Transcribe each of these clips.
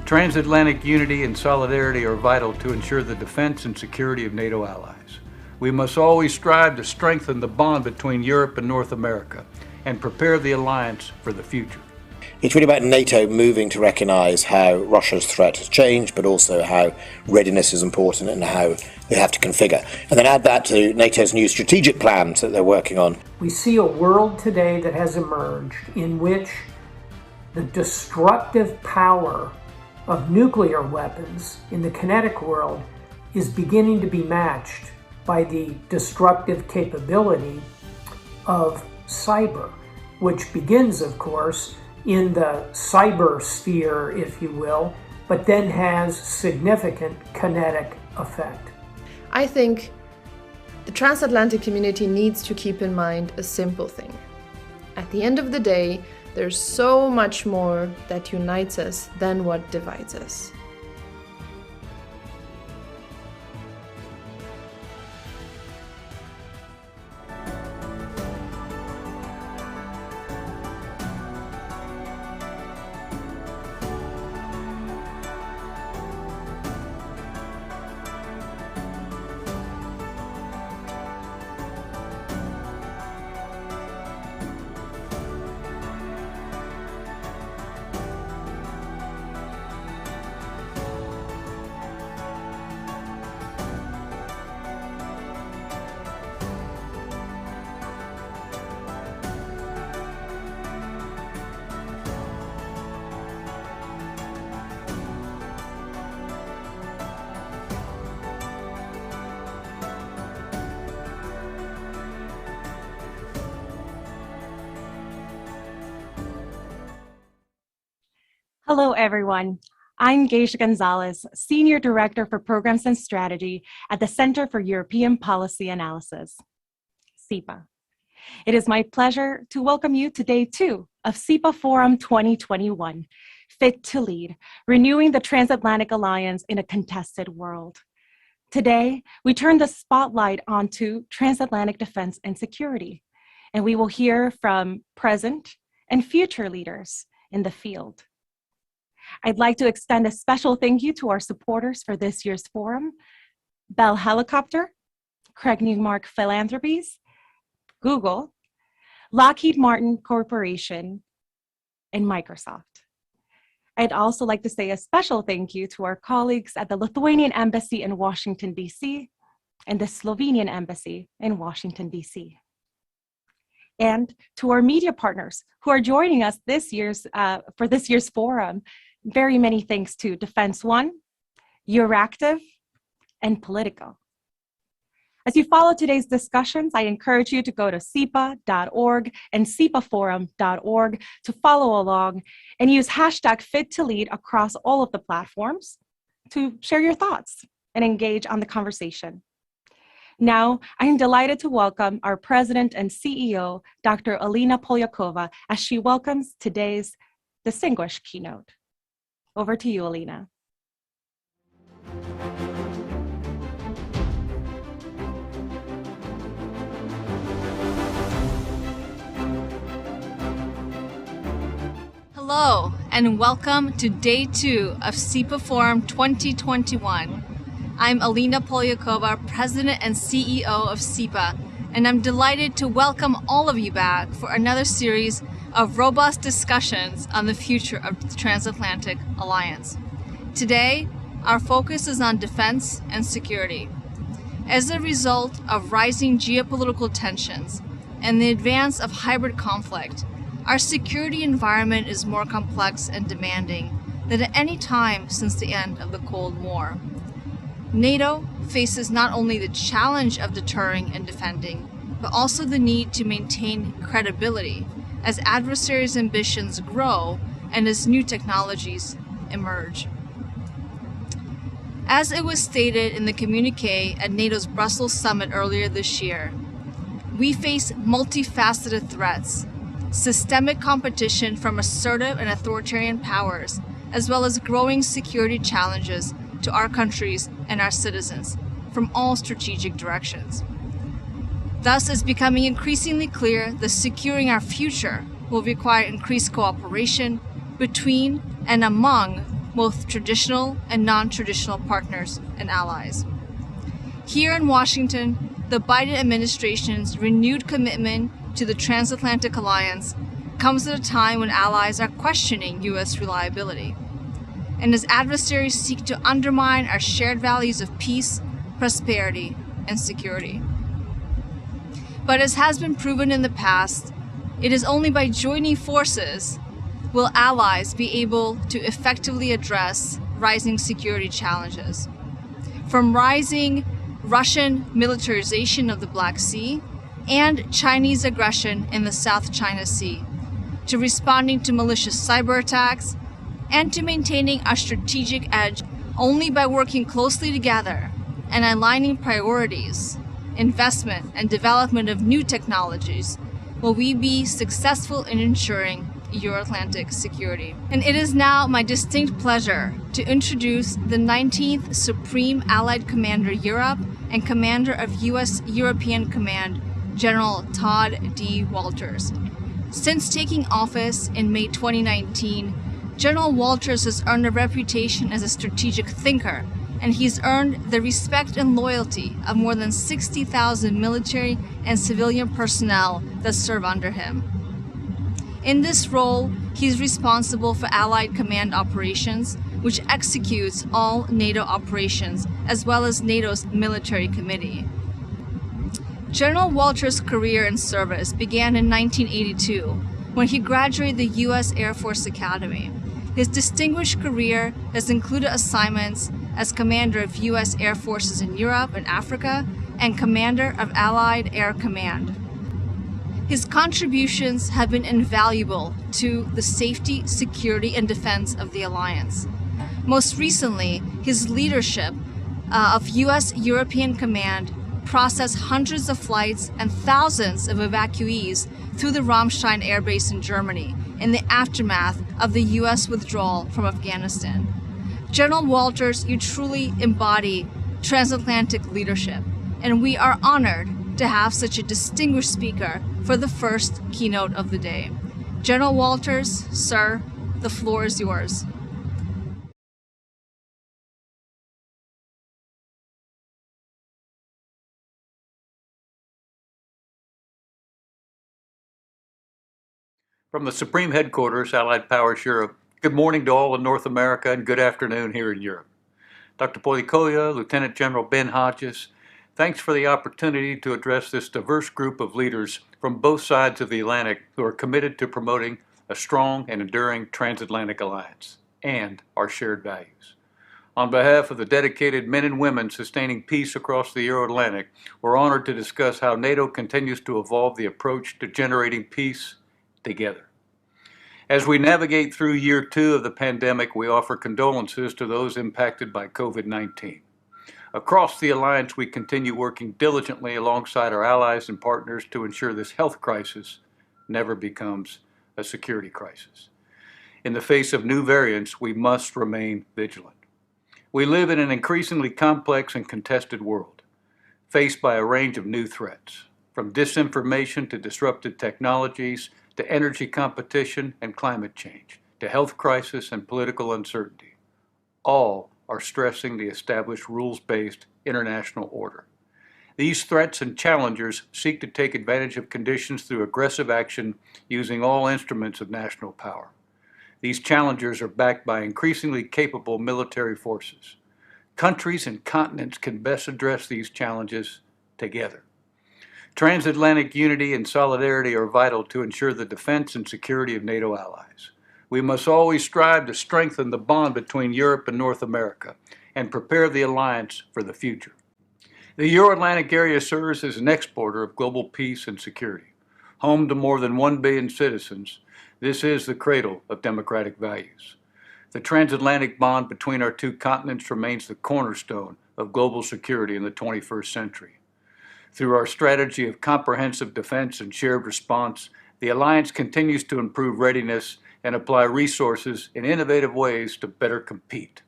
Transatlantic unity and solidarity are vital to ensure the defense and security of NATO allies. We must always strive to strengthen the bond between Europe and North America and prepare the alliance for the future. It's really about NATO moving to recognise how Russia's threat has changed, but also how readiness is important and how they have to configure. And then add that to NATO's new strategic plans that they're working on. We see a world today that has emerged in which the destructive power of nuclear weapons in the kinetic world is beginning to be matched by the destructive capability of cyber, which begins, of course, in the cyber sphere, if you will, but then has significant kinetic effect. I think the transatlantic community needs to keep in mind a simple thing. At the end of the day, there's so much more that unites us than what divides us. Hello, everyone. I'm Geisha Gonzalez, Senior Director for Programs and Strategy at the Center for European Policy Analysis, CEPA. It is my pleasure to welcome you to Day 2 of CEPA Forum 2021, Fit to Lead, Renewing the Transatlantic Alliance in a Contested World. Today, we turn the spotlight onto transatlantic defense and security, and we will hear from present and future leaders in the field. I'd like to extend a special thank you to our supporters for this year's forum: Bell Helicopter, Craig Newmark Philanthropies, Google, Lockheed Martin Corporation, and Microsoft. I'd also like to say a special thank you to our colleagues at the Lithuanian Embassy in Washington, D.C., and the Slovenian Embassy in Washington, D.C. And to our media partners who are joining us for this year's forum. Very many thanks to Defense One, Euractiv, and Politico. As you follow today's discussions, I encourage you to go to cepa.org and cepaforum.org to follow along and use hashtag #FitToLead across all of the platforms to share your thoughts and engage on the conversation. Now, I am delighted to welcome our President and CEO, Dr. Alina Polyakova, as she welcomes today's distinguished keynote. Over to you, Alina. Hello, and welcome to Day 2 of CEPA Forum 2021. I'm Alina Polyakova, President and CEO of CEPA, and I'm delighted to welcome all of you back for another series of robust discussions on the future of the Transatlantic Alliance. Today, our focus is on defense and security. As a result of rising geopolitical tensions and the advance of hybrid conflict, our security environment is more complex and demanding than at any time since the end of the Cold War. NATO faces not only the challenge of deterring and defending, but also the need to maintain credibility as adversaries' ambitions grow and as new technologies emerge. As it was stated in the communiqué at NATO's Brussels summit earlier this year, we face multifaceted threats, systemic competition from assertive and authoritarian powers, as well as growing security challenges to our countries and our citizens from all strategic directions. Thus, it's becoming increasingly clear that securing our future will require increased cooperation between and among both traditional and non-traditional partners and allies. Here in Washington, the Biden administration's renewed commitment to the Transatlantic Alliance comes at a time when allies are questioning U.S. reliability, and as adversaries seek to undermine our shared values of peace, prosperity, and security. But as has been proven in the past, it is only by joining forces will allies be able to effectively address rising security challenges. From rising Russian militarization of the Black Sea and Chinese aggression in the South China Sea, to responding to malicious cyber attacks, and to maintaining our strategic edge only by working closely together and aligning priorities, investment, and development of new technologies will we be successful in ensuring Euro-Atlantic security. And it is now my distinct pleasure to introduce the 19th Supreme Allied Commander Europe and Commander of U.S. European Command, General Todd D. Walters. Since taking office in May 2019, General Walters has earned a reputation as a strategic thinker, and he's earned the respect and loyalty of more than 60,000 military and civilian personnel that serve under him. In this role, he's responsible for Allied Command Operations, which executes all NATO operations, as well as NATO's Military Committee. General Walters' career in service began in 1982, when he graduated the U.S. Air Force Academy. His distinguished career has included assignments as Commander of U.S. Air Forces in Europe and Africa, and Commander of Allied Air Command. His contributions have been invaluable to the safety, security, and defense of the alliance. Most recently, his leadership of U.S. European Command processed hundreds of flights and thousands of evacuees through the Ramstein Air Base in Germany in the aftermath of the U.S. withdrawal from Afghanistan. General Walters, you truly embody transatlantic leadership, and we are honored to have such a distinguished speaker for the first keynote of the day. General Walters, sir, the floor is yours. From the Supreme Headquarters, Allied Powers Europe, good morning to all in North America and good afternoon here in Europe. Dr. Polykoya, Lieutenant General Ben Hodges, thanks for the opportunity to address this diverse group of leaders from both sides of the Atlantic who are committed to promoting a strong and enduring transatlantic alliance and our shared values. On behalf of the dedicated men and women sustaining peace across the Euro-Atlantic, we're honored to discuss how NATO continues to evolve the approach to generating peace together. As we navigate through year 2 of the pandemic, we offer condolences to those impacted by COVID-19. Across the alliance, we continue working diligently alongside our allies and partners to ensure this health crisis never becomes a security crisis. In the face of new variants, we must remain vigilant. We live in an increasingly complex and contested world, faced by a range of new threats, from disinformation to disruptive technologies, to energy competition and climate change, to health crisis and political uncertainty. All are stressing the established rules-based international order. These threats and challengers seek to take advantage of conditions through aggressive action using all instruments of national power. These challengers are backed by increasingly capable military forces. Countries and continents can best address these challenges together. Transatlantic unity and solidarity are vital to ensure the defense and security of NATO allies. We must always strive to strengthen the bond between Europe and North America and prepare the alliance for the future. The Euro-Atlantic area serves as an exporter of global peace and security. Home to more than 1 billion citizens, this is the cradle of democratic values. The transatlantic bond between our two continents remains the cornerstone of global security in the 21st century. Through our strategy of comprehensive defense and shared response, the alliance continues to improve readiness and apply resources in innovative ways to better compete.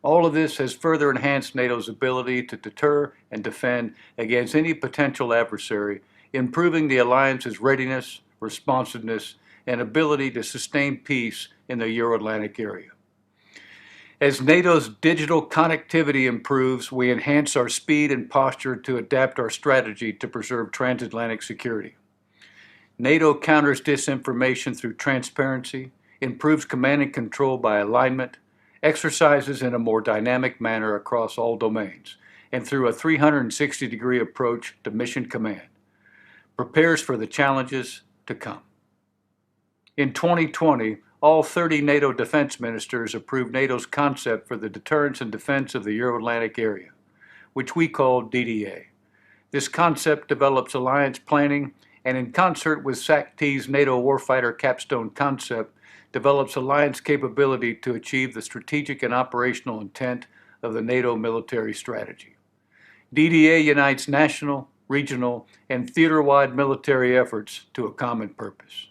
All of this has further enhanced NATO's ability to deter and defend against any potential adversary, improving the alliance's readiness, responsiveness, and ability to sustain peace in the Euro-Atlantic area. As NATO's digital connectivity improves, we enhance our speed and posture to adapt our strategy to preserve transatlantic security. NATO counters disinformation through transparency, improves command and control by alignment, exercises in a more dynamic manner across all domains, and through a 360-degree approach to mission command, prepares for the challenges to come. In 2020, all 30 NATO defense ministers approved NATO's concept for the deterrence and defense of the Euro-Atlantic area, which we call DDA. This concept develops alliance planning and, in concert with SAC-T's NATO Warfighter Capstone concept, develops alliance capability to achieve the strategic and operational intent of the NATO military strategy. DDA unites national, regional, and theater-wide military efforts to a common purpose.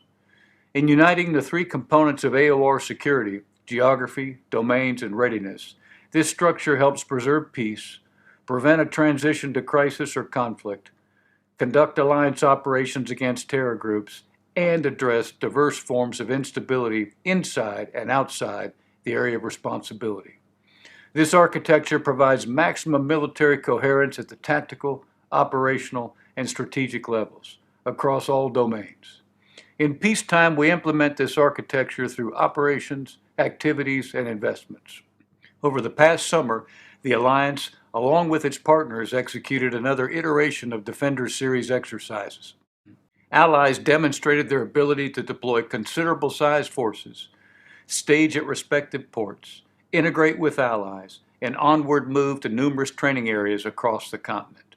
In uniting the three components of AOR security, geography, domains, and readiness, this structure helps preserve peace, prevent a transition to crisis or conflict, conduct alliance operations against terror groups, and address diverse forms of instability inside and outside the area of responsibility. This architecture provides maximum military coherence at the tactical, operational, and strategic levels across all domains. In peacetime, we implement this architecture through operations, activities, and investments. Over the past summer, the Alliance, along with its partners, executed another iteration of Defender Series exercises. Allies demonstrated their ability to deploy considerable-sized forces, stage at respective ports, integrate with allies, and onward move to numerous training areas across the continent.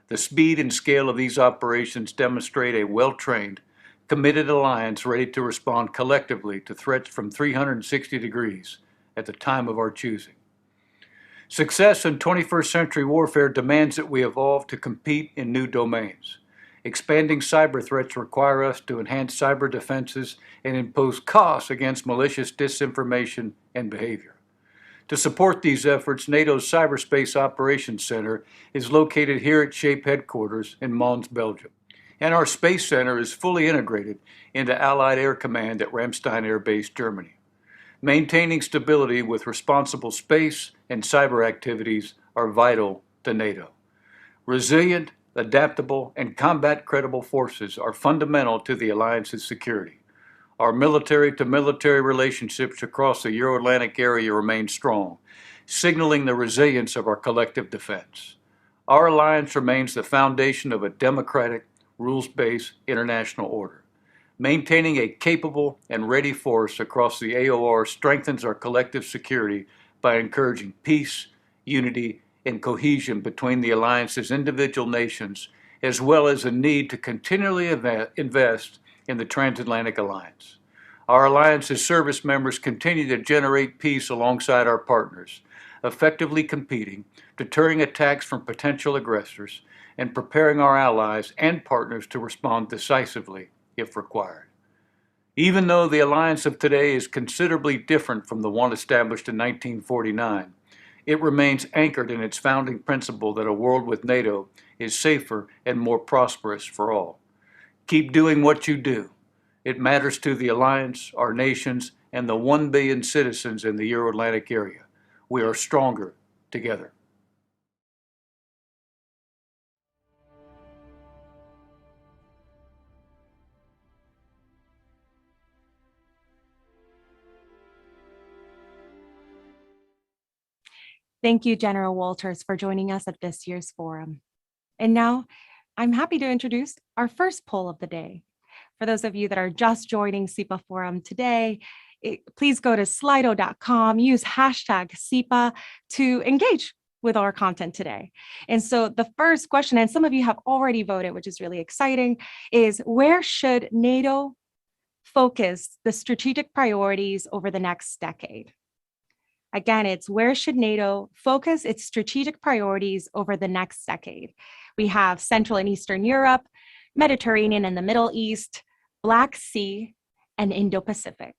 The speed and scale of these operations demonstrate a well-trained, committed alliance ready to respond collectively to threats from 360 degrees at the time of our choosing. Success in 21st century warfare demands that we evolve to compete in new domains. Expanding cyber threats require us to enhance cyber defenses and impose costs against malicious disinformation and behavior. To support these efforts, NATO's Cyberspace Operations Center is located here at SHAPE headquarters in Mons, Belgium. And our Space Center is fully integrated into Allied Air Command at Ramstein Air Base, Germany. Maintaining stability with responsible space and cyber activities are vital to NATO. Resilient, adaptable, and combat-credible forces are fundamental to the Alliance's security. Our military-to-military relationships across the Euro-Atlantic area remain strong, signaling the resilience of our collective defense. Our alliance remains the foundation of a democratic, rules-based international order. Maintaining a capable and ready force across the AOR strengthens our collective security by encouraging peace, unity, and cohesion between the alliance's individual nations, as well as a need to continually invest in the Transatlantic Alliance. Our alliance's service members continue to generate peace alongside our partners, effectively competing, deterring attacks from potential aggressors, and preparing our allies and partners to respond decisively if required. Even though the alliance of today is considerably different from the one established in 1949, it remains anchored in its founding principle that a world with NATO is safer and more prosperous for all. Keep doing what you do. It matters to the alliance, our nations, and the 1 billion citizens in the Euro-Atlantic area. We are stronger together. Thank you, General Walters, for joining us at this year's forum. And now, I'm happy to introduce our first poll of the day. For those of you that are just joining CEPA Forum today, please go to slido.com, use hashtag CEPA to engage with our content today. And so the first question, and some of you have already voted, which is really exciting, is where should NATO focus the strategic priorities over the next decade? Again, it's where should NATO focus its strategic priorities over the next decade? We have Central and Eastern Europe, Mediterranean and the Middle East, Black Sea, and Indo-Pacific.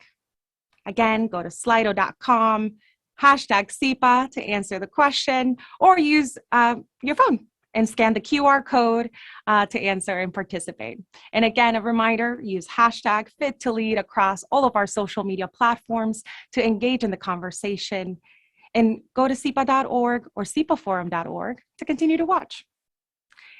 Again, go to slido.com, hashtag CEPA to answer the question, or use your phone and scan the QR code to answer and participate. And again, a reminder, use hashtag Fit to Lead across all of our social media platforms to engage in the conversation. And go to CEPA.org or CEPAforum.org to continue to watch.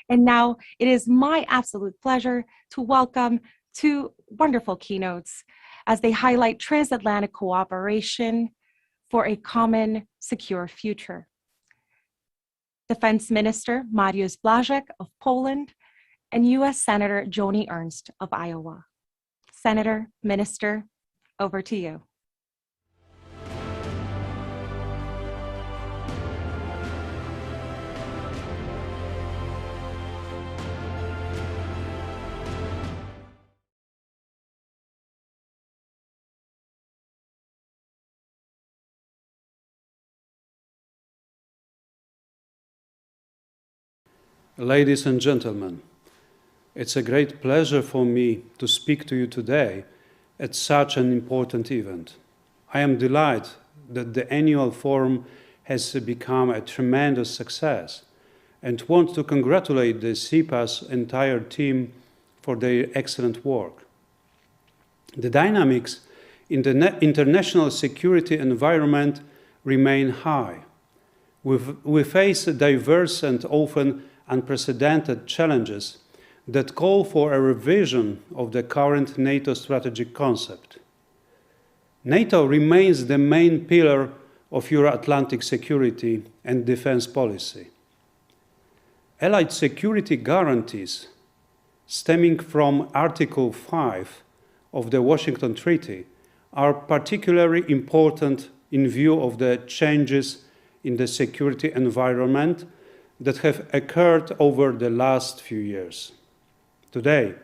And now it is my absolute pleasure to welcome two wonderful keynotes as they highlight transatlantic cooperation for a common, secure future. Defense Minister Mariusz Błaszczak of Poland and U.S. Senator Joni Ernst of Iowa. Senator, Minister, over to you. Ladies and gentlemen, it's a great pleasure for me to speak to you today at such an important event. I am delighted that the annual forum has become a tremendous success and want to congratulate the CEPA's entire team for their excellent work. The dynamics in the international security environment remain high. We face diverse and often unprecedented challenges that call for a revision of the current NATO strategic concept. NATO remains the main pillar of Euro-Atlantic security and defense policy. Allied security guarantees stemming from Article 5 of the Washington Treaty are particularly important in view of the changes in the security environment that have occurred over the last few years. Today,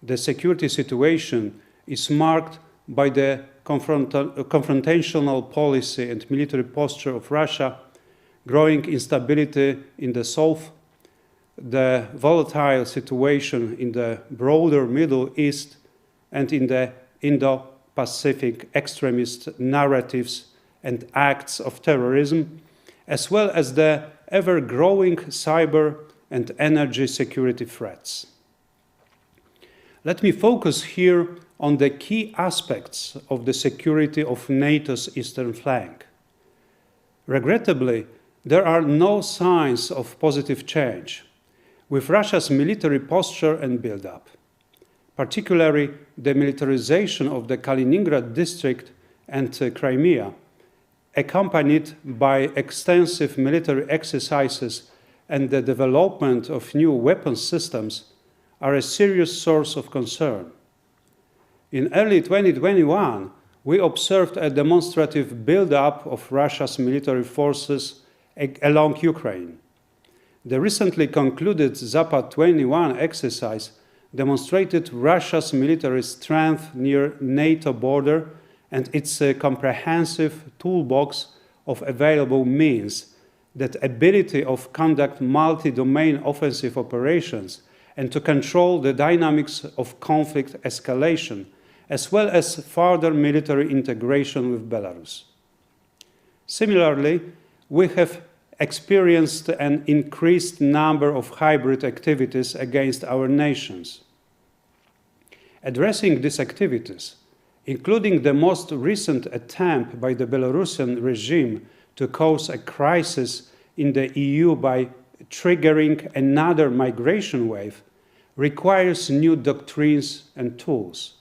the security situation is marked by the confrontational policy and military posture of Russia, growing instability in the South, the volatile situation in the broader Middle East, and in the Indo-Pacific extremist narratives and acts of terrorism, as well as the ever-growing cyber and energy security threats. Let me focus here on the key aspects of the security of NATO's eastern flank. Regrettably, there are no signs of positive change with Russia's military posture and build-up, particularly the militarization of the Kaliningrad district and Crimea, accompanied by extensive military exercises and the development of new weapons systems, are a serious source of concern. In early 2021, we observed a demonstrative build-up of Russia's military forces along Ukraine. The recently concluded Zapad 21 exercise demonstrated Russia's military strength near NATO border and its comprehensive toolbox of available means, that ability of conduct multi-domain offensive operations and to control the dynamics of conflict escalation, as well as further military integration with Belarus. Similarly, we have experienced an increased number of hybrid activities against our nations. Addressing these activities, including the most recent attempt by the Belarusian regime to cause a crisis in the EU by triggering another migration wave, requires new doctrines and tools.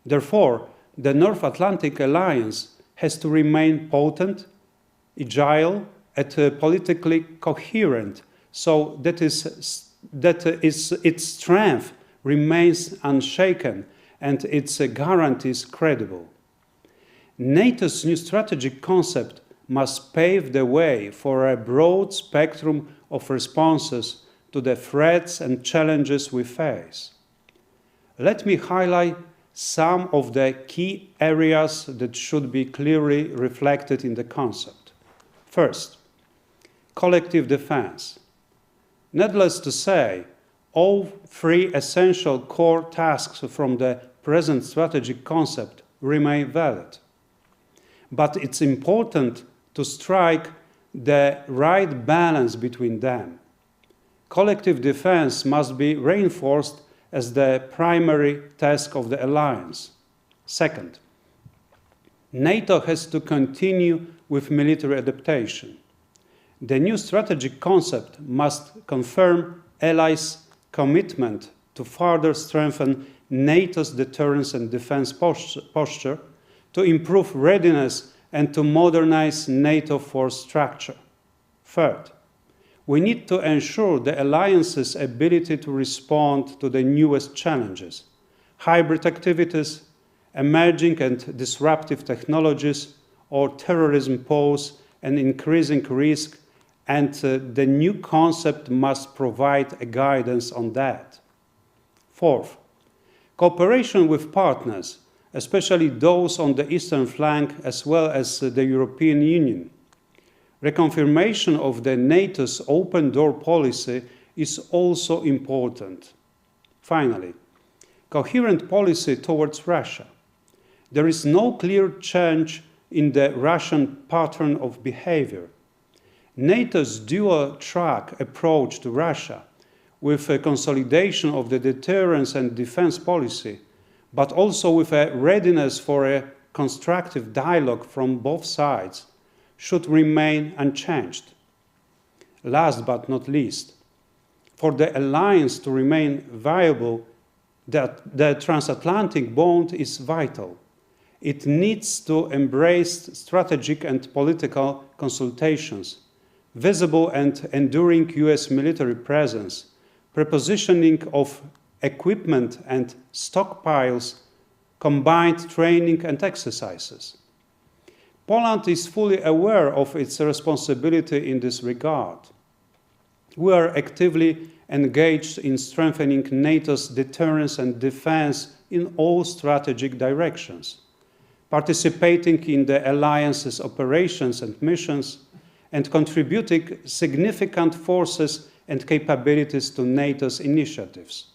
Therefore, the North Atlantic Alliance has to remain potent, agile, and politically coherent, so that its strength remains unshaken and its guarantees credible. NATO's new strategic concept must pave the way for a broad spectrum of responses to the threats and challenges we face. Let me highlight some of the key areas that should be clearly reflected in the concept. First, collective defense. Needless to say, all three essential core tasks from the present strategic concept remain valid. But it's important to strike the right balance between them. Collective defense must be reinforced as the primary task of the alliance. Second, NATO has to continue with military adaptation. The new strategic concept must confirm allies' commitment to further strengthen NATO's deterrence and defense posture, to improve readiness and to modernize NATO force structure. Third, we need to ensure the alliance's ability to respond to the newest challenges: hybrid activities, emerging and disruptive technologies, or terrorism pose an increasing risk, and the new concept must provide a guidance on that. Fourth, cooperation with partners, especially those on the eastern flank, as well as the European Union. Reconfirmation of the NATO's open door policy is also important. Finally, coherent policy towards Russia. There is no clear change in the Russian pattern of behavior. NATO's dual-track approach to Russia, with a consolidation of the deterrence and defense policy, but also with a readiness for a constructive dialogue from both sides, should remain unchanged. Last but not least, for the alliance to remain viable, the transatlantic bond is vital. It needs to embrace strategic and political consultations, visible and enduring US military presence, prepositioning of equipment and stockpiles, combined training and exercises. Poland is fully aware of its responsibility in this regard. We are actively engaged in strengthening NATO's deterrence and defense in all strategic directions, participating in the alliance's operations and missions, and contributing significant forces and capabilities to NATO's initiatives.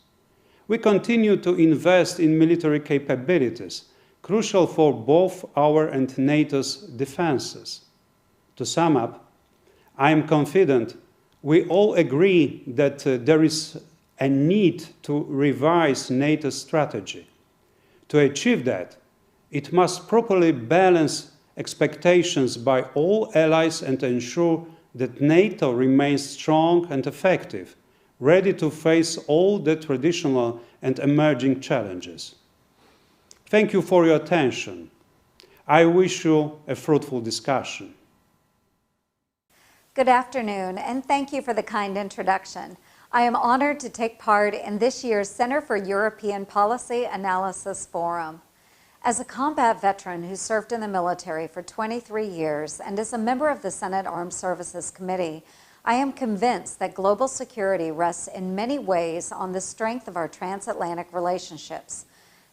We continue to invest in military capabilities, crucial for both our and NATO's defenses. To sum up, I am confident we all agree that there is a need to revise NATO's strategy. To achieve that, it must properly balance expectations by all allies and ensure that NATO remains strong and effective, ready to face all the traditional and emerging challenges. Thank you for your attention. I wish you a fruitful discussion. Good afternoon, and thank you for the kind introduction. I am honored to take part in this year's Center for European Policy Analysis Forum. As a combat veteran who served in the military for 23 years and as a member of the Senate Armed Services Committee, I am convinced that global security rests in many ways on the strength of our transatlantic relationships.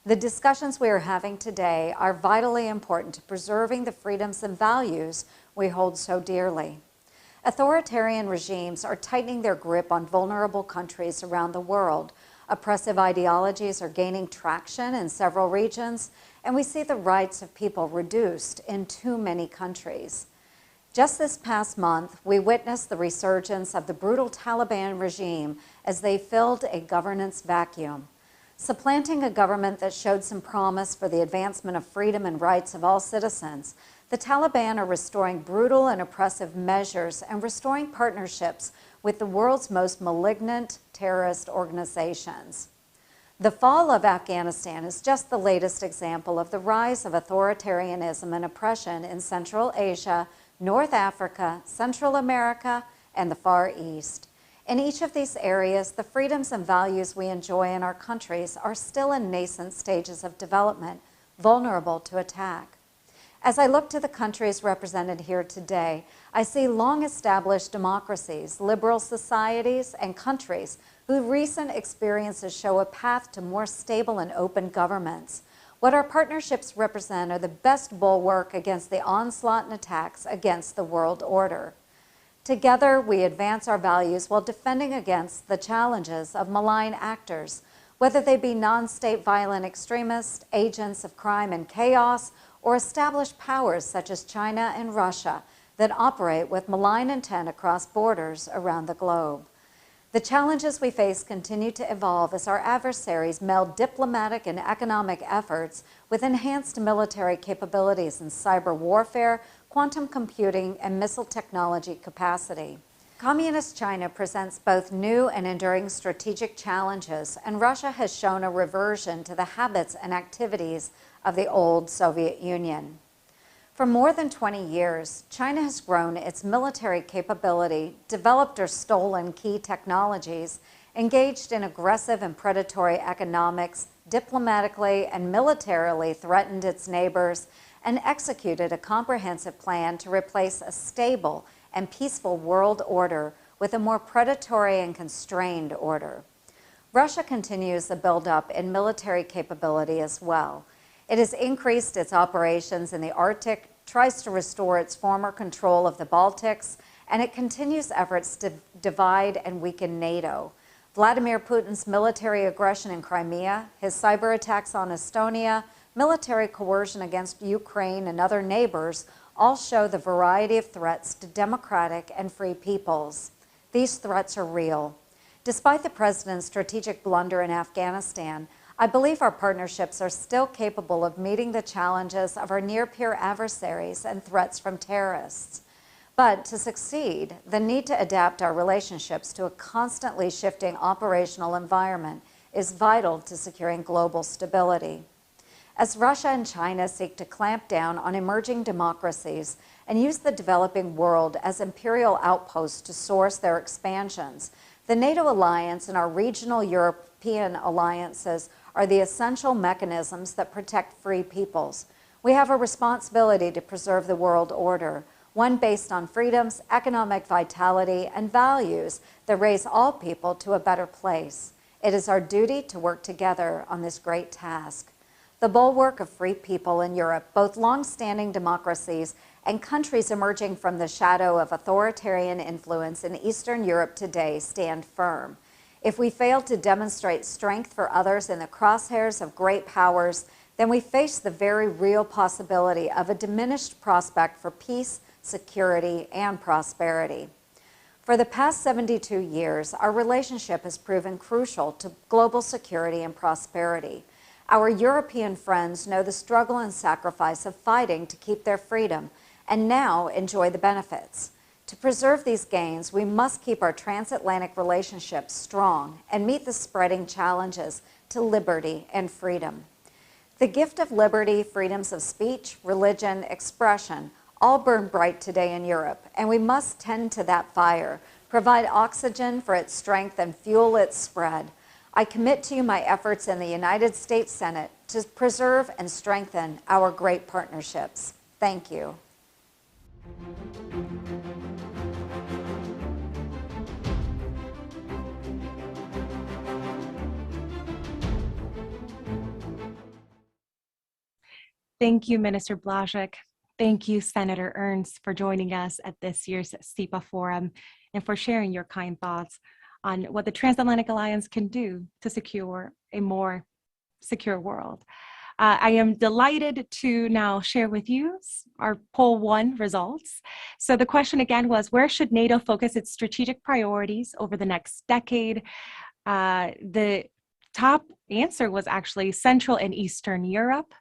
The discussions we are having today are vitally important to preserving the freedoms and values we hold so dearly. Authoritarian regimes are tightening their grip on vulnerable countries around the world. Oppressive ideologies are gaining traction in several regions, and we see the rights of people reduced in too many countries. Just this past month, we witnessed the resurgence of the brutal Taliban regime as they filled a governance vacuum. Supplanting a government that showed some promise for the advancement of freedom and rights of all citizens, the Taliban are restoring brutal and oppressive measures and restoring partnerships with the world's most malignant terrorist organizations. The fall of Afghanistan is just the latest example of the rise of authoritarianism and oppression in Central Asia, North Africa, Central America, and the Far East. In each of these areas, the freedoms and values we enjoy in our countries are still in nascent stages of development, vulnerable to attack. As I look to the countries represented here today, I see long-established democracies, liberal societies, and countries whose recent experiences show a path to more stable and open governments. What our partnerships represent are the best bulwark against the onslaught and attacks against the world order. Together, we advance our values while defending against the challenges of malign actors, whether they be non-state violent extremists, agents of crime and chaos, or established powers such as China and Russia that operate with malign intent across borders around the globe. The challenges we face continue to evolve as our adversaries meld diplomatic and economic efforts with enhanced military capabilities in cyber warfare, quantum computing, and missile technology capacity. Communist China presents both new and enduring strategic challenges, and Russia has shown a reversion to the habits and activities of the old Soviet Union. For more than 20 years, China has grown its military capability, developed or stolen key technologies, engaged in aggressive and predatory economics, diplomatically and militarily threatened its neighbors, and executed a comprehensive plan to replace a stable and peaceful world order with a more predatory and constrained order. Russia continues the buildup in military capability as well. It has increased its operations in the Arctic, tries to restore its former control of the Baltics, and it continues efforts to divide and weaken NATO. Vladimir Putin's military aggression in Crimea, his cyber attacks on Estonia, military coercion against Ukraine and other neighbors all show the variety of threats to democratic and free peoples. These threats are real. Despite the president's strategic blunder in Afghanistan, I believe our partnerships are still capable of meeting the challenges of our near-peer adversaries and threats from terrorists. But to succeed, the need to adapt our relationships to a constantly shifting operational environment is vital to securing global stability. As Russia and China seek to clamp down on emerging democracies and use the developing world as imperial outposts to source their expansions, the NATO alliance and our regional European alliances are the essential mechanisms that protect free peoples. We have a responsibility to preserve the world order, one based on freedoms, economic vitality, and values that raise all people to a better place. It is our duty to work together on this great task. The bulwark of free people in Europe, both long-standing democracies and countries emerging from the shadow of authoritarian influence in Eastern Europe today, stand firm. If we fail to demonstrate strength for others in the crosshairs of great powers, then we face the very real possibility of a diminished prospect for peace, security, and prosperity. For the past 72 years, our relationship has proven crucial to global security and prosperity. Our European friends know the struggle and sacrifice of fighting to keep their freedom, and now enjoy the benefits. To preserve these gains, we must keep our transatlantic relationships strong and meet the spreading challenges to liberty and freedom. The gift of liberty, freedoms of speech, religion, expression, all burn bright today in Europe, and we must tend to that fire, provide oxygen for its strength, and fuel its spread. I commit to you my efforts in the United States Senate to preserve and strengthen our great partnerships. Thank you. Thank you, Minister Błaszczak. Thank you, Senator Ernst, for joining us at this year's CEPA Forum and for sharing your kind thoughts on what the Transatlantic Alliance can do to secure a more secure world. I am delighted to now share with you our poll 1 results. So the question again was, where should NATO focus its strategic priorities over the next decade? The top answer was actually Central and Eastern Europe,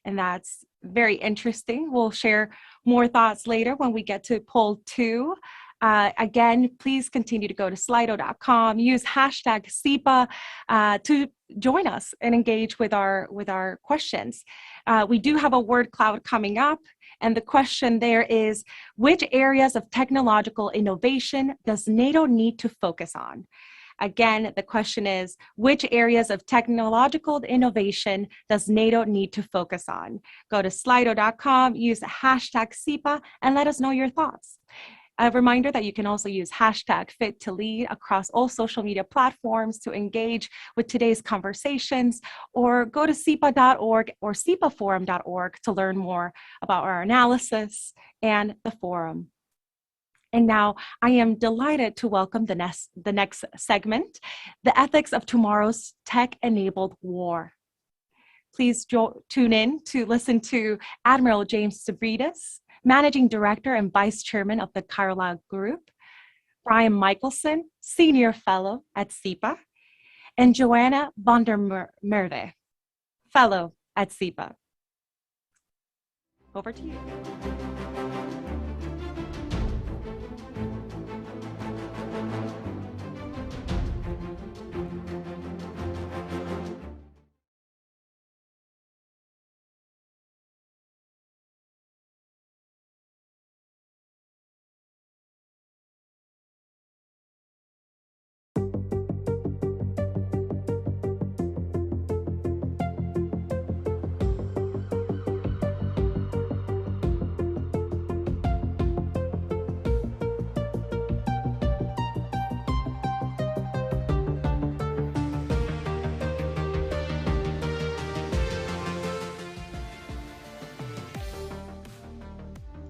and that's very interesting. We'll share more thoughts later when we get to poll 2. Again, please continue to go to slido.com, use hashtag CEPA to join us and engage with our questions. We do have a word cloud coming up, and the question there is, which areas of technological innovation does NATO need to focus on? Again, the question is, which areas of technological innovation does NATO need to focus on? Go to slido.com, use hashtag CEPA, and let us know your thoughts. A reminder that you can also use hashtag #FitToLead across all social media platforms to engage with today's conversations, or go to CEPA.org or CEPAforum.org to learn more about our analysis and the forum. And now I am delighted to welcome the next segment, the ethics of tomorrow's tech-enabled war. Please tune in to listen to Admiral James Stavridis, Managing Director and Vice Chairman of the Carlyle Group, Brian Michelson, Senior Fellow at CEPA, and Joanna van der Merwe, Fellow at CEPA. Over to you.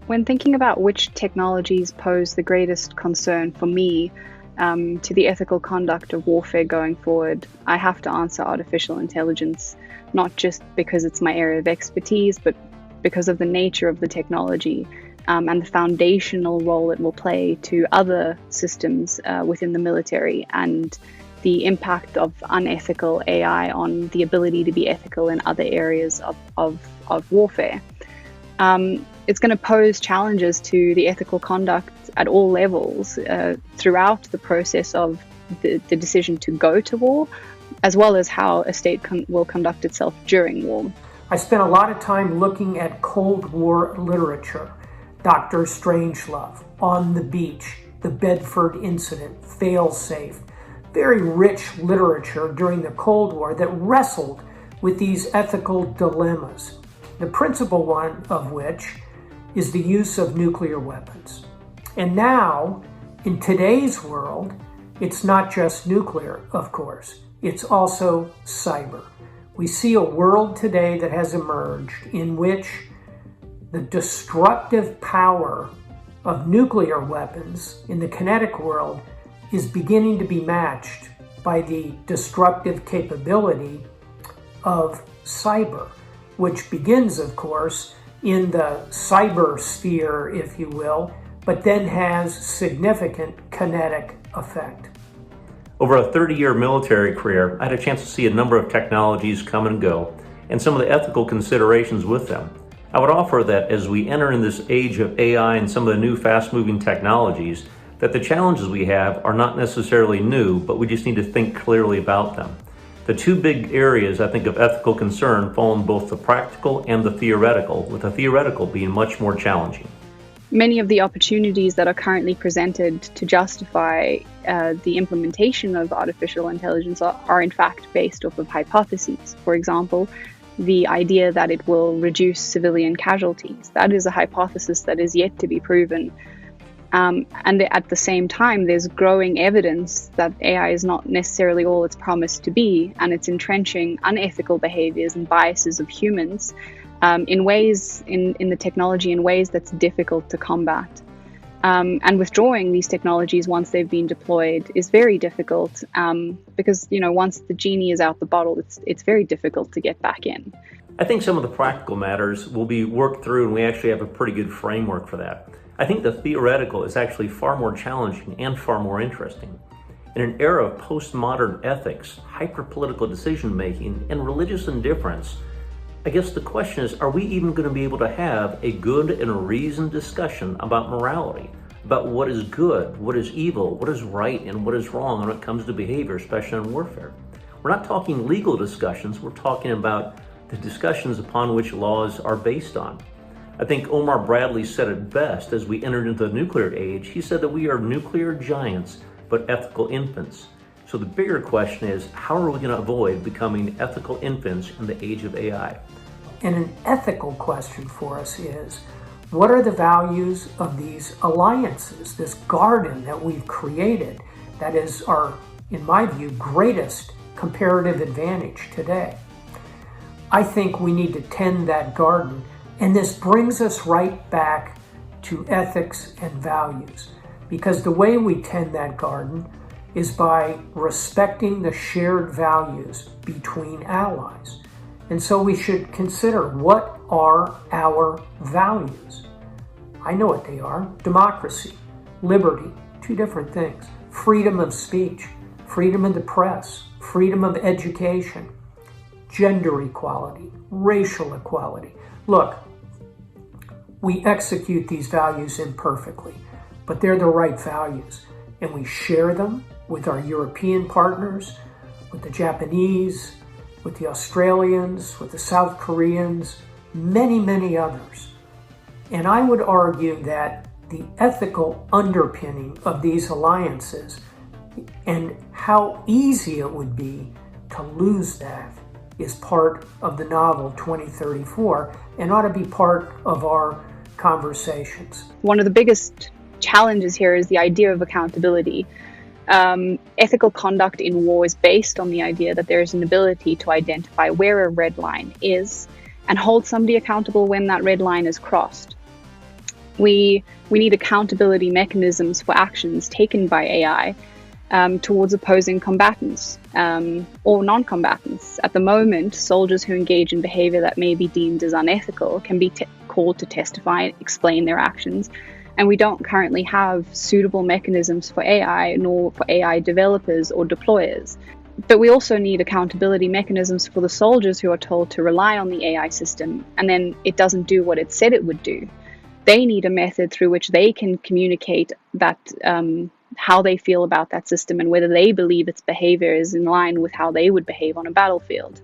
When thinking about which technologies pose the greatest concern for me to the ethical conduct of warfare going forward, I have to answer artificial intelligence, not just because it's my area of expertise, but because of the nature of the technology and the foundational role it will play to other systems within the military, and the impact of unethical AI on the ability to be ethical in other areas of warfare. It's going to pose challenges to the ethical conduct at all levels throughout the process of the decision to go to war, as well as how a state will conduct itself during war. I spent a lot of time looking at Cold War literature. Dr. Strangelove, On the Beach, The Bedford Incident, Failsafe. Very rich literature during the Cold War that wrestled with these ethical dilemmas. The principal one of which is the use of nuclear weapons. And now, in today's world, it's not just nuclear, of course. It's also cyber. We see a world today that has emerged in which the destructive power of nuclear weapons in the kinetic world is beginning to be matched by the destructive capability of cyber, which begins, of course, in the cyber sphere, if you will, but then has significant kinetic effect. Over a 30-year military career, I had a chance to see a number of technologies come and go, and some of the ethical considerations with them. I would offer that as we enter in this age of AI and some of the new fast-moving technologies, that the challenges we have are not necessarily new, but we just need to think clearly about them. The two big areas, I think, of ethical concern fall in both the practical and the theoretical, with the theoretical being much more challenging. Many of the opportunities that are currently presented to justify the implementation of artificial intelligence are in fact based off of hypotheses. For example, the idea that it will reduce civilian casualties. That is a hypothesis that is yet to be proven. And at the same time, there's growing evidence that AI is not necessarily all it's promised to be, and it's entrenching unethical behaviors and biases of humans in ways, in the technology, in ways that's difficult to combat. And withdrawing these technologies once they've been deployed is very difficult because, once the genie is out the bottle, it's very difficult to get back in. I think some of the practical matters will be worked through, and we actually have a pretty good framework for that. I think the theoretical is actually far more challenging and far more interesting. In an era of postmodern ethics, hyper-political decision-making, and religious indifference, I guess the question is, are we even going to be able to have a good and a reasoned discussion about morality, about what is good, what is evil, what is right, and what is wrong when it comes to behavior, especially in warfare? We're not talking legal discussions, we're talking about the discussions upon which laws are based on. I think Omar Bradley said it best as we entered into the nuclear age. He said that we are nuclear giants, but ethical infants. So the bigger question is, how are we going to avoid becoming ethical infants in the age of AI? And an ethical question for us is, what are the values of these alliances, this garden that we've created that is our, in my view, greatest comparative advantage today? I think we need to tend that garden, and this brings us right back to ethics and values, because the way we tend that garden is by respecting the shared values between allies. And so we should consider, what are our values? I know what they are. Democracy, liberty, two different things. Freedom of speech, freedom of the press, freedom of education, gender equality, racial equality. Look, we execute these values imperfectly, but they're the right values. And we share them with our European partners, with the Japanese, with the Australians, with the South Koreans, many, many others. And I would argue that the ethical underpinning of these alliances and how easy it would be to lose that is part of the novel 2034 and ought to be part of our conversations. One of the biggest challenges here is the idea of accountability. Ethical conduct in war is based on the idea that there is an ability to identify where a red line is and hold somebody accountable when that red line is crossed. We need accountability mechanisms for actions taken by AI towards opposing combatants or non-combatants. At the moment, soldiers who engage in behavior that may be deemed as unethical can be called to testify and explain their actions. And we don't currently have suitable mechanisms for AI, nor for AI developers or deployers. But we also need accountability mechanisms for the soldiers who are told to rely on the AI system, and then it doesn't do what it said it would do. They need a method through which they can communicate that how they feel about that system and whether they believe its behavior is in line with how they would behave on a battlefield.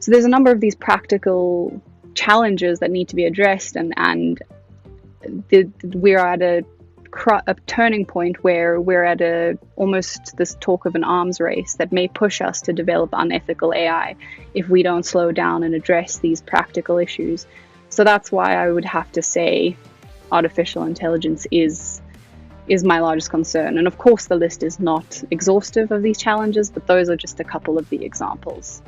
So there's a number of these practical challenges that need to be addressed, and we're at a turning point where we're at almost this talk of an arms race that may push us to develop unethical AI if we don't slow down and address these practical issues. So that's why I would have to say artificial intelligence is my largest concern. And of course, the list is not exhaustive of these challenges, but those are just a couple of the examples.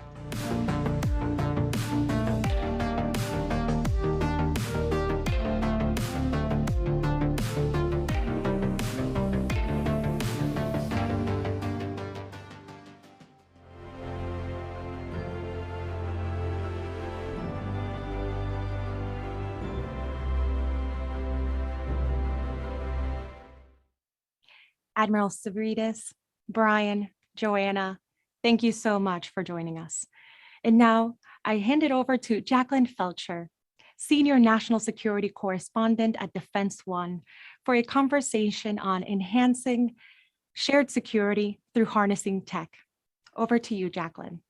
Admiral Stavridis, Brian, Joanna, thank you so much for joining us. And now I hand it over to Jacqueline Felcher, Senior National Security Correspondent at Defense One, for a conversation on enhancing shared security through harnessing tech. Over to you, Jacqueline.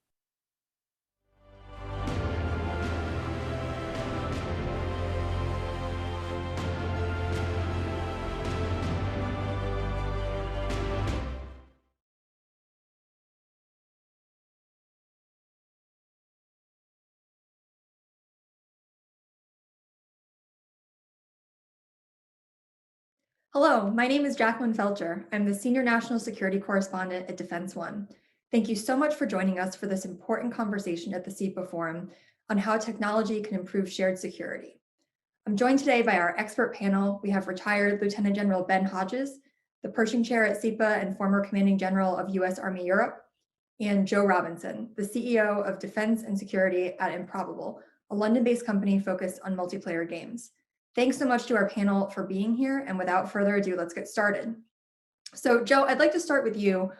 Hello, my name is Jacqueline Felcher. I'm the Senior National Security Correspondent at Defense One. Thank you so much for joining us for this important conversation at the CEPA Forum on how technology can improve shared security. I'm joined today by our expert panel. We have retired Lieutenant General Ben Hodges, the Pershing Chair at CEPA and former Commanding General of U.S. Army Europe, and Joe Robinson, the CEO of Defense and Security at Improbable, a London-based company focused on multiplayer games. Thanks so much to our panel for being here, and without further ado, let's get started. So Joe, I'd like to start with you.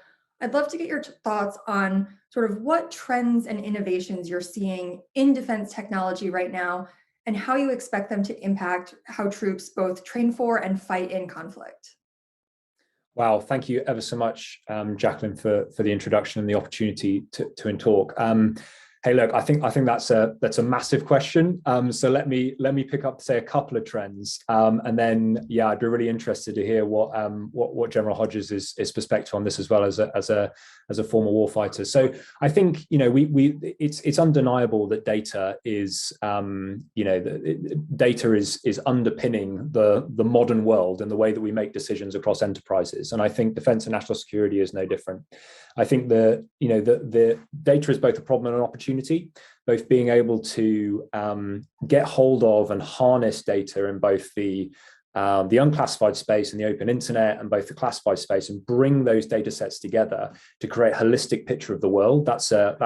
I'd love to get your thoughts on sort of what trends and innovations you're seeing in defense technology right now, and how you expect them to impact how troops both train for and fight in conflict. Wow, thank you ever so much, Jacqueline, for the introduction and the opportunity to talk. Hey, look, I think that's a massive question. So let me pick up, say, a couple of trends, and then I'd be really interested to hear what General Hodges' perspective on this as well as a former warfighter. So I think it's undeniable that data is data is underpinning the modern world and the way that we make decisions across enterprises. And I think defense and national security is no different. I think the data is both a problem and an opportunity, both being able to get hold of and harness data in both the unclassified space and the open internet, and both the classified space, and bring those data sets together to create a holistic picture of the world. That's a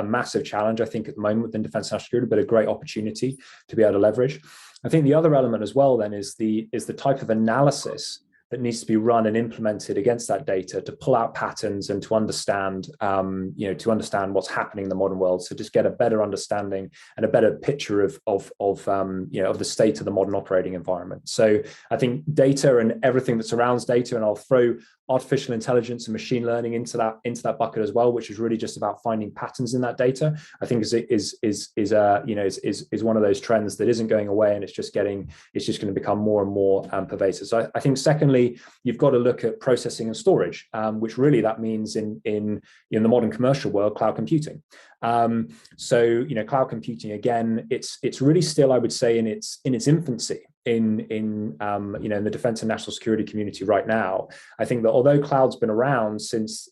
massive challenge, I think, at the moment within defense and national security, but a great opportunity to be able to leverage. I think the other element as well then is the type of analysis that needs to be run and implemented against that data to pull out patterns and to understand, what's happening in the modern world. So just get a better understanding and a better picture of the state of the modern operating environment. So I think data and everything that surrounds data, and I'll throw artificial intelligence and machine learning into that bucket as well, which is really just about finding patterns in that data, I think is one of those trends that isn't going away, and it's just going to become more and more pervasive. So I think secondly, you've got to look at processing and storage, which really that means in the modern commercial world, cloud computing. So cloud computing, again, it's really still, I would say, in its infancy in the defense and national security community right now. I think that although cloud's been around since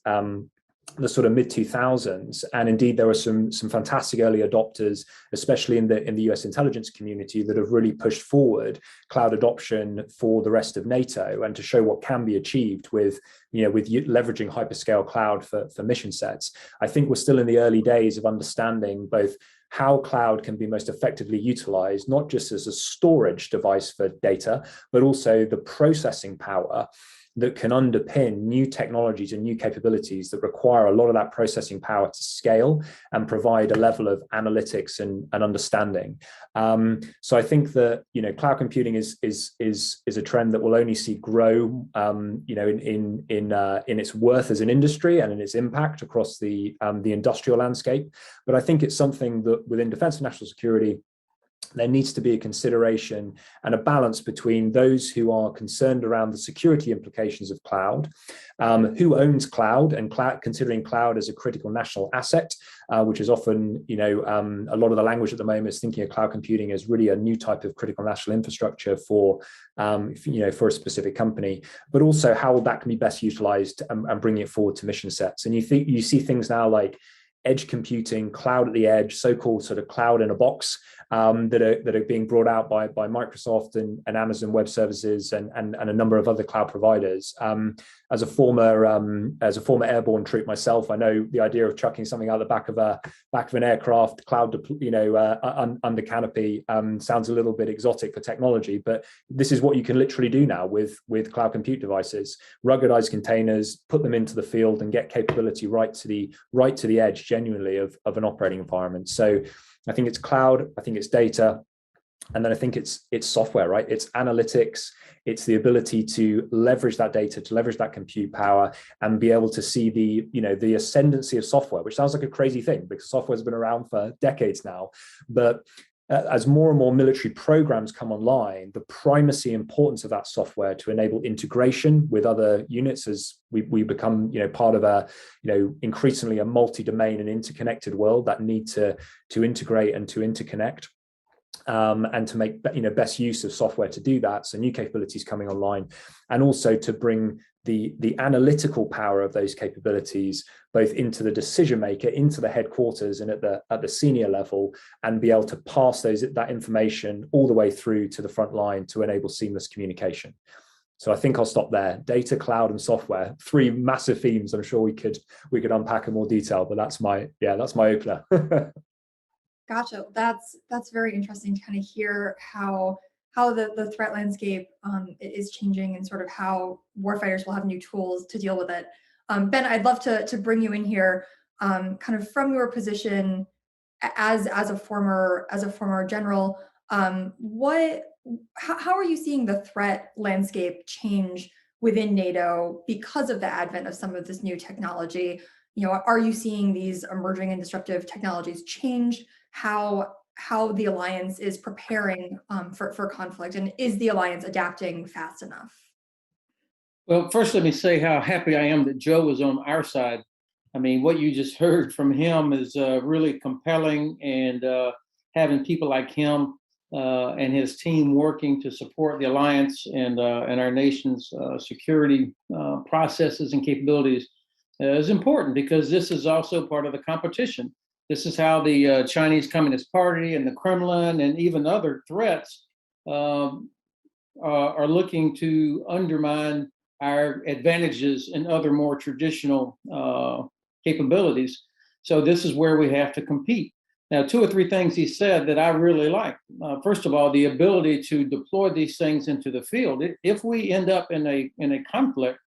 the sort of mid 2000s, and indeed there were some fantastic early adopters, especially in the US intelligence community, that have really pushed forward cloud adoption for the rest of NATO, and to show what can be achieved with leveraging hyperscale cloud for mission sets. I think we're still in the early days of understanding both how cloud can be most effectively utilized, not just as a storage device for data, but also the processing power that can underpin new technologies and new capabilities that require a lot of that processing power to scale and provide a level of analytics and understanding. So I think that cloud computing is a trend that will only see grow in its worth as an industry and in its impact across the industrial landscape. But I think it's something that within defense and national security, there needs to be a consideration and a balance between those who are concerned around the security implications of cloud, who owns cloud, and considering cloud as a critical national asset, which is often, a lot of the language at the moment is thinking of cloud computing as really a new type of critical national infrastructure for a specific company, but also how that can be best utilized and bringing it forward to mission sets. And you see things now like edge computing, cloud at the edge, so-called sort of cloud in a box, that are being brought out by Microsoft and Amazon Web Services and a number of other cloud providers. As a former airborne troop myself, I know the idea of chucking something out the back of an aircraft, cloud, under canopy, sounds a little bit exotic for technology, but this is what you can literally do now with cloud compute devices. Ruggedized containers, put them into the field, and get capability right to the edge, genuinely, of an operating environment. So I think it's cloud, I think it's data, and then I think it's software, right? It's analytics, it's the ability to leverage that data, to leverage that compute power, and be able to see the ascendancy of software, which sounds like a crazy thing because software's been around for decades now. But as more and more military programs come online, the primacy importance of that software to enable integration with other units as we become, part of a, increasingly a multi-domain and interconnected world that need to integrate and to interconnect. And to make best use of software to do that. So new capabilities coming online, and also to bring the analytical power of those capabilities both into the decision maker, into the headquarters, and at the senior level, and be able to pass that information all the way through to the front line to enable seamless communication. So I think I'll stop there. Data, cloud, and software, three massive themes. I'm sure we could unpack in more detail, but that's my opener. Gotcha. That's very interesting to kind of hear how the threat landscape is changing, and sort of how warfighters will have new tools to deal with it. Ben, I'd love to bring you in here, kind of from your position as a former general. How are you seeing the threat landscape change within NATO because of the advent of some of this new technology? Are you seeing these emerging and disruptive technologies change how the alliance is preparing for conflict, and is the alliance adapting fast enough? Well, first let me say how happy I am that Joe was on our side. I mean, what you just heard from him is really compelling, and having people like him and his team working to support the alliance and our nation's security processes and capabilities is important, because this is also part of the competition. This is how the Chinese Communist Party and the Kremlin and even other threats are looking to undermine our advantages in other more traditional capabilities. So this is where we have to compete. Now, two or three things he said that I really like. First of all, the ability to deploy these things into the field. If we end up in a conflict,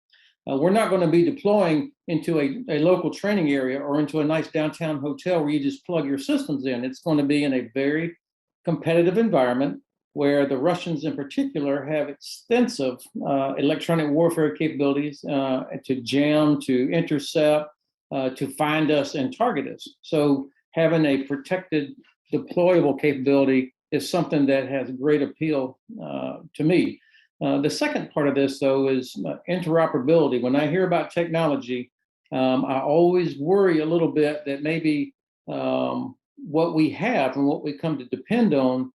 we're not going to be deploying into a local training area or into a nice downtown hotel where you just plug your systems in. It's going to be in a very competitive environment where the Russians in particular have extensive electronic warfare capabilities to jam, to intercept, to find us and target us. So having a protected, deployable capability is something that has great appeal to me. The second part of this, though, is interoperability. When I hear about technology, I always worry a little bit that maybe what we have and what we come to depend on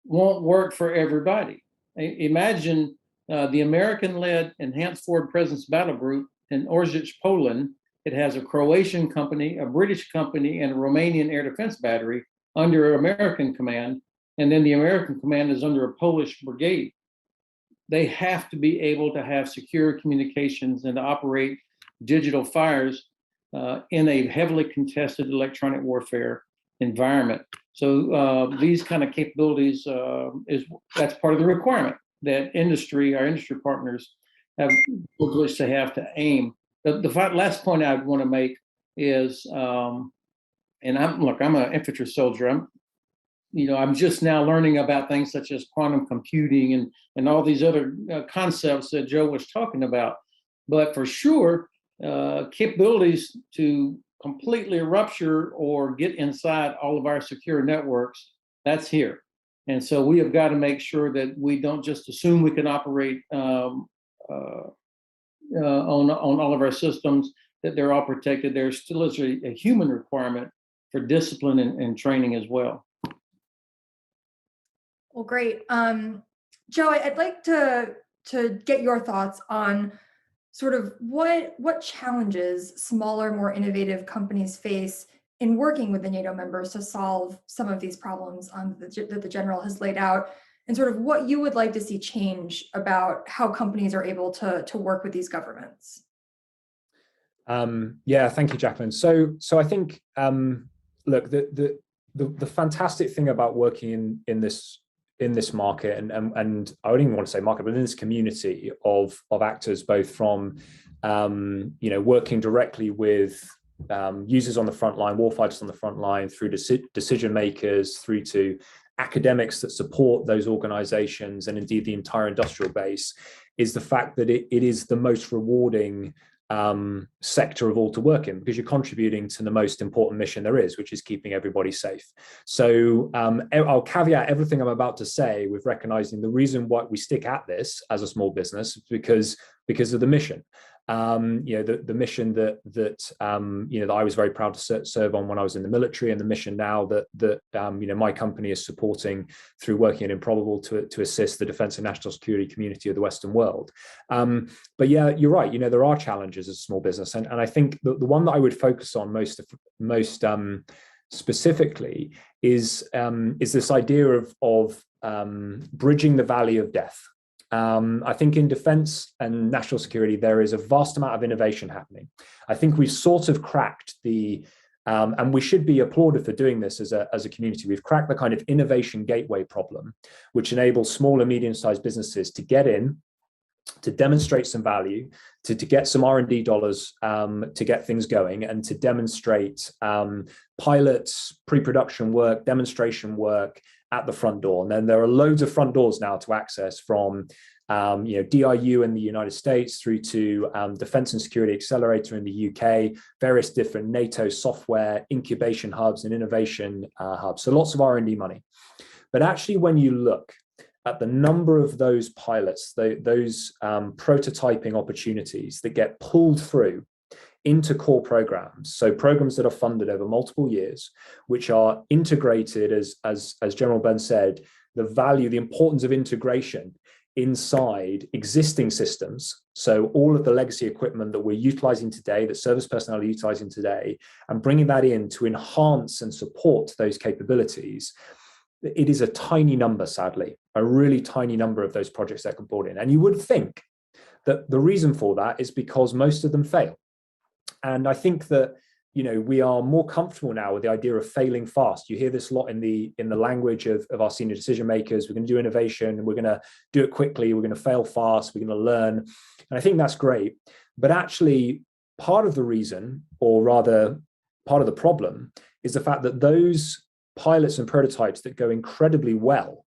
won't work for everybody. Imagine the American-led Enhanced Forward Presence Battle Group in Orzic, Poland, it has a Croatian company, a British company, and a Romanian air defense battery under American command, and then the American command is under a Polish brigade. They have to be able to have secure communications and to operate digital fires in a heavily contested electronic warfare environment. So these kind of capabilities, that's part of the requirement that our industry partners have to have to aim. The last point I want to make is, and I'm an infantry soldier. I'm just now learning about things such as quantum computing and all these other concepts that Joe was talking about. But for sure, capabilities to completely rupture or get inside all of our secure networks, that's here. And so we have got to make sure that we don't just assume we can operate on all of our systems, that they're all protected. There still is a human requirement for discipline and training as well. Well, great. Joe, I'd like to get your thoughts on sort of what challenges smaller, more innovative companies face in working with the NATO members to solve some of these problems that the General has laid out, and sort of what you would like to see change about how companies are able to work with these governments. Yeah, thank you, Jacqueline. So I think, look, the fantastic thing about working in this market, and I don't even want to say market, but in this community of actors, both from working directly with users on the front line, warfighters on the front line, through decision makers, through to academics that support those organizations, and indeed the entire industrial base, is the fact that it is the most rewarding sector of all to work in, because you're contributing to the most important mission there is, which is keeping everybody safe. So I'll caveat everything I'm about to say with recognizing the reason why we stick at this as a small business is because of the mission. The mission that I was very proud to serve on when I was in the military, and the mission now that my company is supporting through working at Improbable to assist the defense and national security community of the Western world. But yeah, you're right. There are challenges as a small business, and I think the one that I would focus on most specifically is this idea of bridging the valley of death. I think in defense and national security, there is a vast amount of innovation happening. I think we've sort of cracked and we should be applauded for doing this as a community. We've cracked the kind of innovation gateway problem, which enables small and medium-sized businesses to get in, to demonstrate some value, to get some R&D dollars to get things going, and to demonstrate pilots, pre-production work, demonstration work at the front door. And then there are loads of front doors now to access, from DIU in the United States through to Defense and Security Accelerator in the UK, various different NATO software incubation hubs and innovation hubs. So lots of R&D money. But actually, when you look at the number of those pilots, those prototyping opportunities that get pulled through into core programs, so programs that are funded over multiple years, which are integrated, as General Ben said, the importance of integration inside existing systems. So all of the legacy equipment that we're utilizing today, that service personnel are utilizing today, and bringing that in to enhance and support those capabilities. It is a tiny number, sadly, a really tiny number of those projects that can brought in. And you would think that the reason for that is because most of them fail. And I think that we are more comfortable now with the idea of failing fast. You hear this a lot in the language of our senior decision makers. We're going to do innovation, we're going to do it quickly, we're going to fail fast, we're going to learn. And I think that's great. But actually, part of the reason, or rather part of the problem, is the fact that those pilots and prototypes that go incredibly well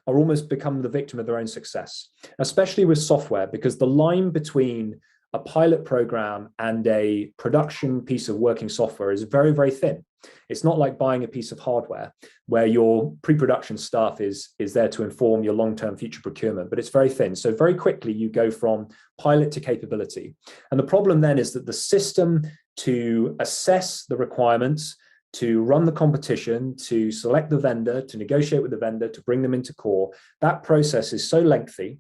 are almost become the victim of their own success, especially with software, because the line between a pilot program and a production piece of working software is very, very thin. It's not like buying a piece of hardware where your pre-production stuff is there to inform your long-term future procurement, but it's very thin. So very quickly you go from pilot to capability. And the problem then is that the system to assess the requirements, to run the competition, to select the vendor, to negotiate with the vendor, to bring them into core, that process is so lengthy,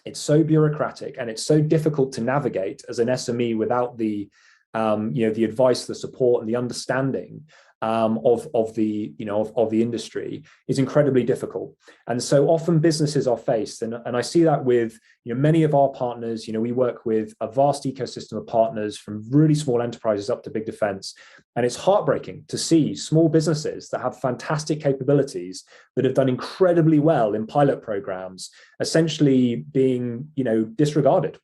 it's so bureaucratic, and it's so difficult to navigate as an SME without the the advice, the support, and the understanding of the industry is incredibly difficult. And so often businesses are faced, and I see that with many of our partners. We work with a vast ecosystem of partners from really small enterprises up to big defense, and it's heartbreaking to see small businesses that have fantastic capabilities that have done incredibly well in pilot programs essentially being disregarded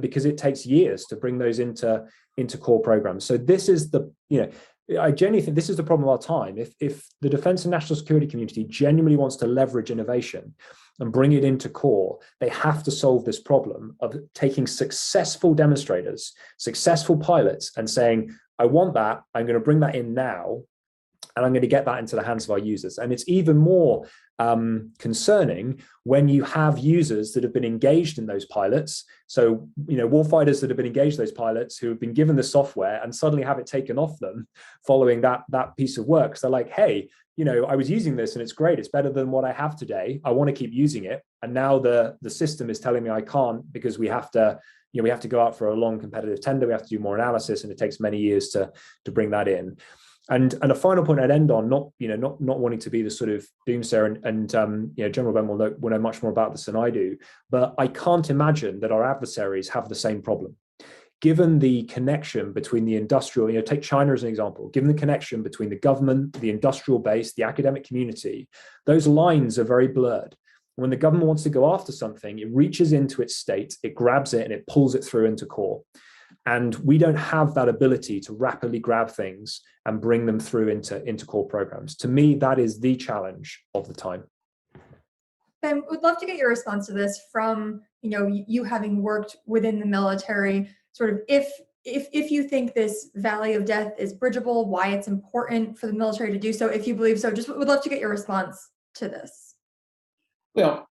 because it takes years to bring those into core programs. So this is I genuinely think this is the problem of our time. If the defense and national security community genuinely wants to leverage innovation and bring it into core, they have to solve this problem of taking successful demonstrators, successful pilots, and saying, I want that, I'm going to bring that in now, and I'm going to get that into the hands of our users. And it's even more concerning when you have users that have been engaged in those pilots. So, warfighters that have been engaged in those pilots who have been given the software and suddenly have it taken off them following that piece of work. So they're like, hey, I was using this and it's great. It's better than what I have today. I want to keep using it. And now the system is telling me I can't because we have to go out for a long competitive tender. We have to do more analysis, and it takes many years to bring that in. And a final point I'd end on, not wanting to be the sort of doomsayer, and General Ben will know much more about this than I do, but I can't imagine that our adversaries have the same problem. Given the connection between the industrial, take China as an example, given the connection between the government, the industrial base, the academic community, those lines are very blurred. When the government wants to go after something, it reaches into its state, it grabs it, and it pulls it through into core. And we don't have that ability to rapidly grab things and bring them through into core programs. To me, that is the challenge of the time. Ben, would love to get your response to this from you having worked within the military. Sort of, if you think this valley of death is bridgeable, why it's important for the military to do so, if you believe so, just would love to get your response to this. Well,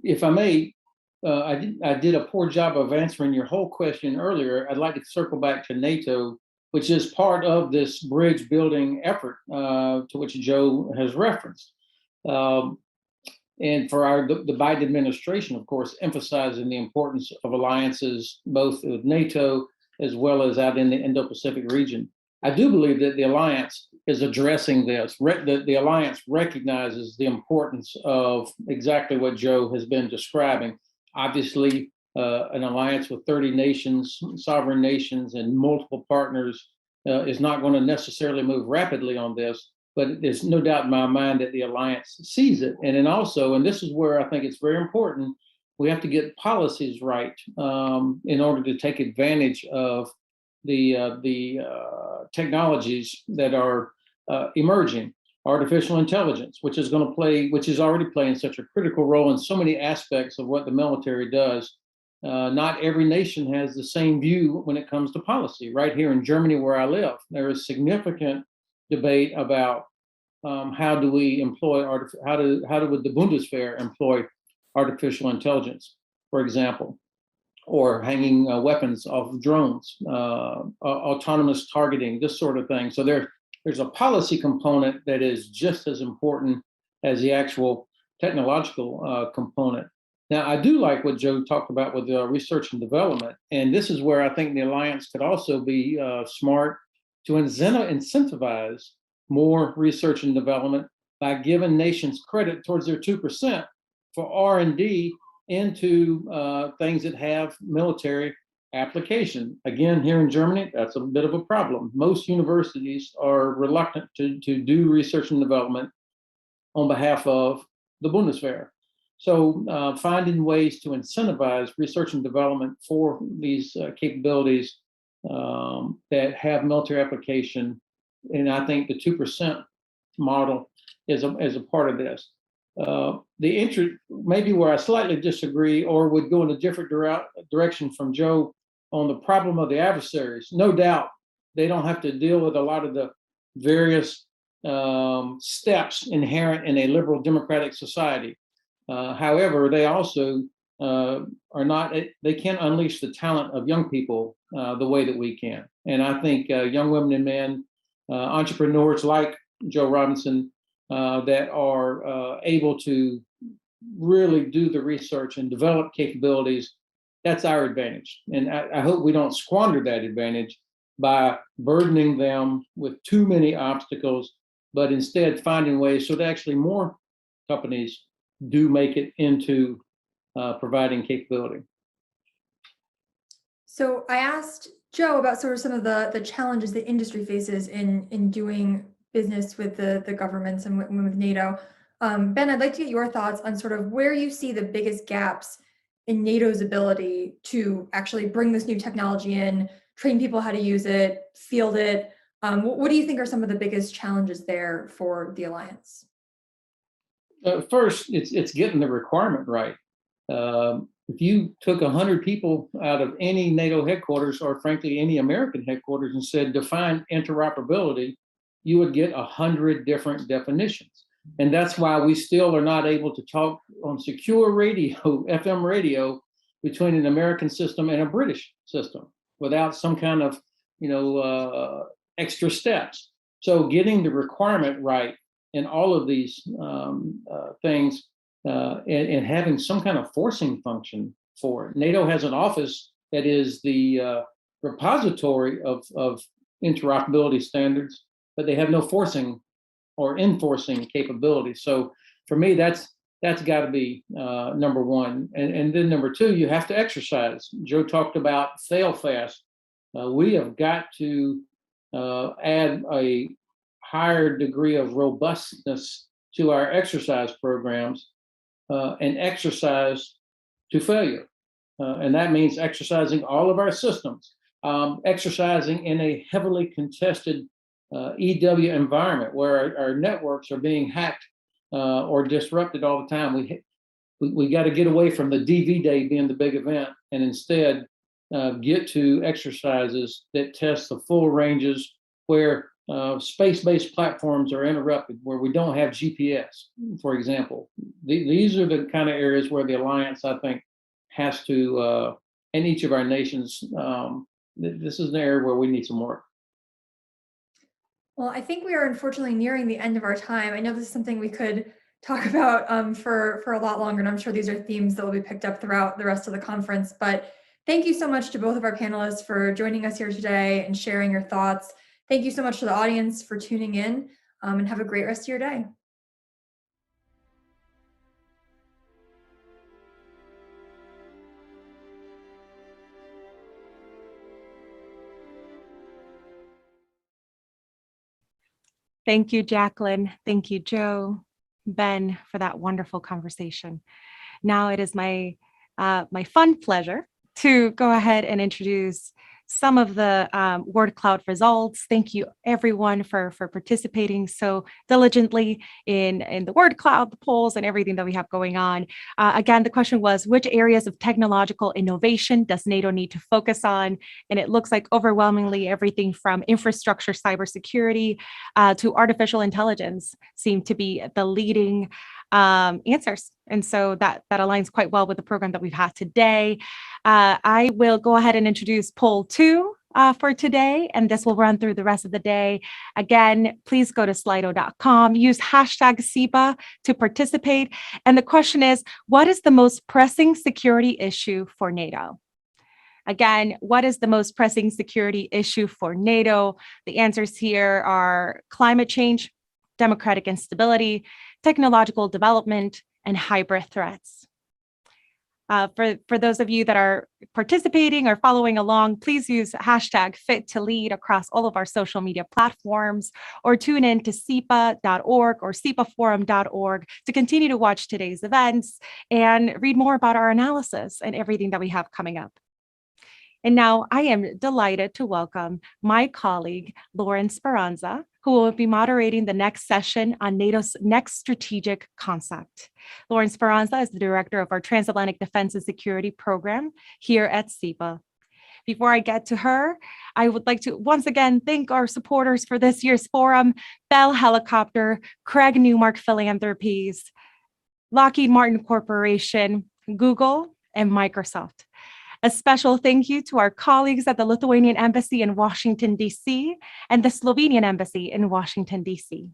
if I may. I did a poor job of answering your whole question earlier. I'd like to circle back to NATO, which is part of this bridge building effort to which Joe has referenced. And for the Biden administration, of course, emphasizing the importance of alliances, both with NATO as well as out in the Indo-Pacific region. I do believe that the alliance is addressing this. The alliance recognizes the importance of exactly what Joe has been describing. Obviously, an alliance with 30 nations, sovereign nations, and multiple partners is not going to necessarily move rapidly on this, but there's no doubt in my mind that the alliance sees it. And then also, and this is where I think it's very important, we have to get policies right in order to take advantage of the technologies that are emerging. Artificial intelligence, which is already playing such a critical role in so many aspects of what the military does. Not every nation has the same view when it comes to policy. Right here in Germany, where I live, there is significant debate about how do we employ how would the Bundeswehr employ artificial intelligence, for example, or hanging weapons off of drones, autonomous targeting, this sort of thing. So there's a policy component that is just as important as the actual technological component. Now, I do like what Joe talked about with research and development, and this is where I think the alliance could also be smart to incentivize more research and development by giving nations credit towards their 2% for R&D into things that have military application. Again, here in Germany, that's a bit of a problem. Most universities are reluctant to do research and development on behalf of the Bundeswehr. So finding ways to incentivize research and development for these capabilities that have military application, and I think the 2% model is a part of this. Maybe where I slightly disagree or would go in a different direction from Joe on the problem of the adversaries. No doubt they don't have to deal with a lot of the various steps inherent in a liberal democratic society. However, they also they can't unleash the talent of young people the way that we can. And I think young women and men, entrepreneurs like Joe Robinson, that are able to really do the research and develop capabilities, that's our advantage. And I hope we don't squander that advantage by burdening them with too many obstacles, but instead finding ways so that actually more companies do make it into providing capability. So I asked Joe about sort of some of the challenges the industry faces in doing business with the governments and with NATO. Ben, I'd like to get your thoughts on sort of where you see the biggest gaps in NATO's ability to actually bring this new technology in, train people how to use it, field it. What do you think are some of the biggest challenges there for the alliance? First, it's getting the requirement right. If you took 100 people out of any NATO headquarters, or frankly any American headquarters, and said define interoperability, you would get 100 different definitions. And that's why we still are not able to talk on secure radio, FM radio, between an American system and a British system without some kind of, extra steps. So getting the requirement right in all of these things, and having some kind of forcing function for it. NATO has an office that is the repository of interoperability standards, but they have no forcing or enforcing capability. So for me, that's got to be number one. And then number two, you have to exercise. Joe talked about fail fast. We have got to add a higher degree of robustness to our exercise programs, and exercise to failure. And that means exercising all of our systems, exercising in a heavily contested EW environment where our networks are being hacked or disrupted all the time. We got to get away from the DV Day being the big event, and instead get to exercises that test the full ranges where space-based platforms are interrupted, where we don't have GPS, for example. These are the kind of areas where the alliance, I think, has to, and each of our nations, this is an area where we need some work. Well, I think we are unfortunately nearing the end of our time. I know this is something we could talk about for a lot longer, and I'm sure these are themes that will be picked up throughout the rest of the conference. But thank you so much to both of our panelists for joining us here today and sharing your thoughts. Thank you so much to the audience for tuning in, and have a great rest of your day. Thank you, Jacqueline. Thank you, Joe, Ben, for that wonderful conversation. Now it is my fun pleasure to go ahead and introduce some of the word cloud results. Thank you everyone for participating so diligently in the word cloud, the polls, and everything that we have going on. Again, the question was, which areas of technological innovation does NATO need to focus on? And it looks like overwhelmingly everything from infrastructure, cybersecurity, to artificial intelligence seem to be the leading answers. And so that aligns quite well with the program that we've had today. I will go ahead and introduce poll 2 for today, and this will run through the rest of the day. Again, please go to slido.com, use hashtag CEPA to participate. And the question is, what is the most pressing security issue for NATO? Again, what is the most pressing security issue for NATO? The answers here are climate change, democratic instability, technological development, and hybrid threats. For those of you that are participating or following along, please use hashtag #FitToLead across all of our social media platforms, or tune in to CEPA.org or CEPAforum.org to continue to watch today's events and read more about our analysis and everything that we have coming up. And now I am delighted to welcome my colleague, Lauren Ferranza, who will be moderating the next session on NATO's next strategic concept. Lauren Ferranza is the director of our Transatlantic Defense and Security Program here at CEPA. Before I get to her, I would like to once again thank our supporters for this year's forum: Bell Helicopter, Craig Newmark Philanthropies, Lockheed Martin Corporation, Google, and Microsoft. A special thank you to our colleagues at the Lithuanian Embassy in Washington, D.C., and the Slovenian Embassy in Washington, D.C.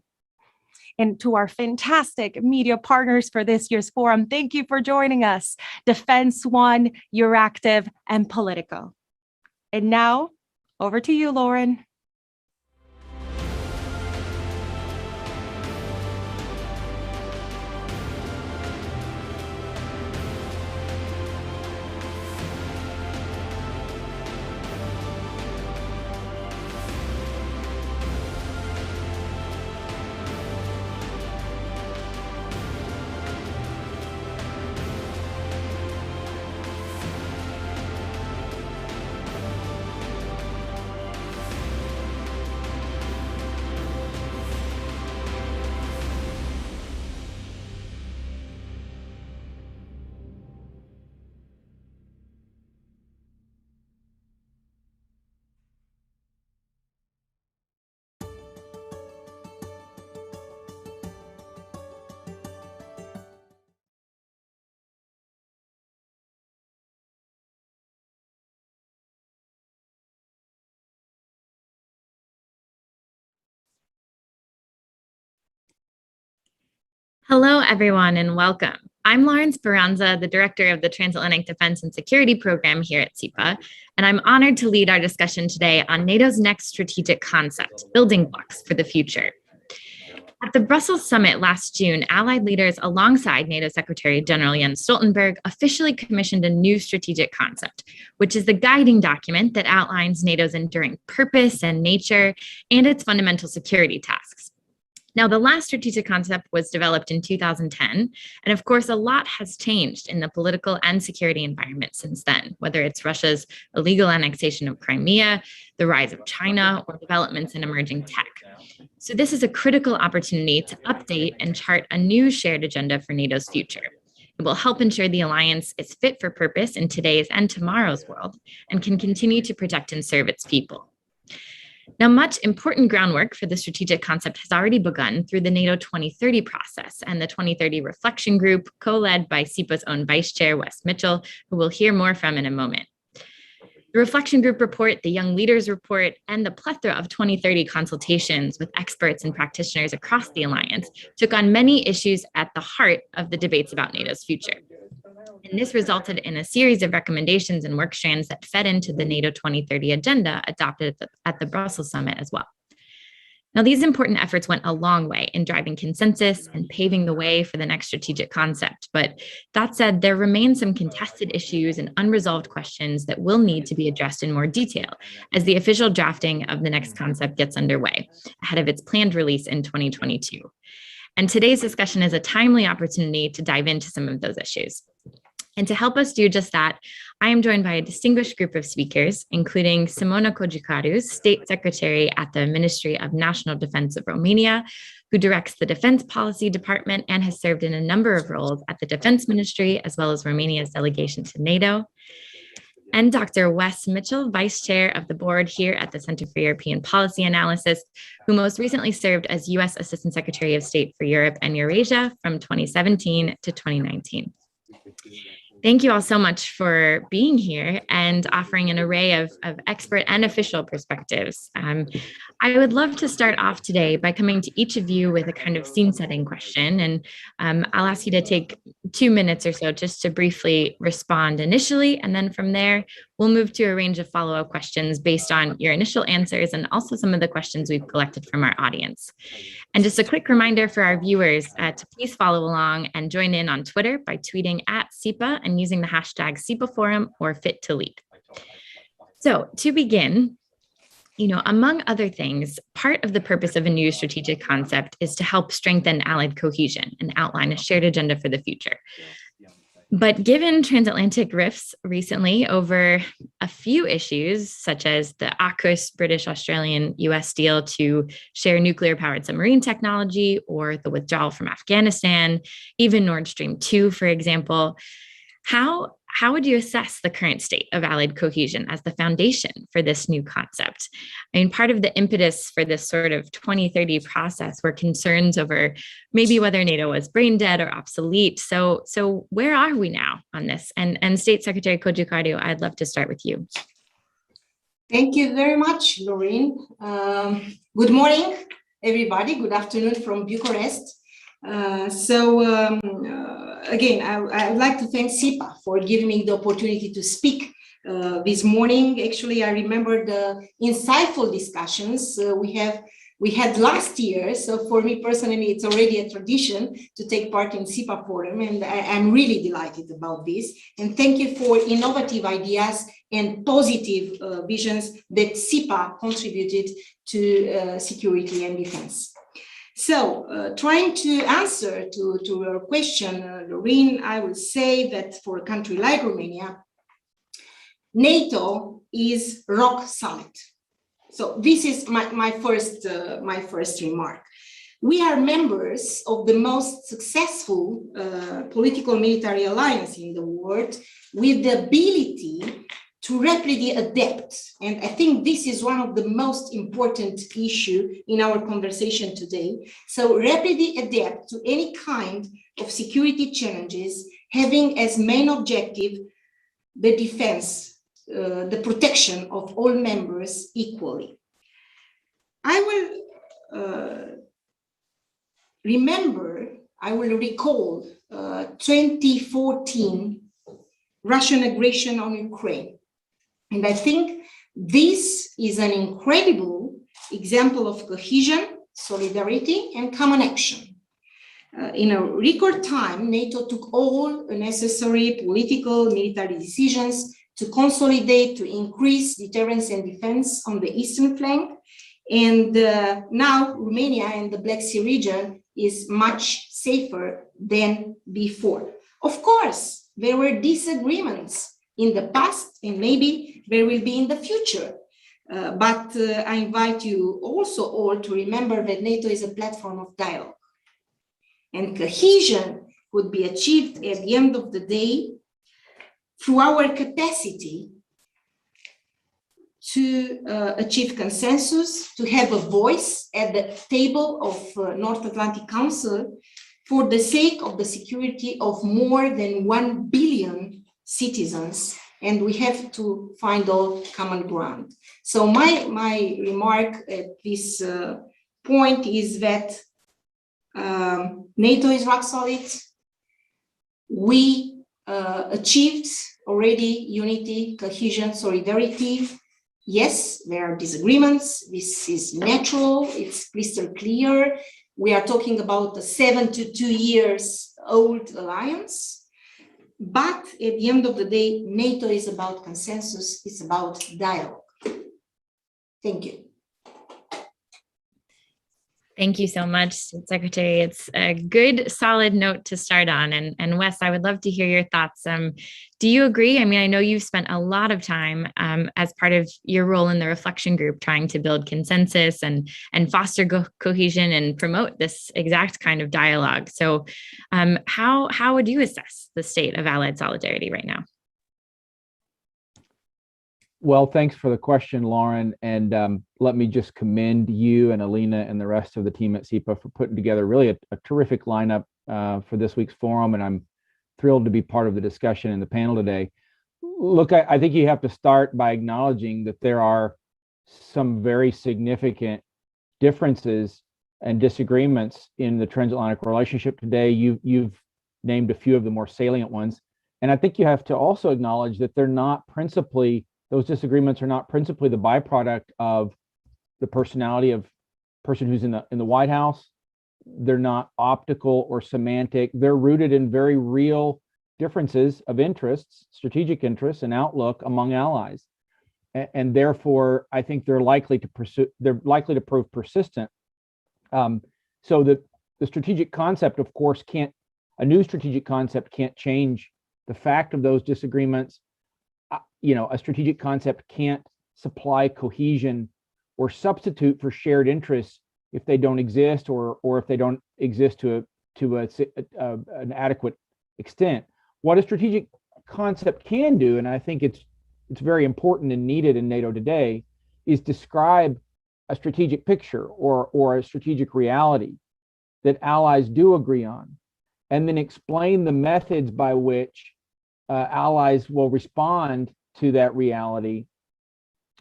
And to our fantastic media partners for this year's forum, thank you for joining us: Defense One, Euractiv, and Politico. And now, Over to you, Lauren. Hello, everyone, and welcome. I'm Ferranza, the director of the Transatlantic Defense and Security Program here at CEPA, and I'm honored to lead our discussion today on NATO's next strategic concept, building blocks for the future. At the Brussels summit last June, Allied leaders alongside NATO Secretary General Jens Stoltenberg officially commissioned a new strategic concept, which is the guiding document that outlines NATO's enduring purpose and nature and its fundamental security tasks. Now, the last strategic concept was developed in 2010, and of course, a lot has changed in the political and security environment since then, whether it's Russia's illegal annexation of Crimea, the rise of China, or developments in emerging tech. So this is a critical opportunity to update and chart a new shared agenda for NATO's future. It will help ensure the alliance is fit for purpose in today's and tomorrow's world and can continue to protect and serve its people. Now, much important groundwork for the strategic concept has already begun through the NATO 2030 process and the 2030 Reflection Group, co-led by CEPA's own Vice Chair, Wes Mitchell, who we'll hear more from in a moment. The Reflection Group report, the Young Leaders report, and the plethora of 2030 consultations with experts and practitioners across the alliance took on many issues at the heart of the debates about NATO's future. And this resulted in a series of recommendations and work strands that fed into the NATO 2030 agenda adopted at the Brussels summit as well. Now, these important efforts went a long way in driving consensus and paving the way for the next strategic concept. But that said, there remain some contested issues and unresolved questions that will need to be addressed in more detail as the official drafting of the next concept gets underway ahead of its planned release in 2022. And today's discussion is a timely opportunity to dive into some of those issues. And to help us do just that, I am joined by a distinguished group of speakers, including Simona Kojikaru, State Secretary at the Ministry of National Defense of Romania, who directs the Defense Policy Department and has served in a number of roles at the Defense Ministry, as well as Romania's delegation to NATO. And Dr. Wes Mitchell, Vice Chair of the Board here at the Center for European Policy Analysis, who most recently served as U.S. Assistant Secretary of State for Europe and Eurasia from 2017 to 2019. Thank you all so much for being here and offering an array of expert and official perspectives. I would love to start off today by coming to each of you with a kind of scene-setting question, and I'll ask you to take 2 minutes or so just to briefly respond initially, and then from there, we'll move to a range of follow-up questions based on your initial answers and also some of the questions we've collected from our audience. And just a quick reminder for our viewers to please follow along and join in on Twitter by tweeting at CEPA and using the hashtag CEPA Forum or Fit to Lead. So to begin, among other things, part of the purpose of a new strategic concept is to help strengthen Allied cohesion and outline a shared agenda for the future. But given transatlantic rifts recently over a few issues, such as the AUKUS British-Australian-US deal to share nuclear-powered submarine technology, or the withdrawal from Afghanistan, even Nord Stream 2, for example, how would you assess the current state of Allied cohesion as the foundation for this new concept? I mean, part of the impetus for this sort of 2030 process were concerns over maybe whether NATO was brain dead or obsolete. So where are we now on this? And State Secretary Kojikaru, I'd love to start with you. Thank you very much, Lauren. Good morning, everybody. Good afternoon from Bucharest. Again, I would like to thank CEPA for giving me the opportunity to speak this morning. Actually, I remember the insightful discussions we had last year. So for me personally, it's already a tradition to take part in CEPA Forum, and I'm really delighted about this. And thank you for innovative ideas and positive visions that CEPA contributed to security and defense. So trying to answer to your question, Lorraine, I would say that for a country like Romania, NATO is rock solid. So this is my first remark. We are members of the most successful political military alliance in the world, with the ability to rapidly adapt. And I think this is one of the most important issues in our conversation today. So rapidly adapt to any kind of security challenges, having as main objective the defense, the protection of all members equally. I will recall 2014 Russian aggression on Ukraine. And I think this is an incredible example of cohesion, solidarity, and common action. In a record time, NATO took all necessary political, military decisions to consolidate, to increase deterrence and defense on the eastern flank. And now Romania and the Black Sea region is much safer than before. Of course, there were disagreements in the past, and maybe there will be in the future. But I invite you also all to remember that NATO is a platform of dialogue. And cohesion could be achieved at the end of the day through our capacity to achieve consensus, to have a voice at the table of North Atlantic Council for the sake of the security of more than 1 billion citizens. And we have to find all common ground. So my remark at this point is that NATO is rock solid. We achieved already unity, cohesion, solidarity. Yes, there are disagreements. This is natural. It's crystal clear. We are talking about a 72 years old alliance. But at the end of the day, NATO is about consensus. It's about dialogue. Thank you. Thank you so much, Secretary. It's a good, solid note to start on. And Wes, I would love to hear your thoughts. Do you agree? I mean, I know you've spent a lot of time as part of your role in the reflection group trying to build consensus and foster cohesion and promote this exact kind of dialogue. So how would you assess the state of Allied solidarity right now? Well, thanks for the question, Lauren. And let me just commend you and Alina and the rest of the team at CEPA for putting together really a terrific lineup for this week's forum. And I'm thrilled to be part of the discussion in the panel today. Look, I think you have to start by acknowledging that there are some very significant differences and disagreements in the transatlantic relationship today. You've named a few of the more salient ones. And I think you have to also acknowledge that they're not principally those disagreements are not principally the byproduct of the personality of person who's in the White House. They're not optical or semantic. They're rooted in very real differences of interests, strategic interests, and outlook among allies. And therefore, I think they're likely to prove persistent. So the strategic concept, of course, a new strategic concept can't change the fact of those disagreements. A strategic concept can't supply cohesion or substitute for shared interests if they don't exist, or if they don't exist to an adequate extent. What a strategic concept can do, and I think it's very important and needed in NATO today, is describe a strategic picture or a strategic reality that allies do agree on, and then explain the methods by which allies will respond to that reality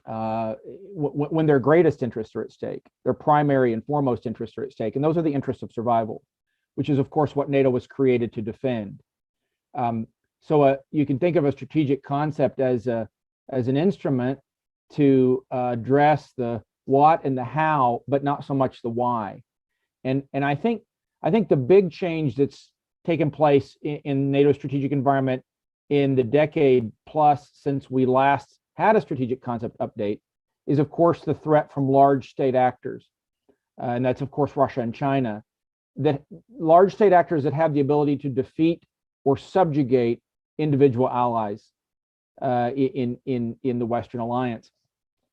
when their greatest interests are at stake, their primary and foremost interests are at stake. And those are the interests of survival, which is, of course, what NATO was created to defend. So you can think of a strategic concept as as an instrument to address the what and the how, but not so much the why. And I think the big change that's taken place in NATO's strategic environment in the decade plus since we last had a strategic concept update is, of course, the threat from large state actors. And that's, of course, Russia and China. That large state actors that have the ability to defeat or subjugate individual allies in the Western alliance.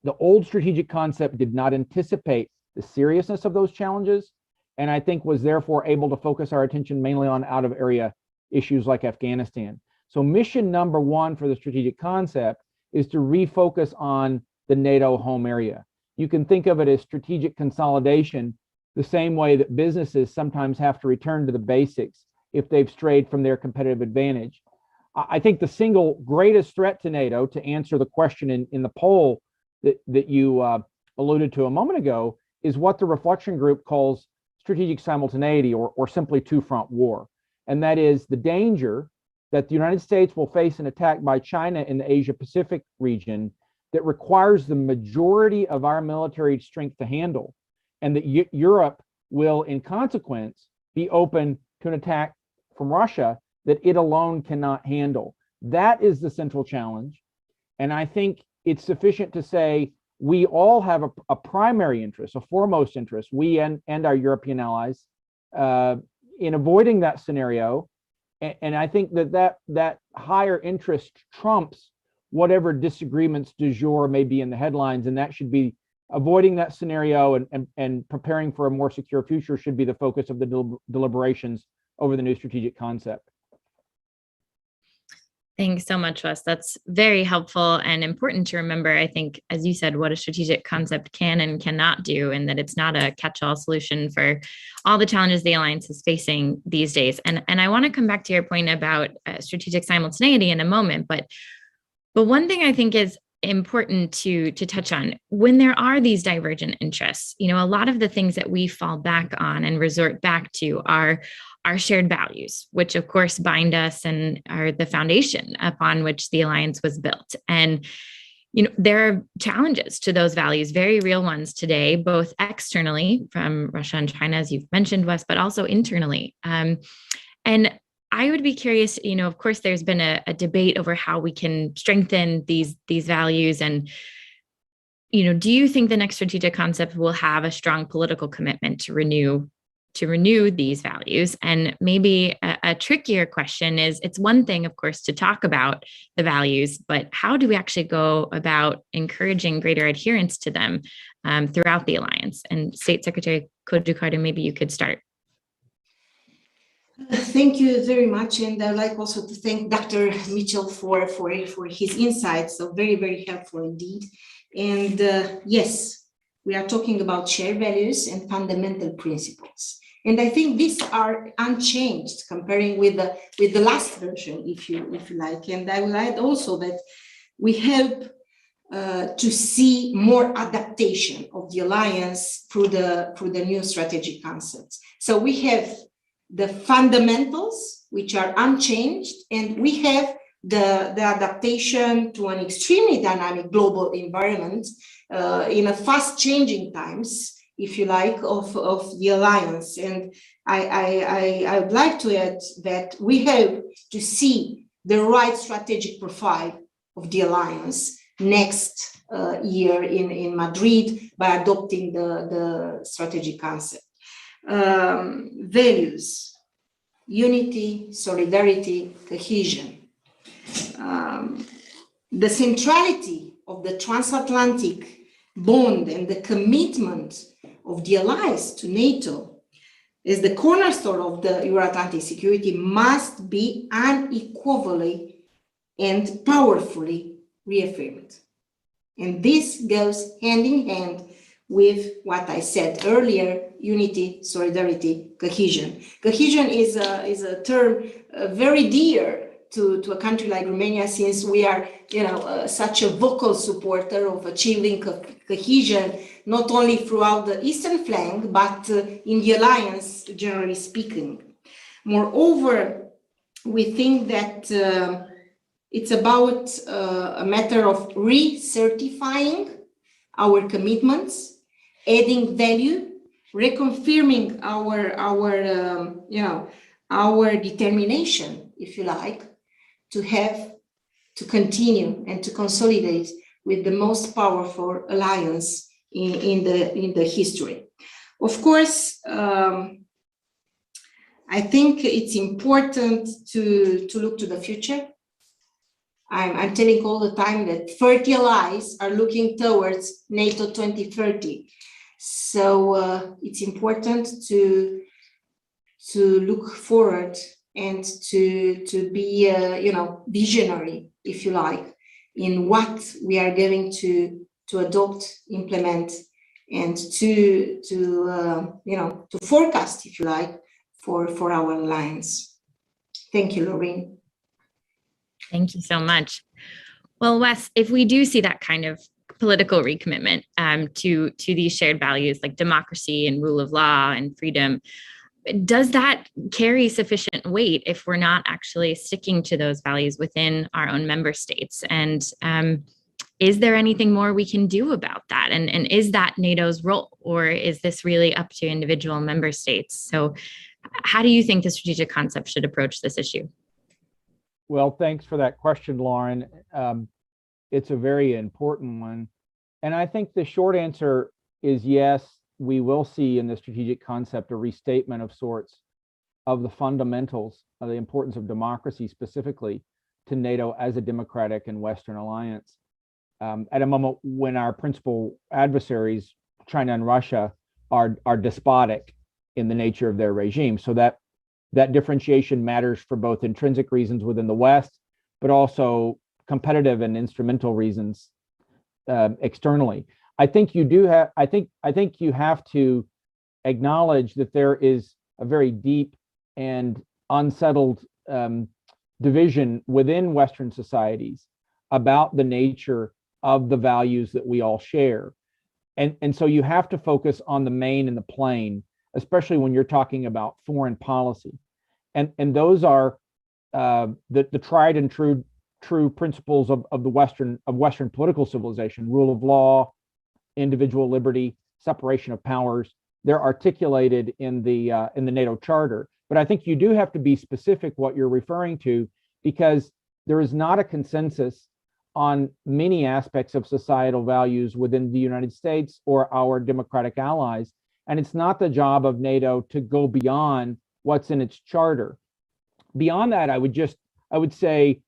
The old strategic concept did not anticipate the seriousness of those challenges, and I think was therefore able to focus our attention mainly on out-of-area issues like Afghanistan. So mission number one for the strategic concept is to refocus on the NATO home area. You can think of it as strategic consolidation, the same way that businesses sometimes have to return to the basics if they've strayed from their competitive advantage. I think the single greatest threat to NATO, to answer the question in the poll that you alluded to a moment ago, is what the reflection group calls strategic simultaneity, or simply two-front war. And that is the danger that the United States will face an attack by China in the Asia-Pacific region that requires the majority of our military strength to handle, and that Europe will, in consequence, be open to an attack from Russia that it alone cannot handle. That is the central challenge. And I think it's sufficient to say we all have a primary interest, a foremost interest, we and our European allies, in avoiding that scenario. And I think that higher interest trumps whatever disagreements du jour may be in the headlines, and that should be avoiding that scenario and preparing for a more secure future should be the focus of the deliberations over the new strategic concept. Thanks so much, Wes. That's very helpful and important to remember, I think, as you said, what a strategic concept can and cannot do, and that it's not a catch-all solution for all the challenges the alliance is facing these days. And I want to come back to your point about strategic simultaneity in a moment, but one thing I think is important to touch on, when there are these divergent interests, a lot of the things that we fall back on and resort back to are our shared values, which of course bind us and are the foundation upon which the alliance was built. And there are challenges to those values, very real ones today, both externally from Russia and China, as you've mentioned, Wes, but also internally. And I would be curious, of course, there's been a debate over how we can strengthen these values. And, do you think the next strategic concept will have a strong political commitment to renew these values? And maybe a trickier question is, it's one thing, of course, to talk about the values, but how do we actually go about encouraging greater adherence to them throughout the alliance? And State Secretary Kojukardu, maybe you could start. Thank you very much, and I'd like also to thank Dr. Mitchell for his insights. So very, very helpful indeed. And yes, we are talking about shared values and fundamental principles. And I think these are unchanged comparing with the last version, if you like. And I will add also that we help to see more adaptation of the alliance through the new strategic concepts. So we have the fundamentals, which are unchanged, and we have the adaptation to an extremely dynamic global environment in a fast changing times, if you like, of the alliance. And I would like to add that we hope to see the right strategic profile of the alliance next year in Madrid by adopting the strategic concept. Values, unity, solidarity, cohesion. The centrality of the transatlantic bond and the commitment of the allies to NATO as the cornerstone of the Euro-Atlantic security must be unequivocally and powerfully reaffirmed. And this goes hand in hand with what I said earlier: unity, solidarity, cohesion. Cohesion is a term very dear to a country like Romania, since we are, such a vocal supporter of achieving cohesion, not only throughout the eastern flank, but in the alliance, generally speaking. Moreover, we think that It's about a matter of recertifying our commitments, adding value, reconfirming our determination, if you like, to continue and to consolidate with the most powerful alliance in the history. Of course, I think it's important to look to the future. I'm telling all the time that 30 allies are looking towards NATO 2030. So it's important to look forward and to be visionary, if you like, in what we are going to adopt, implement, and to forecast, if you like, for our alliance. Thank you, Laureen. Thank you so much. Well, Wes, if we do see that kind of political recommitment to these shared values like democracy and rule of law and freedom, does that carry sufficient weight if we're not actually sticking to those values within our own member states? And is there anything more we can do about that? And is that NATO's role, or is this really up to individual member states? So how do you think the strategic concept should approach this issue? Well, thanks for that question, Lauren. It's a very important one. And I think the short answer is yes, we will see in the strategic concept a restatement of sorts of the fundamentals of the importance of democracy specifically to NATO as a democratic and Western alliance. At a moment when our principal adversaries, China and Russia, are despotic in the nature of their regime. So that differentiation matters for both intrinsic reasons within the West, but also competitive and instrumental reasons externally. I think you have to acknowledge that there is a very deep and unsettled division within Western societies about the nature of the values that we all share. And so you have to focus on the main and the plain, especially when you're talking about foreign policy. And those are the tried and true principles of Western political civilization: rule of law, individual liberty, separation of powers. They're articulated in the NATO Charter. But I think you do have to be specific what you're referring to, because there is not a consensus on many aspects of societal values within the United States or our democratic allies. And it's not the job of NATO to go beyond what's in its charter. Beyond that, I would say,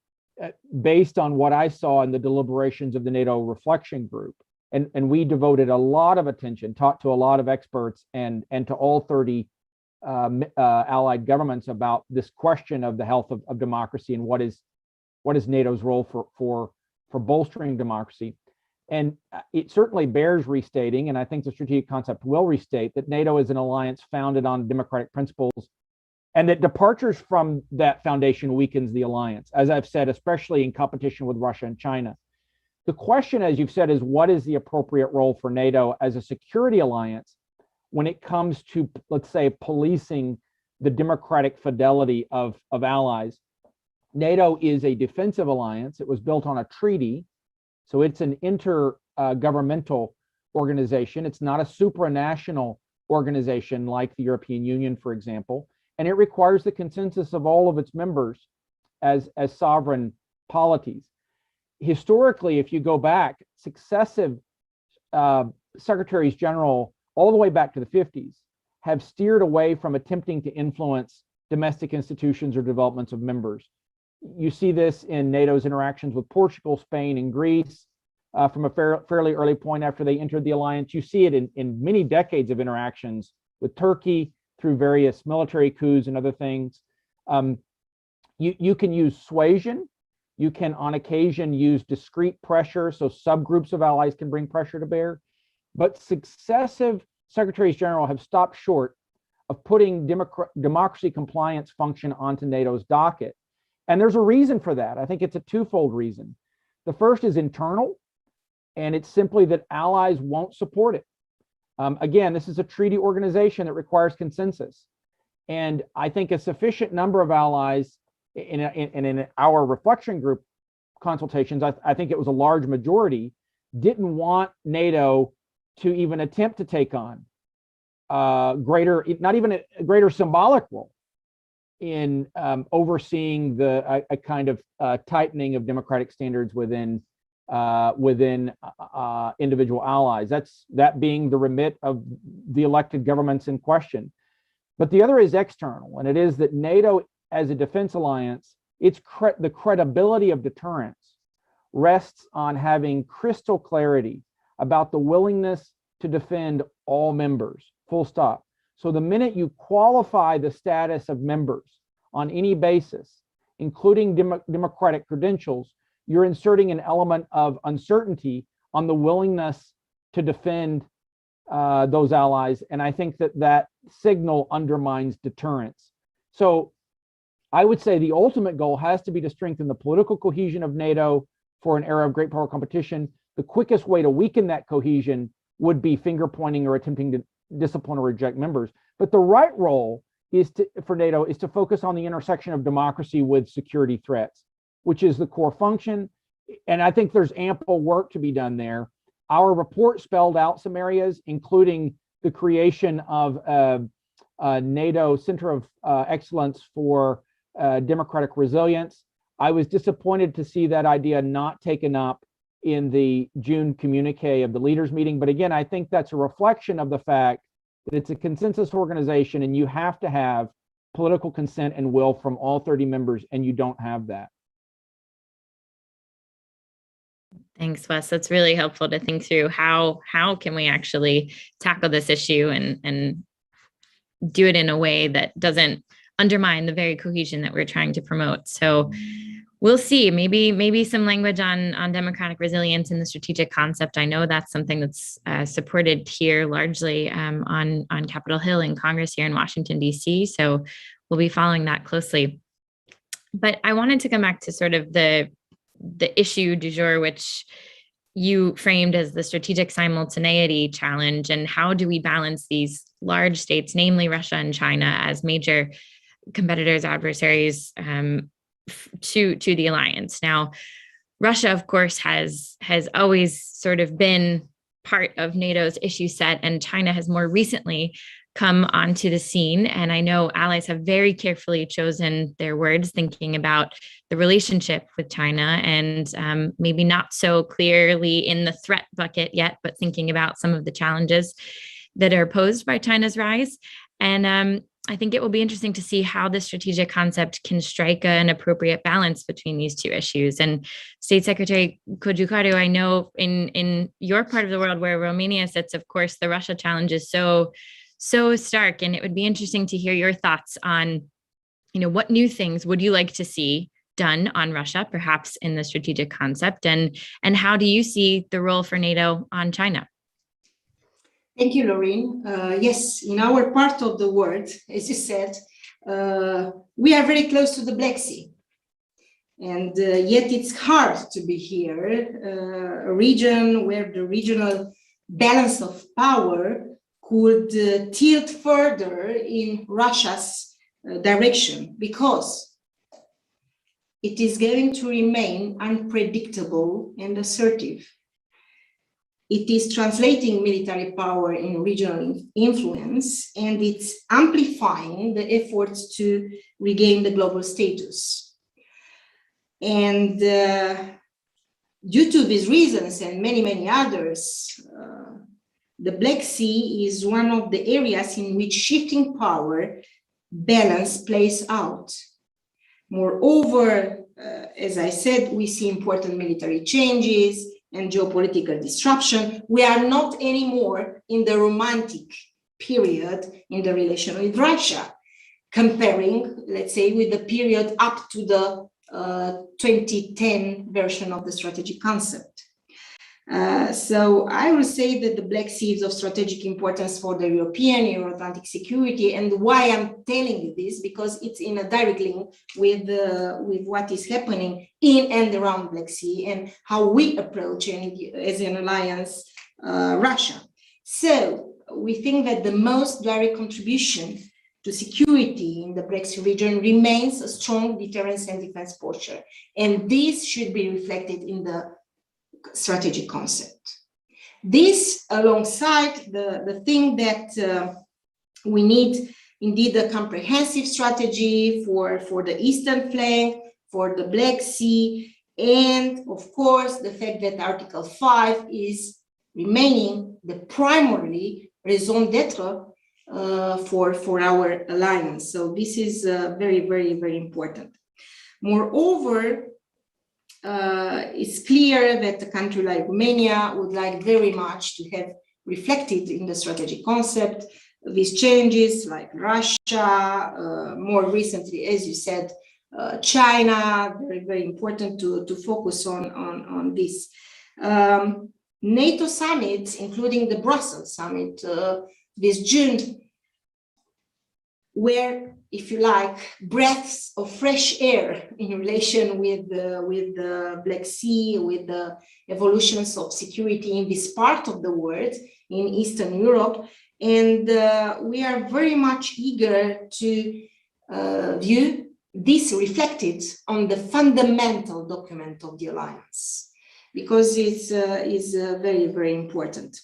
based on what I saw in the deliberations of the NATO Reflection Group, and we devoted a lot of attention, talked to a lot of experts and to all 30 allied governments about this question of the health of democracy and what is NATO's role for bolstering democracy. And it certainly bears restating, and I think the strategic concept will restate, that NATO is an alliance founded on democratic principles, and that departures from that foundation weakens the alliance, as I've said, especially in competition with Russia and China. The question, as you've said, is what is the appropriate role for NATO as a security alliance when it comes to, let's say, policing the democratic fidelity of allies? NATO is a defensive alliance. It was built on a treaty. So it's an intergovernmental organization. It's not a supranational organization like the European Union, for example. And it requires the consensus of all of its members as sovereign polities. Historically, if you go back, successive secretaries general, all the way back to the 50s, have steered away from attempting to influence domestic institutions or developments of members. You see this in NATO's interactions with Portugal, Spain, and Greece from a fairly early point after they entered the alliance. You see it in many decades of interactions with Turkey through various military coups and other things. You can use suasion. You can, on occasion, use discrete pressure, so subgroups of allies can bring pressure to bear. But successive secretaries general have stopped short of putting democracy compliance function onto NATO's docket. And there's a reason for that. I think it's a twofold reason. The first is internal, and it's simply that allies won't support it. Again, this is a treaty organization that requires consensus. And I think a sufficient number of allies in our reflection group consultations, I think it was a large majority, didn't want NATO to even attempt to take on not even a greater symbolic role in overseeing a kind of tightening of democratic standards within individual allies. That being the remit of the elected governments in question. But the other is external, and it is that NATO as a defense alliance, the credibility of deterrence rests on having crystal clarity about the willingness to defend all members, full stop. So the minute you qualify the status of members on any basis, including democratic credentials, you're inserting an element of uncertainty on the willingness to defend those allies. And I think that signal undermines deterrence. So I would say the ultimate goal has to be to strengthen the political cohesion of NATO for an era of great power competition. The quickest way to weaken that cohesion would be finger pointing or attempting to discipline or reject members. But the right role for NATO is to focus on the intersection of democracy with security threats, which is the core function. And I think there's ample work to be done there. Our report spelled out some areas, including the creation of a NATO Center of Excellence for Democratic Resilience. I was disappointed to see that idea not taken up in the June communique of the leaders meeting. But again, I think that's a reflection of the fact that it's a consensus organization and you have to have political consent and will from all 30 members, and you don't have that. Thanks, Wes. That's really helpful to think through how can we actually tackle this issue and do it in a way that doesn't undermine the very cohesion that we're trying to promote. So we'll see. Maybe some language on democratic resilience in the strategic concept. I know that's something that's supported here largely on Capitol Hill in Congress here in Washington, D.C. So we'll be following that closely. But I wanted to come back to sort of the issue du jour, which you framed as the strategic simultaneity challenge, and how do we balance these large states, namely Russia and China, as major competitors, adversaries to the alliance. Now, Russia, of course, has always sort of been part of NATO's issue set, and China has more recently come onto the scene. And I know allies have very carefully chosen their words, thinking about the relationship with China, and maybe not so clearly in the threat bucket yet, but thinking about some of the challenges that are posed by China's rise. And I think it will be interesting to see how the strategic concept can strike an appropriate balance between these two issues. And State Secretary Cojucaru, I know in your part of the world where Romania sits, of course, the Russia challenge is so stark. And it would be interesting to hear your thoughts on, what new things would you like to see done on Russia, perhaps in the strategic concept, and how do you see the role for NATO on China? Thank you, Laureen. Yes, in our part of the world, as you said, we are very close to the Black Sea. And yet it's hard to be here, a region where the regional balance of power could tilt further in Russia's direction, because it is going to remain unpredictable and assertive. It is translating military power in regional influence, and it's amplifying the efforts to regain the global status. And due to these reasons and many, many others, the Black Sea is one of the areas in which shifting power balance plays out. Moreover, as I said, we see important military changes and geopolitical disruption. We are not anymore in the romantic period in the relation with Russia, comparing, let's say, with the period up to the 2010 version of the strategic concept. So I will say that the Black Sea is of strategic importance for the European Euro-Atlantic security. And why I'm telling you this, because it's in a direct link with what is happening in and around Black Sea and how we approach as an alliance Russia. So we think that the most direct contribution to security in the Black Sea region remains a strong deterrence and defense posture. And this should be reflected in the strategic concept. This, alongside the thing that we need indeed a comprehensive strategy for the eastern flank, for the Black Sea, and of course, the fact that Article 5 is remaining the primary raison d'etre for our alliance. So this is very, very, very important. Moreover, it's clear that a country like Romania would like very much to have reflected in the strategic concept these changes, like Russia, more recently, as you said, China. Very, very important to focus on this. NATO summits, including the Brussels summit this June, were, if you like, breaths of fresh air in relation with the Black Sea, with the evolutions of security in this part of the world, in Eastern Europe. And we are very much eager to view this reflected on the fundamental document of the alliance, because it's very, very important.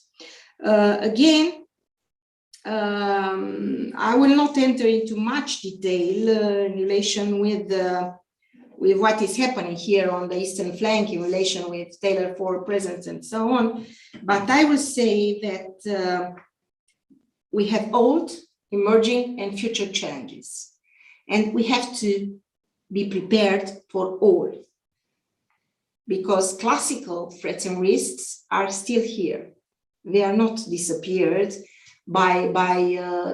Again, I will not enter into much detail in relation with what is happening here on the eastern flank in relation with Taylor 4 presence and so on, but I will say that we have old, emerging, and future challenges, and we have to be prepared for all, because classical threats and risks are still here. They are not disappeared by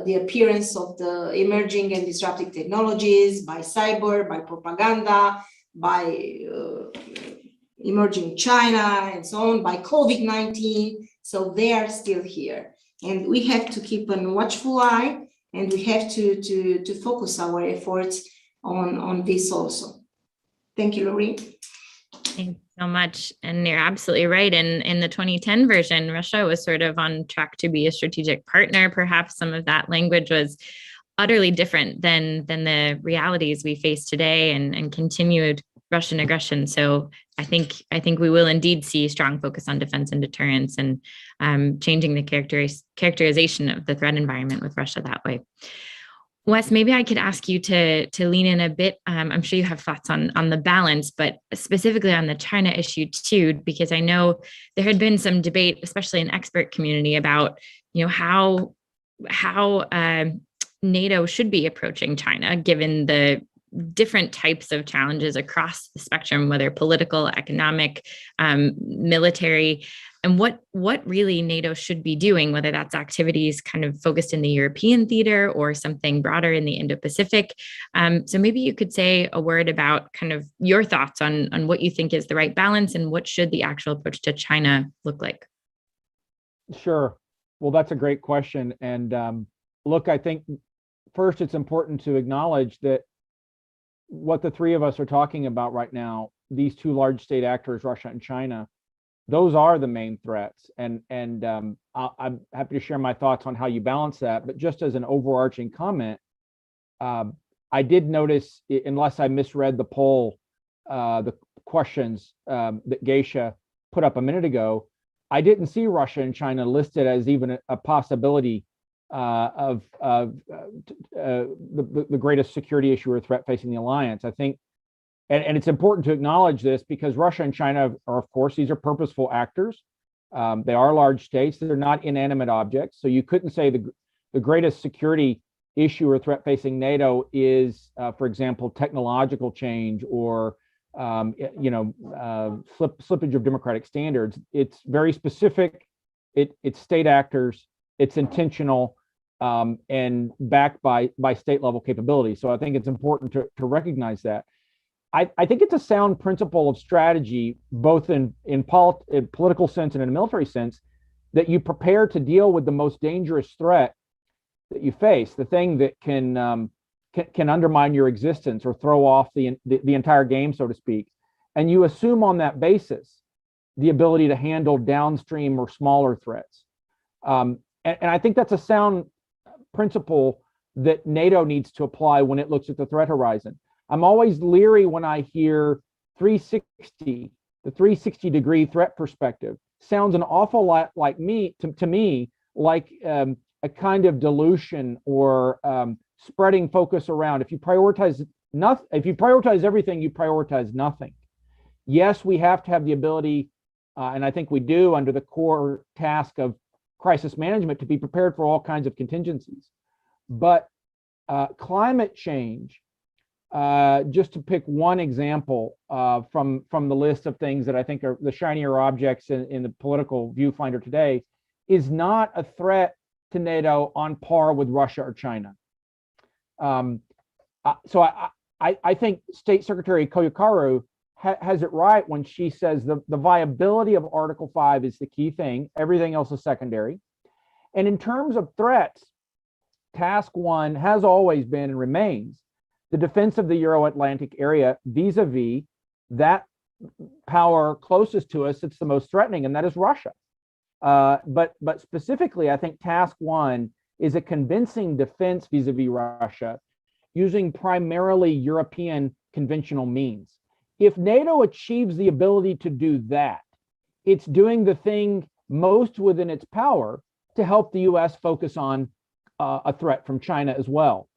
the appearance of the emerging and disruptive technologies, by cyber, by propaganda, by emerging China and so on, by COVID-19. So they are still here. And we have to keep a watchful eye, and we have to focus our efforts on this also. Thank you, Laurie. Thanks so much. And you're absolutely right. In the 2010 version, Russia was sort of on track to be a strategic partner. Perhaps some of that language was utterly different than the realities we face today and continued Russian aggression. So I think we will indeed see strong focus on defense and deterrence, and changing the characterization of the threat environment with Russia that way. Wes, maybe I could ask you to lean in a bit. I'm sure you have thoughts on the balance, but specifically on the China issue too, because I know there had been some debate, especially in expert community, about how NATO should be approaching China, given the different types of challenges across the spectrum, whether political, economic, military, and what really NATO should be doing, whether that's activities kind of focused in the European theater or something broader in the Indo-Pacific. So maybe you could say a word about kind of your thoughts on what you think is the right balance, and what should the actual approach to China look like? Sure. Well, that's a great question. And look, I think first it's important to acknowledge that what the three of us are talking about right now, these two large state actors, Russia and China, those are the main threats. And I'm happy to share my thoughts on how you balance that. But just as an overarching comment, I did notice, unless I misread the poll, the questions that Geisha put up a minute ago, I didn't see Russia and China listed as even a possibility of the greatest security issue or threat facing the alliance. I think, and it's important to acknowledge this, because Russia and China are, of course, these are purposeful actors. They are large states. They're not inanimate objects. So you couldn't say the greatest security issue or threat facing NATO is, for example, technological change or slippage of democratic standards. It's very specific. It's state actors. It's intentional, and backed by state level capability. So I think it's important to recognize that. I think it's a sound principle of strategy, both in political sense and in a military sense, that you prepare to deal with the most dangerous threat that you face, the thing that can undermine your existence or throw off the entire game, so to speak. And you assume on that basis the ability to handle downstream or smaller threats. And I think that's a sound principle that NATO needs to apply when it looks at the threat horizon. I'm always leery when I hear 360, the 360-degree threat perspective. Sounds an awful lot like to me, like a kind of dilution or spreading focus around. If you prioritize everything, you prioritize nothing. Yes, we have to have the ability, and I think we do under the core task of crisis management, to be prepared for all kinds of contingencies. But climate change, just to pick one example from the list of things that I think are the shinier objects in the political viewfinder today, is not a threat to NATO on par with Russia or China. So I think State Secretary Koyukaru has it right when she says the viability of Article 5 is the key thing. Everything else is secondary. And in terms of threats, task one has always been and remains the defense of the Euro-Atlantic area vis-a-vis that power closest to us that's the most threatening, and that is Russia. But specifically, I think task one is a convincing defense vis-a-vis Russia using primarily European conventional means. If NATO achieves the ability to do that, it's doing the thing most within its power to help the US focus on a threat from China as well.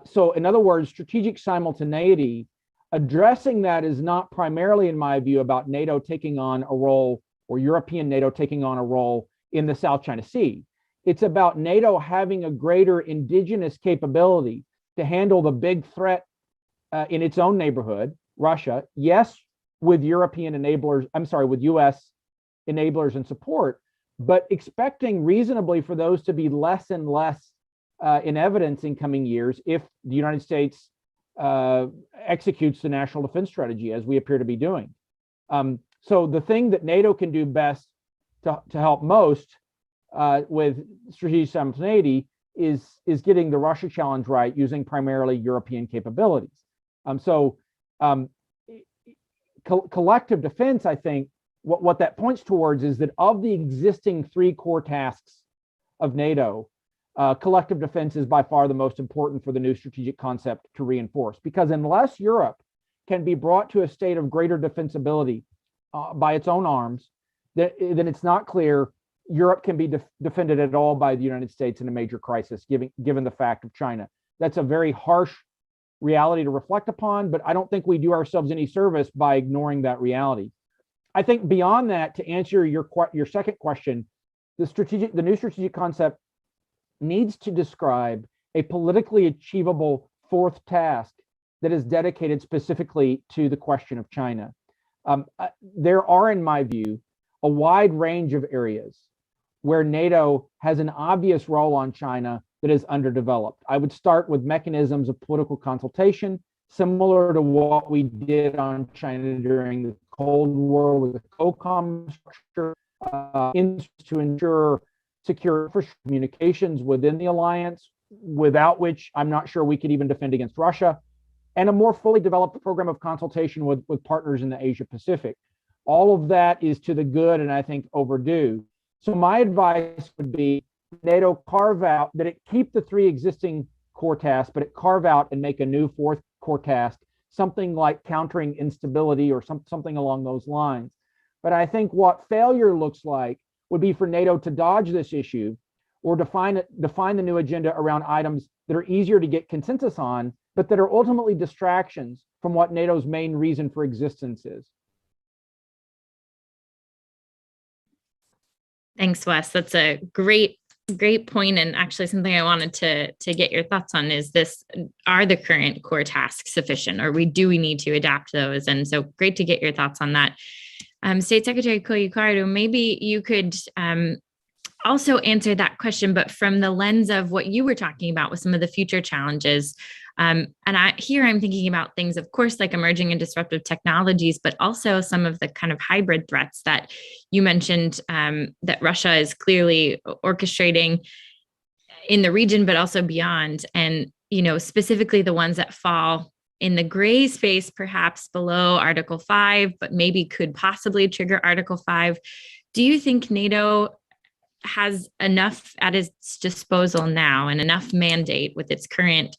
So in other words, strategic simultaneity, addressing that is not primarily, in my view, about NATO taking on a role or European NATO taking on a role in the South China Sea. It's about NATO having a greater indigenous capability to handle the big threat in its own neighborhood, Russia, yes, with European enablers, with US enablers and support, but expecting reasonably for those to be less and less in evidence in coming years if the United States executes the national defense strategy as we appear to be doing. So the thing that NATO can do best to help most with strategic simultaneity is getting the Russia challenge right using primarily European capabilities. Collective defense, I think, what that points towards is that of the existing three core tasks of NATO, collective defense is by far the most important for the new strategic concept to reinforce. Because unless Europe can be brought to a state of greater defensibility by its own arms, then it's not clear Europe can be defended at all by the United States in a major crisis, given the fact of China. That's a very harsh reality to reflect upon, but I don't think we do ourselves any service by ignoring that reality. I think beyond that, to answer your second question, the new strategic concept needs to describe a politically achievable fourth task that is dedicated specifically to the question of China. There are, in my view, a wide range of areas where NATO has an obvious role on China that is underdeveloped. I would start with mechanisms of political consultation, similar to what we did on China during the Cold War with the COCOM structure, to ensure secure communications within the alliance, without which I'm not sure we could even defend against Russia, and a more fully developed program of consultation with partners in the Asia Pacific. All of that is to the good and I think overdue. So my advice would be NATO carve out, that it keep the three existing core tasks, but it carve out and make a new fourth core task, something like countering instability or something along those lines. But I think what failure looks like would be for NATO to dodge this issue or define the new agenda around items that are easier to get consensus on, but that are ultimately distractions from what NATO's main reason for existence is. Thanks, Wes. That's a great point, and actually something I wanted to get your thoughts on is this: are the current core tasks sufficient, or do we need to adapt those? And so great to get your thoughts on that. State Secretary Koyukaru, maybe you could also answer that question, but from the lens of what you were talking about with some of the future challenges. And I'm thinking about things, of course, like emerging and disruptive technologies, but also some of the kind of hybrid threats that you mentioned that Russia is clearly orchestrating in the region, but also beyond. And, specifically the ones that fall in the gray space, perhaps below Article 5, but maybe could possibly trigger Article 5. Do you think NATO has enough at its disposal now and enough mandate with its current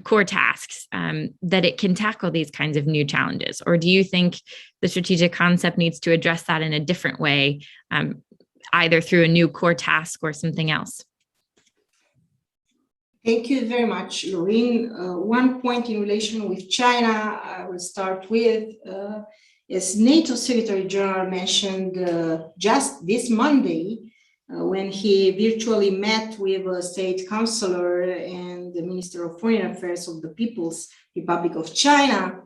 core tasks that it can tackle these kinds of new challenges? Or do you think the strategic concept needs to address that in a different way, either through a new core task or something else? Thank you very much, Lorraine. One point in relation with China, I will start with, as NATO Secretary General mentioned just this Monday, when he virtually met with a state councillor and the Minister of Foreign Affairs of the People's Republic of China,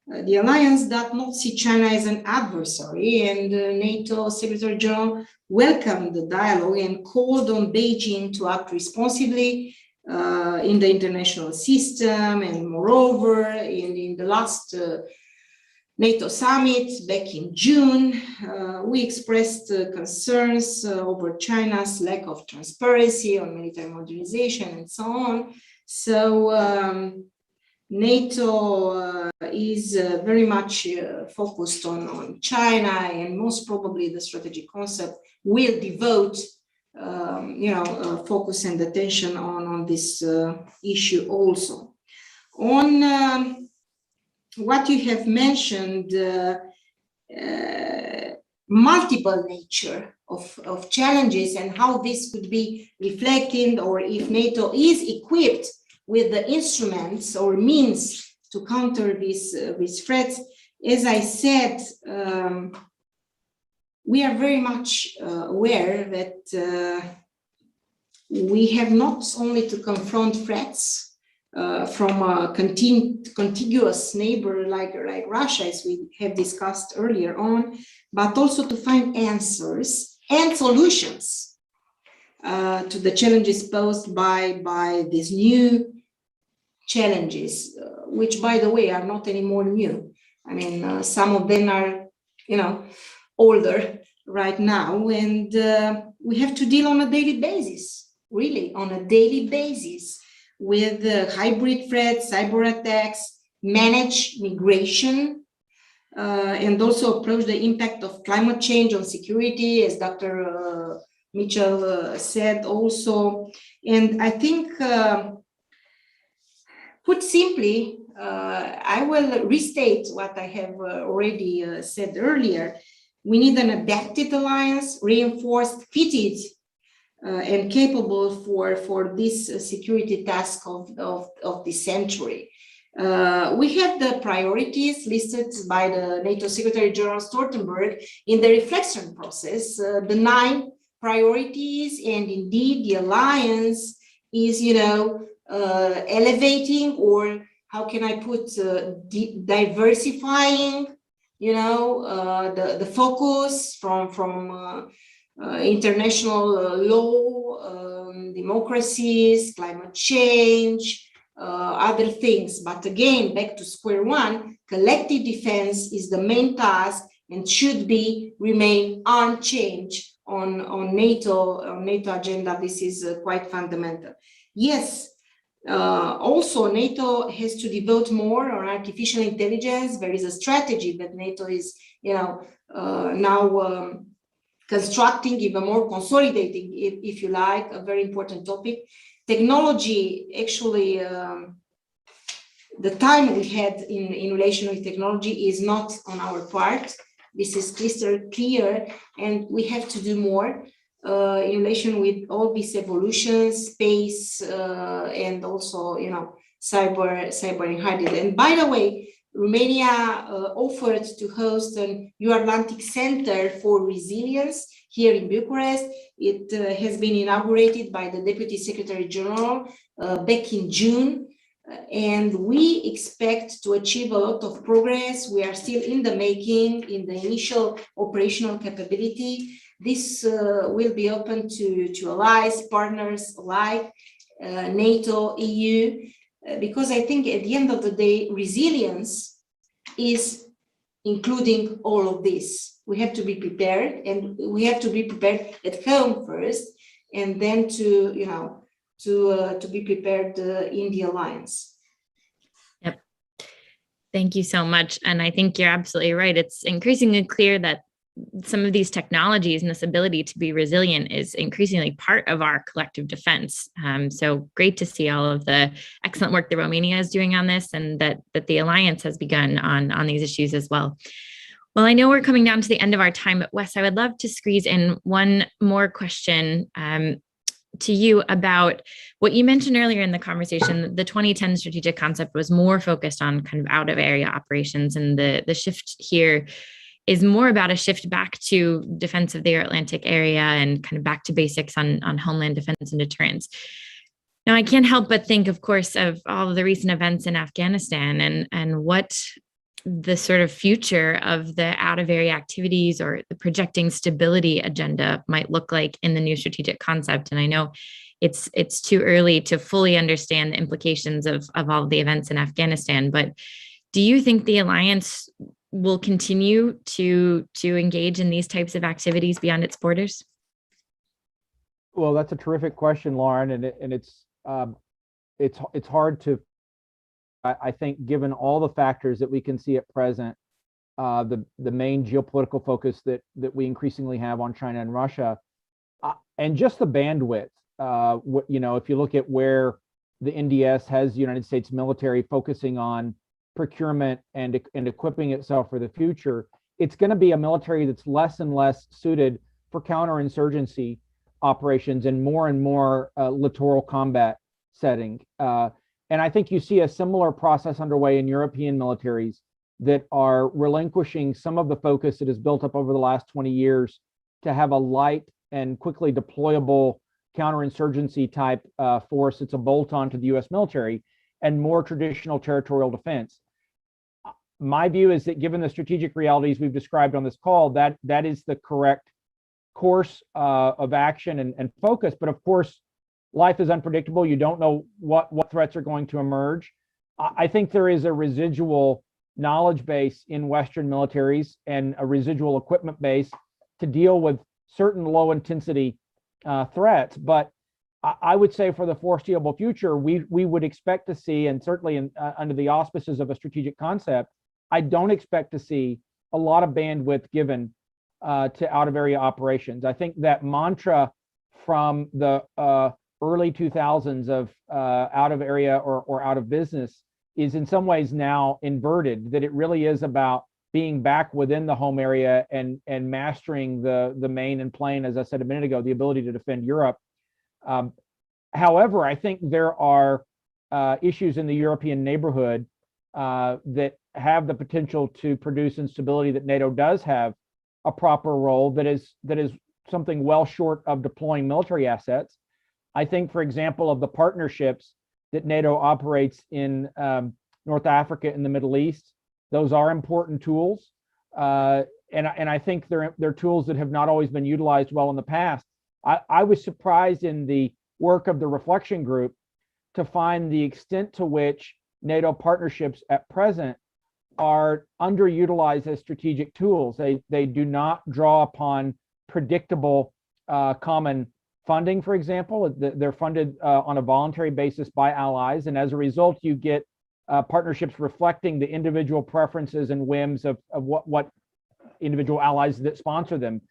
the alliance does not see China as an adversary, and NATO Secretary General welcomed the dialogue and called on Beijing to act responsibly in the international system. And moreover, in the last NATO summit back in June, we expressed concerns over China's lack of transparency on military modernization and so on. So NATO is very much focused on China, and most probably the strategic concept will devote focus and attention on this issue also. On what you have mentioned, multiple nature of challenges and how this could be reflected, or if NATO is equipped with the instruments or means to counter these threats. As I said, we are very much aware that we have not only to confront threats from a contiguous neighbor like Russia, as we have discussed earlier on, but also to find answers and solutions to the challenges posed by these new challenges, which, by the way, are not anymore new. I mean, some of them are, older right now, and we have to deal on a daily basis, really on a daily basis, with hybrid threats, cyber attacks, manage migration, and also approach the impact of climate change on security, as Dr. Mitchell said also. And I think, put simply, I will restate what I have already said earlier. We need an adapted alliance, reinforced, fitted, and capable for this security task of this century. We have the priorities listed by the NATO Secretary General Stoltenberg in the reflection process, the 9 priorities, and indeed the alliance is, elevating, or how can I put, diversifying, the focus from international law, democracies, climate change, other things. But again, back to square one, collective defense is the main task and should remain unchanged on NATO agenda. This is quite fundamental. Yes. Also, NATO has to devote more on artificial intelligence. There is a strategy that NATO is, now constructing, even more consolidating, if you like, a very important topic. Technology, actually, the time we had in relation with technology is not on our part. This is crystal clear, and we have to do more. In relation with all these evolutions, space, and also, cyber and hybrid. And by the way, Romania offered to host an Euro-Atlantic Center for Resilience here in Bucharest. It has been inaugurated by the Deputy Secretary General back in June. And we expect to achieve a lot of progress. We are still in the making, in the initial operational capability. This will be open to allies, partners alike, NATO, EU, because I think at the end of the day, resilience is including all of this. We have to be prepared, and we have to be prepared at home first, and then to be prepared in the alliance. Yep. Thank you so much. And I think you're absolutely right. It's increasingly clear that some of these technologies and this ability to be resilient is increasingly part of our collective defense. So great to see all of the excellent work that Romania is doing on this, and that the Alliance has begun on these issues as well. Well, I know we're coming down to the end of our time, but Wes, I would love to squeeze in one more question to you about what you mentioned earlier in the conversation. The 2010 strategic concept was more focused on kind of out of area operations, and the shift here is more about a shift back to defense of the Atlantic area and kind of back to basics on homeland defense and deterrence. Now, I can't help but think, of course, of all of the recent events in Afghanistan and what the sort of future of the out of area activities or the projecting stability agenda might look like in the new strategic concept. And I know it's too early to fully understand the implications of all of the events in Afghanistan, but do you think the Alliance will continue to engage in these types of activities beyond its borders? Well, that's a terrific question, Lauren, and it's hard to. I think, given all the factors that we can see at present, the main geopolitical focus that we increasingly have on China and Russia, and just the bandwidth. If you look at where the NDS has the United States military focusing on procurement and equipping itself for the future, it's going to be a military that's less and less suited for counterinsurgency operations and more littoral combat setting. And I think you see a similar process underway in European militaries that are relinquishing some of the focus that has built up over the last 20 years to have a light and quickly deployable counterinsurgency type force that's a bolt-on to the US military, and more traditional territorial defense. My view is that given the strategic realities we've described on this call, that is the correct course of action and focus. But of course, life is unpredictable. You don't know what threats are going to emerge. I think there is a residual knowledge base in Western militaries and a residual equipment base to deal with certain low intensity threats. But I would say for the foreseeable future, we would expect to see, and certainly under the auspices of a strategic concept, I don't expect to see a lot of bandwidth given to out of area operations. I think that mantra from the early 2000s of out of area or out of business is in some ways now inverted, that it really is about being back within the home area and mastering the main and plain, as I said a minute ago, the ability to defend Europe. However, I think there are issues in the European neighborhood that have the potential to produce instability, that NATO does have a proper role that is something well short of deploying military assets. I think, for example, of the partnerships that NATO operates in North Africa and the Middle East, those are important tools. And I think they're tools that have not always been utilized well in the past. I was surprised in the work of the Reflection Group to find the extent to which NATO partnerships at present are underutilized as strategic tools. They do not draw upon predictable common funding, for example. They're funded on a voluntary basis by allies, and as a result, you get partnerships reflecting the individual preferences and whims of what individual allies that sponsor them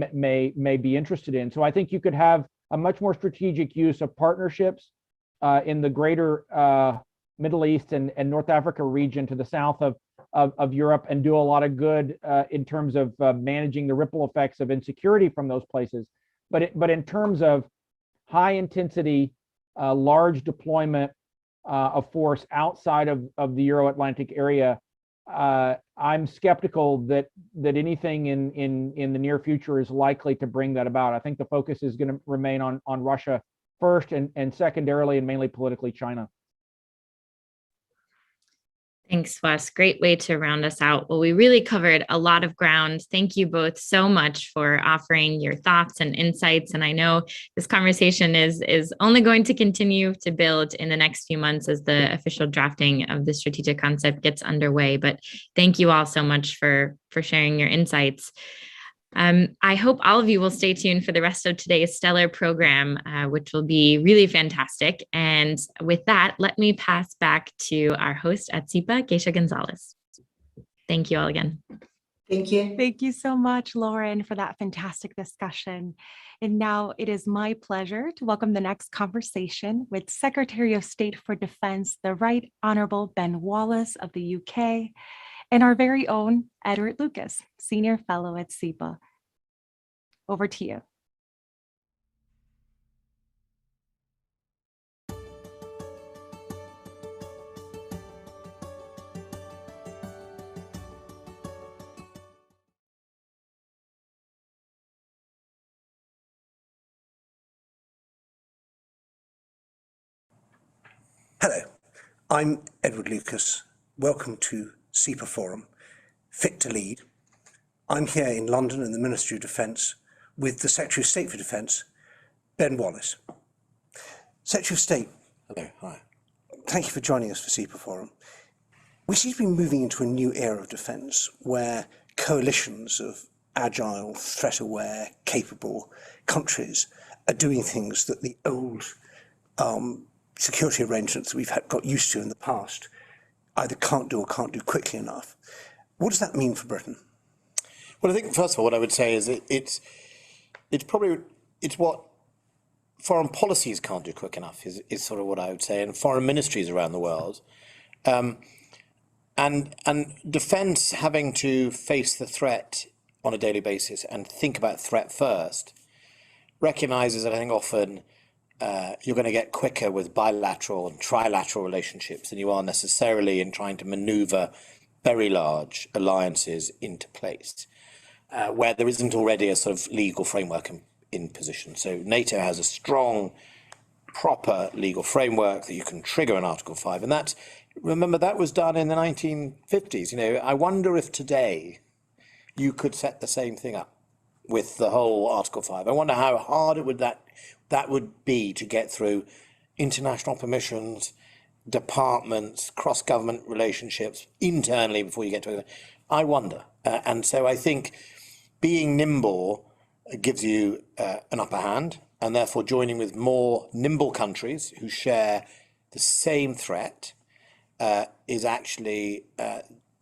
may be interested in. So I think you could have a much more strategic use of partnerships in the greater Middle East and North Africa region to the south of Europe, and do a lot of good in terms of managing the ripple effects of insecurity from those places. But in terms of high intensity, large deployment of force outside of the Euro-Atlantic area, I'm skeptical that anything in the near future is likely to bring that about. I think the focus is going to remain on Russia first, and secondarily and mainly politically China. Thanks, Wes. Great way to round us out. Well, we really covered a lot of ground. Thank you both so much for offering your thoughts and insights. And I know this conversation is only going to continue to build in the next few months as the official drafting of the strategic concept gets underway. But thank you all so much for sharing your insights. I hope all of you will stay tuned for the rest of today's stellar program, which will be really fantastic. And with that, let me pass back to our host at CEPA, Geisha Gonzalez. Thank you all again. Thank you. Thank you so much, Lauren, for that fantastic discussion. And now it is my pleasure to welcome the next conversation with Secretary of State for Defense, the Right Honorable Ben Wallace of the UK, and our very own Edward Lucas, Senior Fellow at CEPA. Over to you. Hello, I'm Edward Lucas. Welcome to CEPA Forum, Fit to Lead. I'm here in London in the Ministry of Defence with the Secretary of State for Defence, Ben Wallace. Secretary of State. Hello, hi. Thank you for joining us for CEPA Forum. We seem to be moving into a new era of defence where coalitions of agile, threat-aware, capable countries are doing things that the old security arrangements that we've got used to in the past either can't do or can't do quickly enough. What does that mean for Britain? Well, I think first of all, what I would say is it's what foreign policies can't do quick enough is sort of what I would say, and foreign ministries around the world, and defence having to face the threat on a daily basis and think about threat first recognises that I think often you're going to get quicker with bilateral and trilateral relationships than you are necessarily in trying to manoeuvre very large alliances into place, where there isn't already a sort of legal framework in position. So NATO has a strong, proper legal framework that you can trigger in Article 5. And remember, that was done in the 1950s. You know, I wonder if today you could set the same thing up with the whole Article 5. I wonder how hard that would be to get through international permissions, departments, cross-government relationships internally before you get to it. I wonder. And so I think being nimble gives you an upper hand, and therefore joining with more nimble countries who share the same threat is actually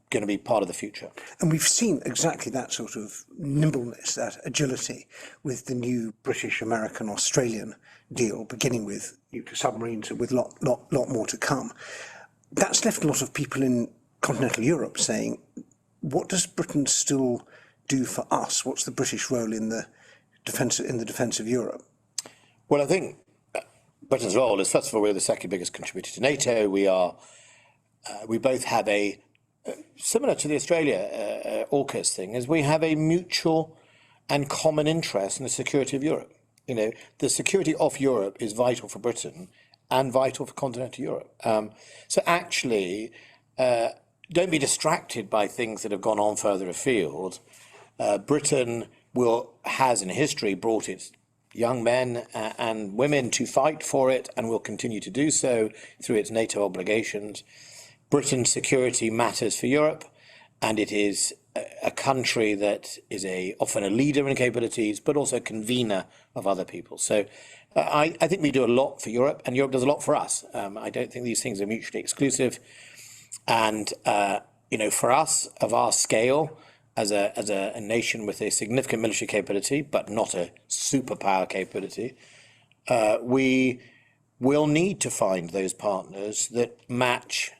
going to be part of the future. And we've seen exactly that sort of nimbleness, that agility with the new British, American, Australian deal, beginning with nuclear submarines and with lot more to come. That's left a lot of people in continental Europe saying, what does Britain still do for us? What's the British role in the defence of Europe? Well, I think Britain's role is, first of all, we're the second biggest contributor to NATO. We both have a similar to the Australia AUKUS thing, is we have a mutual and common interest in the security of Europe. You know, the security of Europe is vital for Britain and vital for continental Europe. So actually, don't be distracted by things that have gone on further afield. Britain has in history brought its young men and women to fight for it and will continue to do so through its NATO obligations. Britain's security matters for Europe, and it is a country that is often a leader in capabilities, but also a convener of other people. So I think we do a lot for Europe, and Europe does a lot for us. I don't think these things are mutually exclusive. And, you know, for us, of our scale, as a nation with a significant military capability, but not a superpower capability, we will need to find those partners that match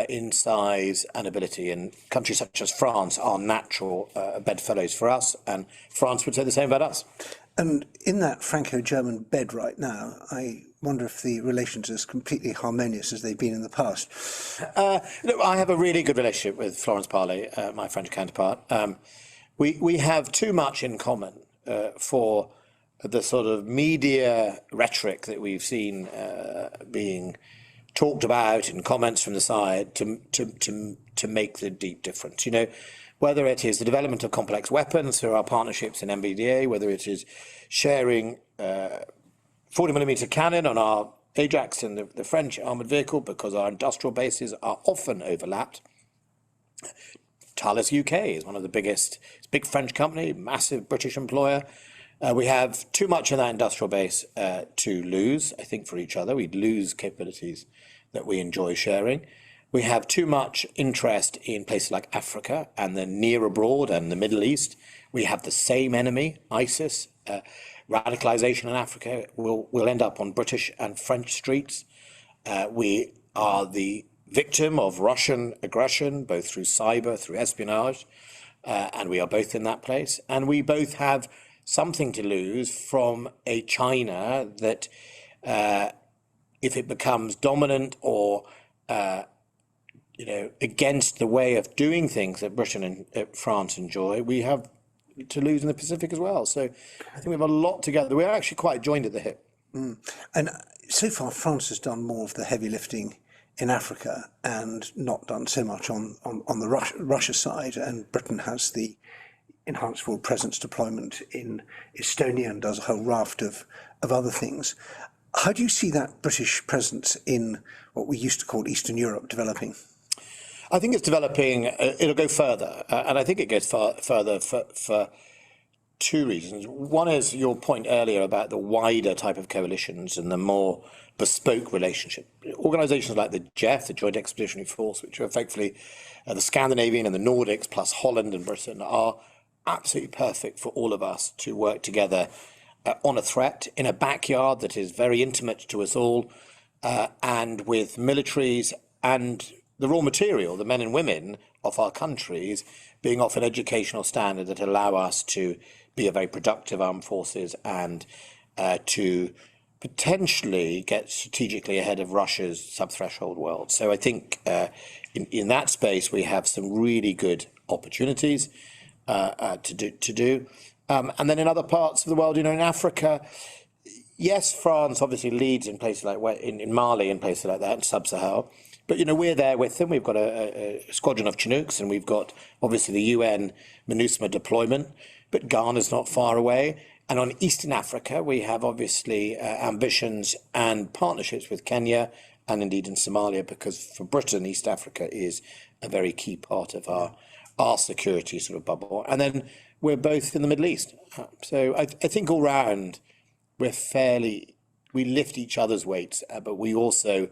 in size and ability, and countries such as France are natural bedfellows for us, and France would say the same about us. And in that Franco-German bed right now, I wonder if the relations are as completely harmonious as they've been in the past. Look, I have a really good relationship with Florence Parly, my French counterpart. We have too much in common for the sort of media rhetoric that we've seen being talked about in comments from the side to make the deep difference. You know, whether it is the development of complex weapons through our partnerships in MBDA, whether it is sharing 40mm cannon on our Ajax and the French armoured vehicle because our industrial bases are often overlapped. Thales UK is one of the biggest, it's a big French company, massive British employer. We have too much of that industrial base to lose, I think, for each other. We'd lose capabilities that we enjoy sharing. We have too much interest in places like Africa and the near abroad and the Middle East. We have the same enemy, ISIS. Radicalization in Africa will end up on British and French streets. We are the victim of Russian aggression, both through cyber, through espionage, and we are both in that place. And we both have something to lose from a China that, if it becomes dominant or against the way of doing things that Britain and France enjoy, we have to lose in the Pacific as well. So I think we have a lot together. We're actually quite joined at the hip. And so far, France has done more of the heavy lifting in Africa and not done so much on the Russia side. And Britain has the enhanced forward presence deployment in Estonia and does a whole raft of other things. How do you see that British presence in what we used to call Eastern Europe developing? I think it's developing, it'll go further, and I think it goes further for two reasons. One is your point earlier about the wider type of coalitions and the more bespoke relationship. Organisations like the JEF, the Joint Expeditionary Force, which are effectively the Scandinavian and the Nordics plus Holland and Britain, are absolutely perfect for all of us to work together on a threat in a backyard that is very intimate to us all, and with militaries and the raw material, the men and women of our countries, being off an educational standard that allow us to be a very productive armed forces and to potentially get strategically ahead of Russia's sub-threshold world. So I think in that space we have some really good opportunities to do. And then in other parts of the world, in Africa, yes, France obviously leads in places like in Mali and places like that, in Sub-Sahara. But, we're there with them. We've got a squadron of Chinooks, and we've got, obviously, the UN MINUSMA deployment. But Ghana's not far away. And on Eastern Africa, we have, obviously, ambitions and partnerships with Kenya and, indeed, in Somalia, because for Britain, East Africa is a very key part of our security sort of bubble. And then we're both in the Middle East. So I think all round, we lift each other's weights, but we also...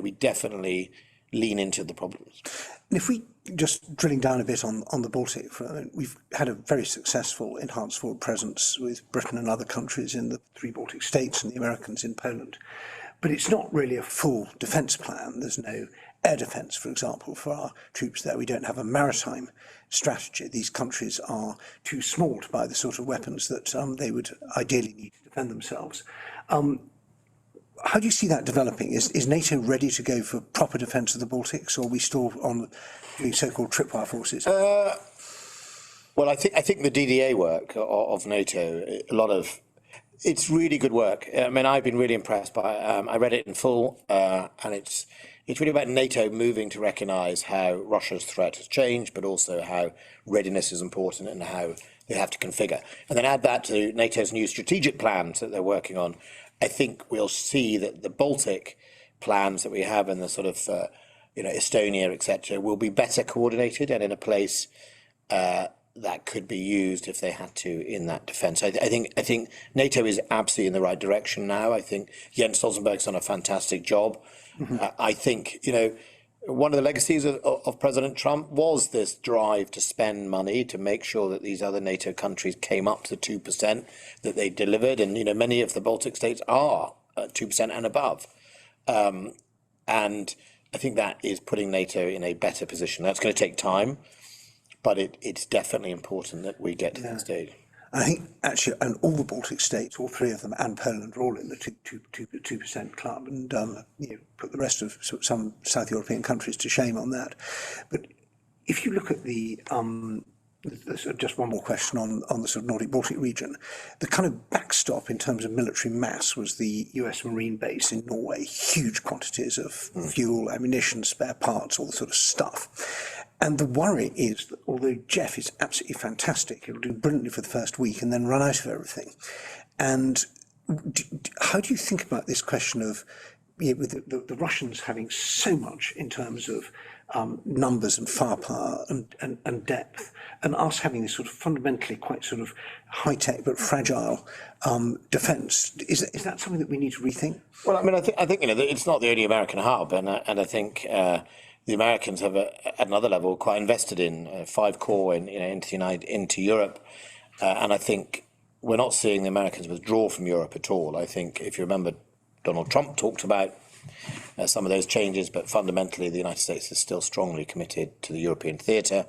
we definitely lean into the problems. And if we just drilling down a bit on the Baltic, we've had a very successful enhanced forward presence with Britain and other countries in the 3 Baltic states and the Americans in Poland. But it's not really a full defence plan. There's no air defence, for example, for our troops there. We don't have a maritime strategy. These countries are too small to buy the sort of weapons that they would ideally need to defend themselves. How do you see that developing? Is NATO ready to go for proper defence of the Baltics, or are we still on doing so-called tripwire forces? Well, I think the DDA work of NATO, it's really good work. I mean, I've been really impressed by it. I read it in full, and it's really about NATO moving to recognise how Russia's threat has changed, but also how readiness is important and how they have to configure. And then add that to NATO's new strategic plans that they're working on. I think we'll see that the Baltic plans that we have in the sort of, Estonia, etc., will be better coordinated and in a place that could be used if they had to in that defence. I think NATO is absolutely in the right direction now. I think Jens Stoltenberg's done a fantastic job. Mm-hmm. I think, one of the legacies of President Trump was this drive to spend money to make sure that these other NATO countries came up to 2%, that they delivered. And, many of the Baltic states are 2% and above. And I think that is putting NATO in a better position. That's going to take time, but it's definitely important that we get to that stage. I think actually, and all the Baltic states, all 3 of them, and Poland, are all in the 2% club, and put the rest of some South European countries to shame on that. But if you look at the just one more question on the sort of Nordic Baltic region, the kind of backstop in terms of military mass was the US Marine base in Norway, huge quantities of fuel, ammunition, spare parts, all the sort of stuff. And the worry is that although Jeff is absolutely fantastic, he'll do brilliantly for the first week and then run out of everything. And how do you think about this question of with the Russians having so much in terms of numbers and firepower and depth, and us having this sort of fundamentally quite sort of high-tech but fragile defence. Is that something that we need to rethink? Well, I mean, I think it's not the only American hub, and I think the Americans have at another level quite invested in 5 core into Europe, and I think we're not seeing the Americans withdraw from Europe at all. I think if you remember, Donald Trump talked about some of those changes, but fundamentally the United States is still strongly committed to the European theatre,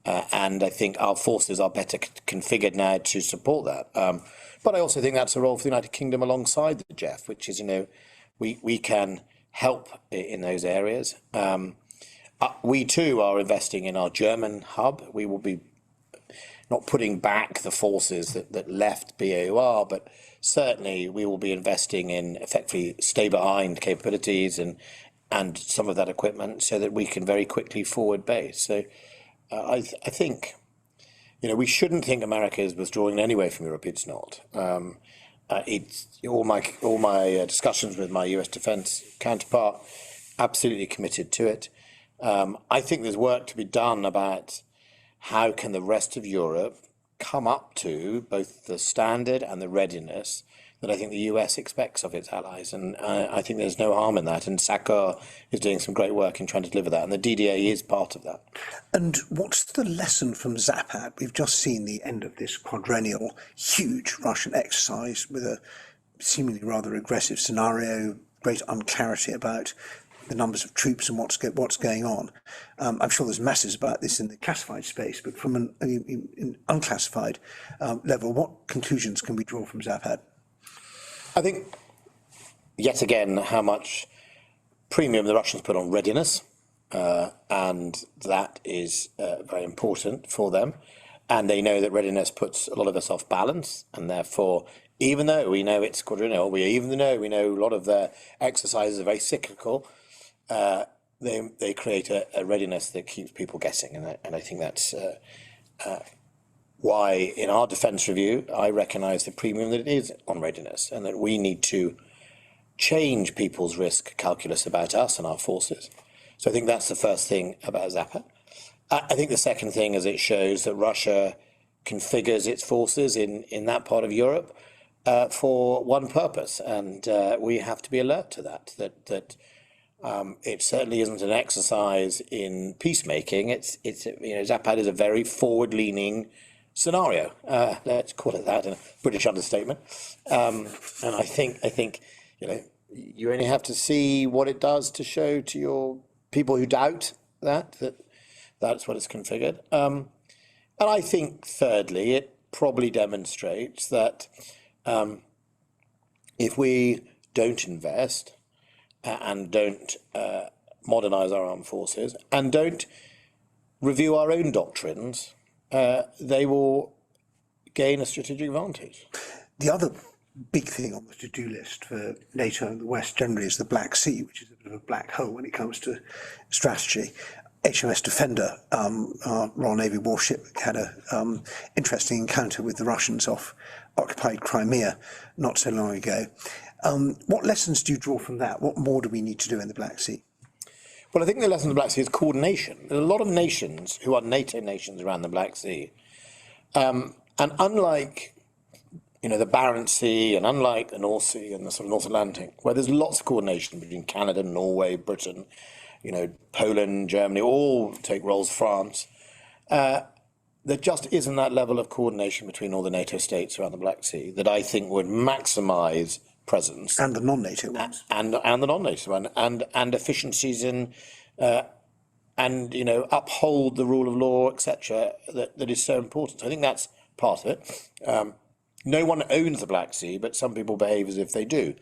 and I think our forces are better configured now to support that. But I also think that's a role for the United Kingdom alongside the Jeff, which is, we can help in those areas. We too are investing in our German hub. We will be not putting back the forces that left BAUR, but certainly we will be investing in effectively stay behind capabilities and some of that equipment so that we can very quickly forward base. So I think, we shouldn't think America is withdrawing in any way from Europe. It's not. It's all my discussions with my US defence counterpart, absolutely committed to it. I think there's work to be done about how can the rest of Europe come up to both the standard and the readiness that I think the US expects of its allies, and I think there's no harm in that, and SACEUR is doing some great work in trying to deliver that, and the DDA is part of that. And what's the lesson from Zapad? We've just seen the end of this quadrennial, huge Russian exercise with a seemingly rather aggressive scenario, great unclarity about the numbers of troops and what's going on. I'm sure there's masses about this in the classified space, but from an unclassified level, what conclusions can we draw from Zapad? I think, yet again, how much premium the Russians put on readiness, and that is very important for them. And they know that readiness puts a lot of us off balance, and therefore, even though we know it's quadrennial, even though we know a lot of their exercises are very cyclical, they create a readiness that keeps people guessing, and I think that's why in our defence review I recognise the premium that it is on readiness, and that we need to change people's risk calculus about us and our forces. So I think that's the first thing about Zapad. I think the second thing is it shows that Russia configures its forces in that part of Europe for one purpose, and we have to be alert to that it certainly isn't an exercise in peacemaking. It's Zapad is a very forward-leaning scenario. Let's call it that in a British understatement. And I think you only have to see what it does to show to your people who doubt that's what it's configured. And I think thirdly, it probably demonstrates that if we don't invest and don't modernise our armed forces and don't review our own doctrines, they will gain a strategic advantage. The other big thing on the to-do list for NATO and the West generally is the Black Sea, which is a bit of a black hole when it comes to strategy. HMS Defender, our Royal Navy warship, had an interesting encounter with the Russians off occupied Crimea not so long ago. What lessons do you draw from that? What more do we need to do in the Black Sea? Well, I think the lesson of the Black Sea is coordination. There are a lot of nations who are NATO nations around the Black Sea. And unlike the Barents Sea, and unlike the North Sea and the sort of North Atlantic, where there's lots of coordination between Canada, Norway, Britain, Poland, Germany, all take roles, France, there just isn't that level of coordination between all the NATO states around the Black Sea that I think would maximise presence. And the non-NATO ones. And the non-NATO one, and efficiencies in, uphold the rule of law, etc., that is so important. So I think that's part of it. No one owns the Black Sea, but some people behave as if they do.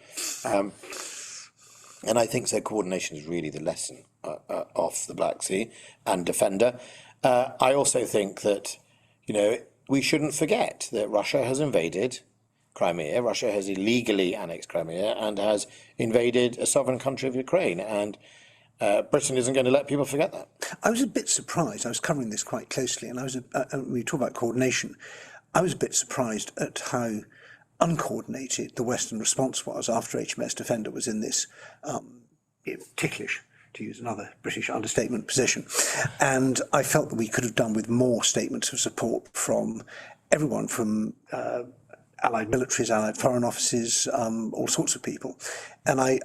And I think so coordination is really the lesson of the Black Sea and Defender. I also think that, we shouldn't forget that Russia has invaded Crimea. Russia has illegally annexed Crimea and has invaded a sovereign country of Ukraine. And Britain isn't going to let people forget that. I was a bit surprised. I was covering this quite closely, and we talk about coordination. I was a bit surprised at how uncoordinated the Western response was after HMS Defender was in this ticklish to use another British understatement, position. And I felt that we could have done with more statements of support from everyone, from allied militaries, allied foreign offices, all sorts of people. And I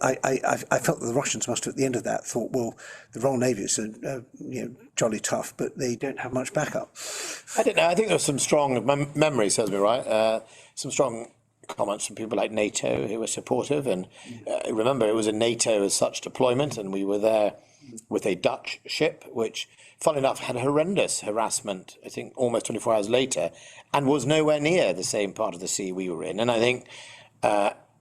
felt that the Russians must have, at the end of that, thought, well, the Royal Navy is jolly tough, but they don't have much backup. I don't know. I think there was some strong, memory serves me right, some strong comments from people like NATO who were supportive. And remember, it was a NATO as such deployment, and we were there with a Dutch ship, which, funnily enough, had horrendous harassment, I think, almost 24 hours later, and was nowhere near the same part of the sea we were in. And I think,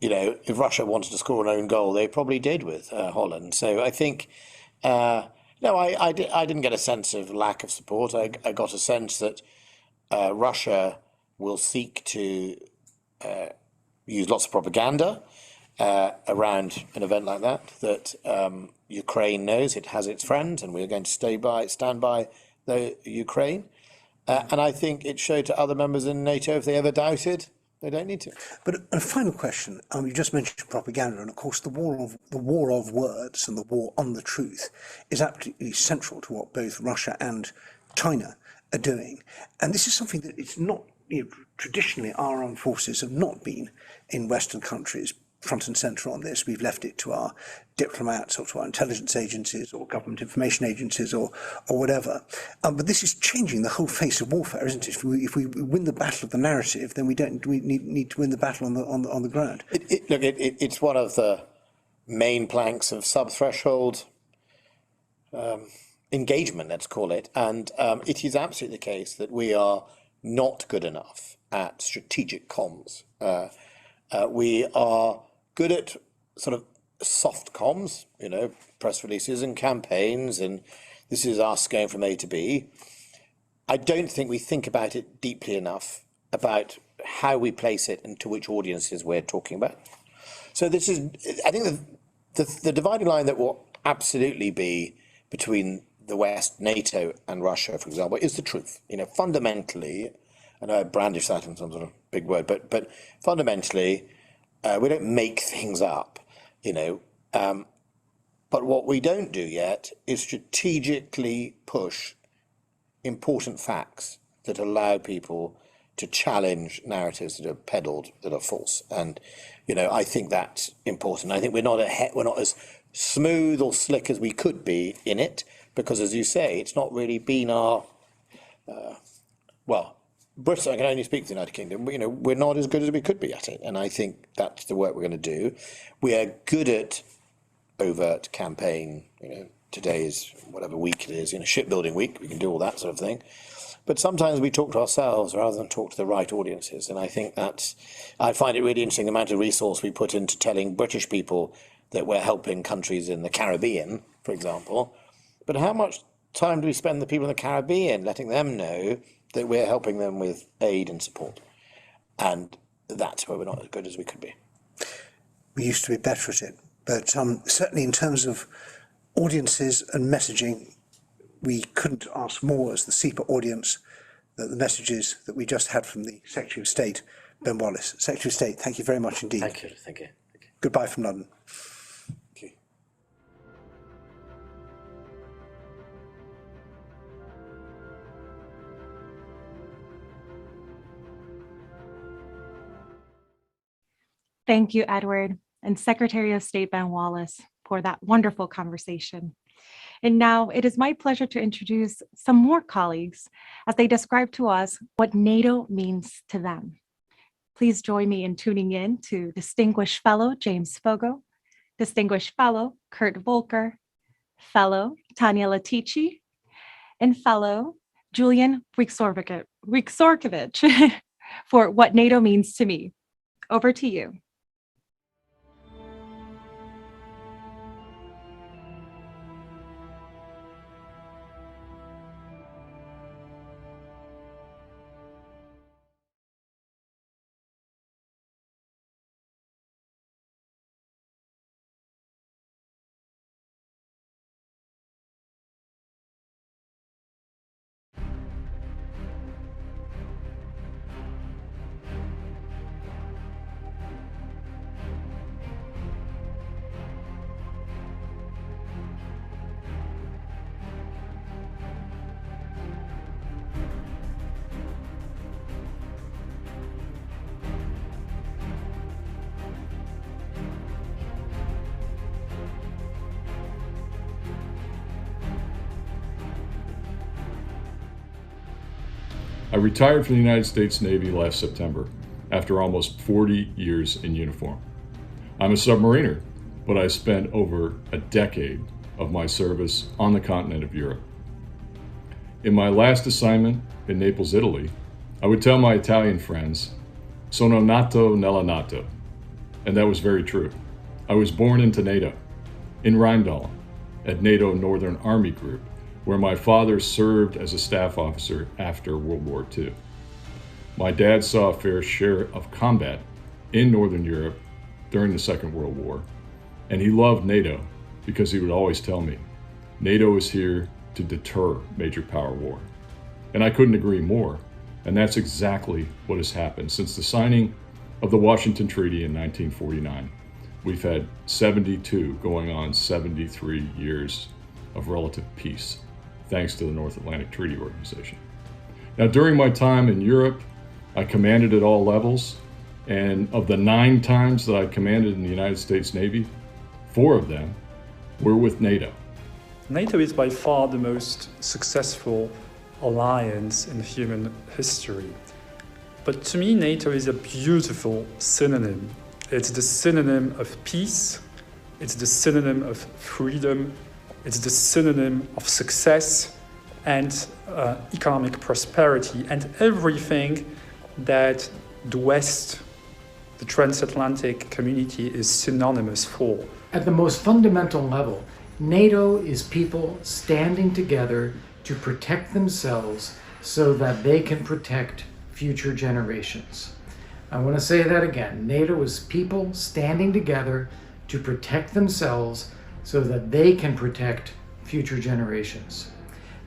if Russia wanted to score an own goal, they probably did with Holland. So I think, no, I didn't get a sense of lack of support. I got a sense that Russia will seek to use lots of propaganda around an event like that Ukraine knows it has its friends, and we're going to stand by the Ukraine. And I think it showed to other members in NATO, if they ever doubted, they don't need to. But a final question. You just mentioned propaganda, and of course the war of words and the war on the truth is absolutely central to what both Russia and China are doing. And this is something that it's not, traditionally our armed forces have not been in Western countries front and centre on this. We've left it to our diplomats or to our intelligence agencies or government information agencies or whatever. But this is changing the whole face of warfare, isn't it? If we win the battle of the narrative, then we need to win the battle on the ground. It's one of the main planks of sub-threshold engagement, let's call it. And it is absolutely the case that we are not good enough at strategic comms. We are good at sort of soft comms, press releases and campaigns, and this is us going from A to B. I don't think we think about it deeply enough about how we place it and to which audiences we're talking about. So this is, I think the dividing line that will absolutely be between the West, NATO and Russia, for example, is the truth. Fundamentally, I know I brandish that in some sort of big word, but fundamentally, we don't make things up, but what we don't do yet is strategically push important facts that allow people to challenge narratives that are peddled, that are false. And, I think that's important. I think we're not as smooth or slick as we could be in it, because, as you say, it's not really been our, Britain, I can only speak for the United Kingdom, we're not as good as we could be at it. And I think that's the work we're going to do. We are good at overt campaign. Today is whatever week it is, shipbuilding week, we can do all that sort of thing. But sometimes we talk to ourselves rather than talk to the right audiences. And I think I find it really interesting the amount of resource we put into telling British people that we're helping countries in the Caribbean, for example. But how much time do we spend the people in the Caribbean letting them know that we're helping them with aid and support? And that's where we're not as good as we could be. We used to be better at it, but certainly in terms of audiences and messaging, we couldn't ask more as the CEPA audience than the messages that we just had from the Secretary of State, Ben Wallace. Secretary of State, thank you very much indeed. Thank you. Thank you. Goodbye from London. Thank you, Edward, and Secretary of State Ben Wallace for that wonderful conversation. And now it is my pleasure to introduce some more colleagues as they describe to us what NATO means to them. Please join me in tuning in to Distinguished Fellow James Fogo, Distinguished Fellow Kurt Volker, Fellow Tanya Latici, and Fellow Julian Riksorkovich for What NATO Means to Me. Over to you. retired from the United States Navy last September after almost 40 years in uniform. I'm a submariner, but I spent over a decade of my service on the continent of Europe. In my last assignment in Naples, Italy, I would tell my Italian friends, "Sono nato nella Nato," and that was very true. I was born into NATO, in Rheindal, at NATO Northern Army Group, where my father served as a staff officer after World War II. My dad saw a fair share of combat in Northern Europe during the Second World War, and he loved NATO because he would always tell me, NATO is here to deter major power war. And I couldn't agree more, and that's exactly what has happened. Since the signing of the Washington Treaty in 1949, we've had 72 going on 73 years of relative peace, thanks to the North Atlantic Treaty Organization. Now, during my time in Europe, I commanded at all levels, and of the 9 times that I commanded in the United States Navy, 4 of them were with NATO. NATO is by far the most successful alliance in human history. But to me, NATO is a beautiful synonym. It's the synonym of peace, it's the synonym of freedom, it's the synonym of success and economic prosperity, and everything that the West, the transatlantic community, is synonymous for. At the most fundamental level, NATO is people standing together to protect themselves so that they can protect future generations. I want to say that again. NATO is people standing together to protect themselves so that they can protect future generations.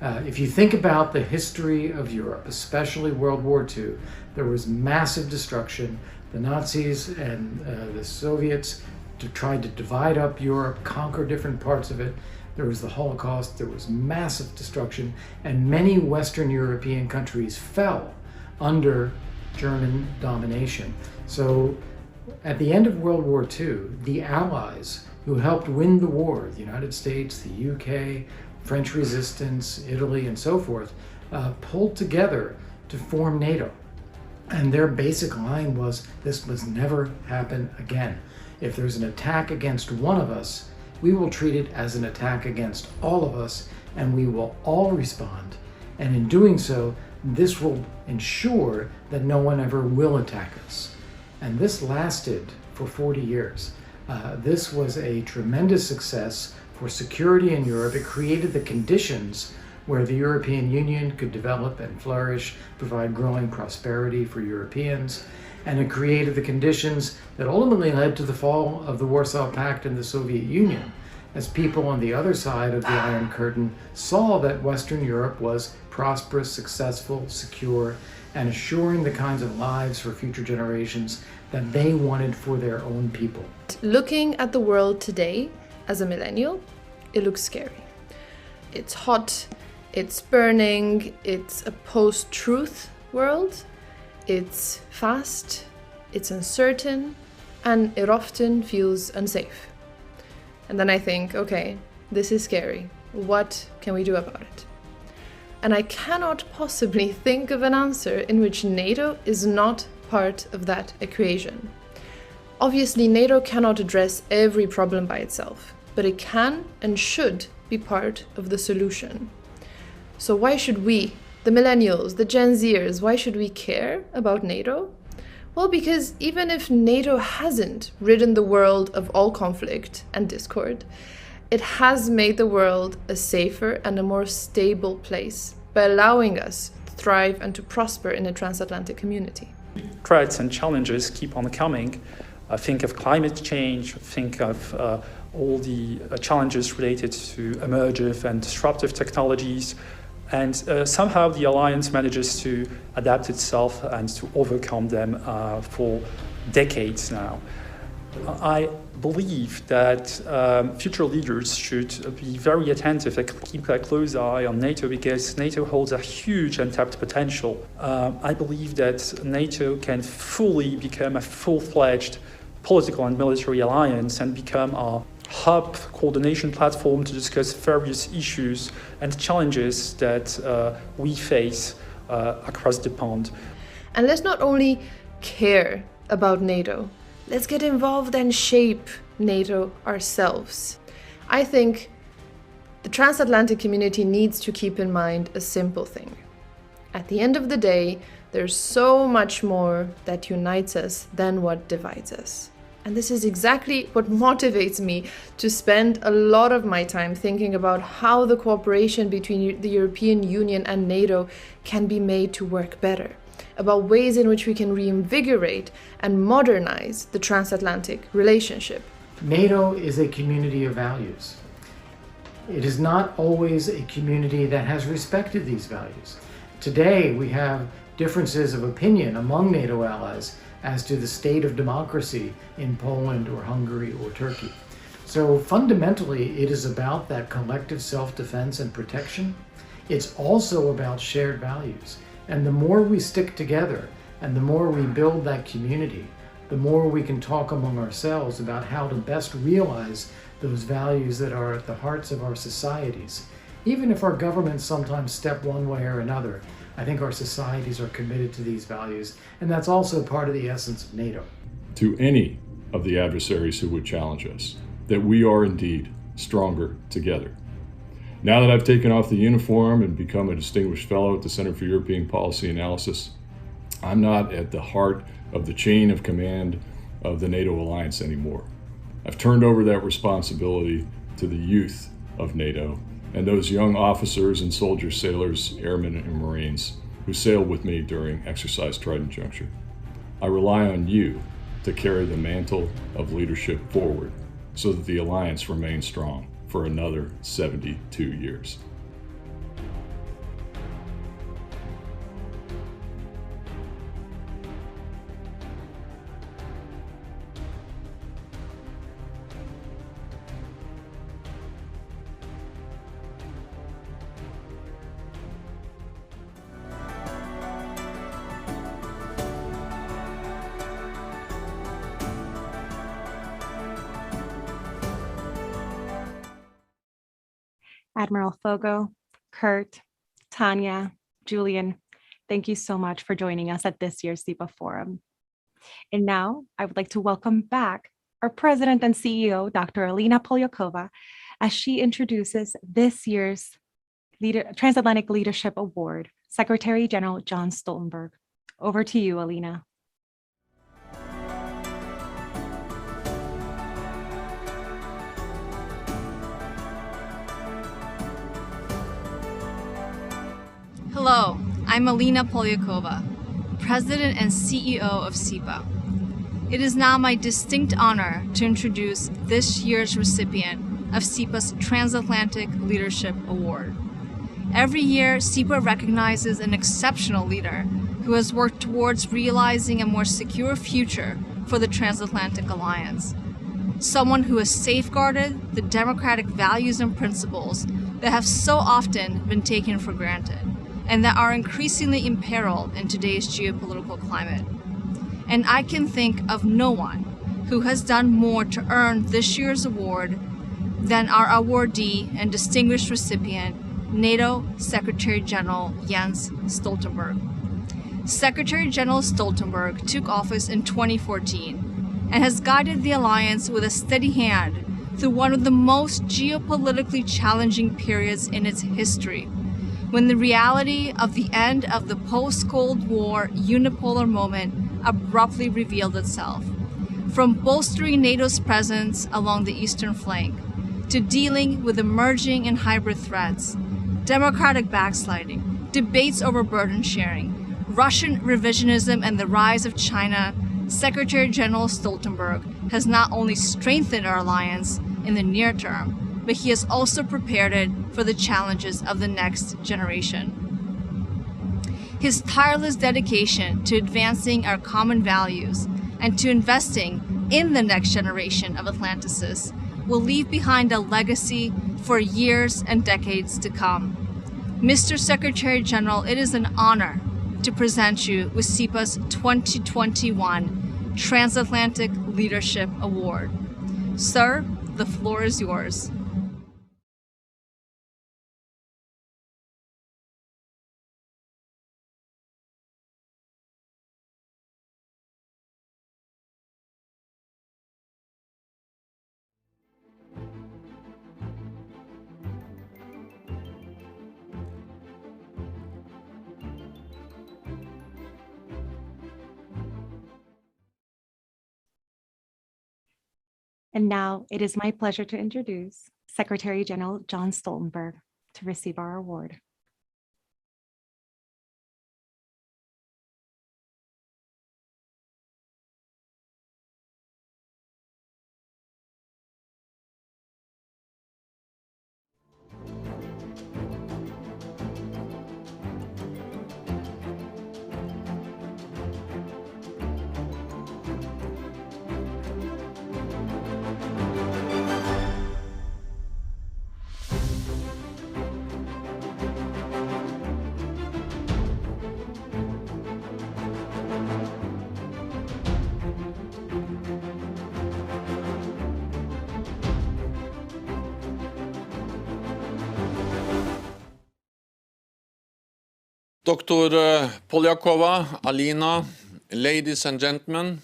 If you think about the history of Europe, especially World War II, there was massive destruction. The Nazis and the Soviets tried to divide up Europe, conquer different parts of it. There was the Holocaust, there was massive destruction, and many Western European countries fell under German domination. So at the end of World War II, the Allies who helped win the war, the United States, the UK, French resistance, Italy, and so forth, pulled together to form NATO. And their basic line was, this must never happen again. If there's an attack against one of us, we will treat it as an attack against all of us, and we will all respond. And in doing so, this will ensure that no one ever will attack us. And this lasted for 40 years. This was a tremendous success for security in Europe. It created the conditions where the European Union could develop and flourish, provide growing prosperity for Europeans. And it created the conditions that ultimately led to the fall of the Warsaw Pact and the Soviet Union, as people on the other side of the Iron Curtain saw that Western Europe was prosperous, successful, secure, and assuring the kinds of lives for future generations that they wanted for their own people. Looking at the world today as a millennial, it looks scary. It's hot, it's burning, it's a post-truth world. It's fast, it's uncertain, and it often feels unsafe. And then I think, okay, this is scary. What can we do about it? And I cannot possibly think of an answer in which NATO is not part of that equation. Obviously, NATO cannot address every problem by itself, but it can and should be part of the solution. So why should we, the millennials, the Gen Zers, why should we care about NATO? Well, because even if NATO hasn't ridden the world of all conflict and discord, it has made the world a safer and a more stable place by allowing us to thrive and to prosper in a transatlantic community. Threats and challenges keep on coming. Think of climate change, think of all the challenges related to emergent and disruptive technologies. And somehow the Alliance manages to adapt itself and to overcome them for decades now. I believe that future leaders should be very attentive and keep a close eye on NATO, because NATO holds a huge untapped potential. I believe that NATO can fully become a full-fledged political and military alliance and become a hub coordination platform to discuss various issues and challenges that we face across the pond. And let's not only care about NATO, let's get involved and shape NATO ourselves. I think the transatlantic community needs to keep in mind a simple thing. At the end of the day, there's so much more that unites us than what divides us. And this is exactly what motivates me to spend a lot of my time thinking about how the cooperation between the European Union and NATO can be made to work better, about ways in which we can reinvigorate and modernize the transatlantic relationship. NATO is a community of values. It is not always a community that has respected these values. Today, we have differences of opinion among NATO allies as to the state of democracy in Poland or Hungary or Turkey. So fundamentally, it is about that collective self-defense and protection. It's also about shared values. And the more we stick together and the more we build that community, the more we can talk among ourselves about how to best realize those values that are at the hearts of our societies. Even if our governments sometimes step one way or another, I think our societies are committed to these values, and that's also part of the essence of NATO. To any of the adversaries who would challenge us, that we are indeed stronger together. Now that I've taken off the uniform and become a distinguished fellow at the Center for European Policy Analysis, I'm not at the heart of the chain of command of the NATO alliance anymore. I've turned over that responsibility to the youth of NATO and those young officers and soldiers, sailors, airmen, and Marines who sailed with me during Exercise Trident Juncture. I rely on you to carry the mantle of leadership forward so that the alliance remains strong for another 72 years. Admiral Fogo, Kurt, Tanya, Julian, thank you so much for joining us at this year's CEPA Forum. And now I would like to welcome back our President and CEO, Dr. Alina Polyakova, as she introduces this year's Transatlantic Leadership Award, Secretary General John Stoltenberg. Over to you, Alina. Hello, I'm Alina Polyakova, President and CEO of CEPA. It is now my distinct honor to introduce this year's recipient of CEPA's Transatlantic Leadership Award. Every year, CEPA recognizes an exceptional leader who has worked towards realizing a more secure future for the Transatlantic Alliance. Someone who has safeguarded the democratic values and principles that have so often been taken for granted and that are increasingly imperiled in today's geopolitical climate. And I can think of no one who has done more to earn this year's award than our awardee and distinguished recipient, NATO Secretary General Jens Stoltenberg. Secretary General Stoltenberg took office in 2014 and has guided the alliance with a steady hand through one of the most geopolitically challenging periods in its history, when the reality of the end of the post-Cold War unipolar moment abruptly revealed itself. From bolstering NATO's presence along the eastern flank, to dealing with emerging and hybrid threats, democratic backsliding, debates over burden sharing, Russian revisionism, and the rise of China, Secretary General Stoltenberg has not only strengthened our alliance in the near term, but he has also prepared it for the challenges of the next generation. His tireless dedication to advancing our common values and to investing in the next generation of Atlanticists will leave behind a legacy for years and decades to come. Mr. Secretary General, it is an honor to present you with CEPA's 2021 Transatlantic Leadership Award. Sir, the floor is yours. And now it is my pleasure to introduce Secretary General John Stoltenberg to receive our award. Dr. Polyakova, Alina, ladies and gentlemen,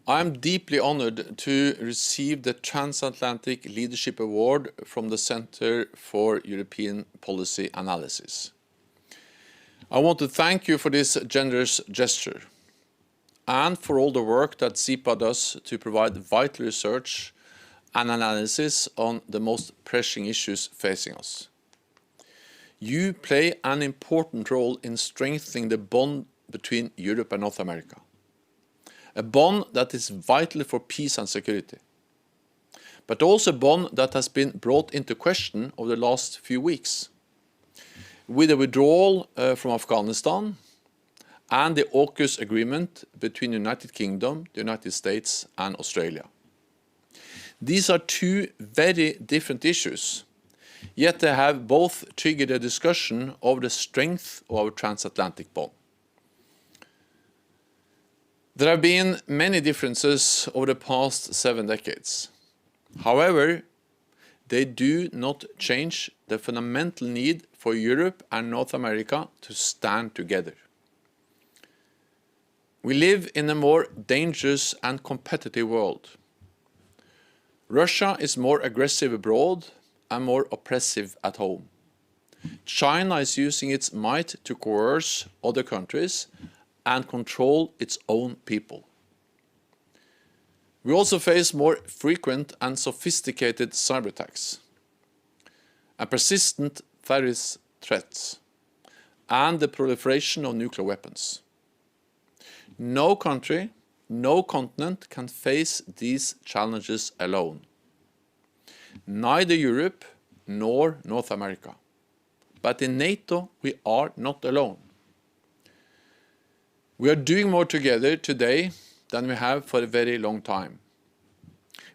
I am deeply honored to receive the Transatlantic Leadership Award from the Center for European Policy Analysis. I want to thank you for this generous gesture and for all the work that CEPA does to provide vital research and analysis on the most pressing issues facing us. You play an important role in strengthening the bond between Europe and North America, a bond that is vital for peace and security, but also a bond that has been brought into question over the last few weeks, with the withdrawal from Afghanistan and the AUKUS agreement between the United Kingdom, the United States and Australia. These are two very different issues, yet they have both triggered a discussion of the strength of our transatlantic bond. There have been many differences over the past 7 decades. However, they do not change the fundamental need for Europe and North America to stand together. We live in a more dangerous and competitive world. Russia is more aggressive abroad and more oppressive at home. China is using its might to coerce other countries and control its own people. We also face more frequent and sophisticated cyber attacks, and persistent terrorist threats, and the proliferation of nuclear weapons. No country, no continent can face these challenges alone. Neither Europe nor North America. But in NATO, we are not alone. We are doing more together today than we have for a very long time.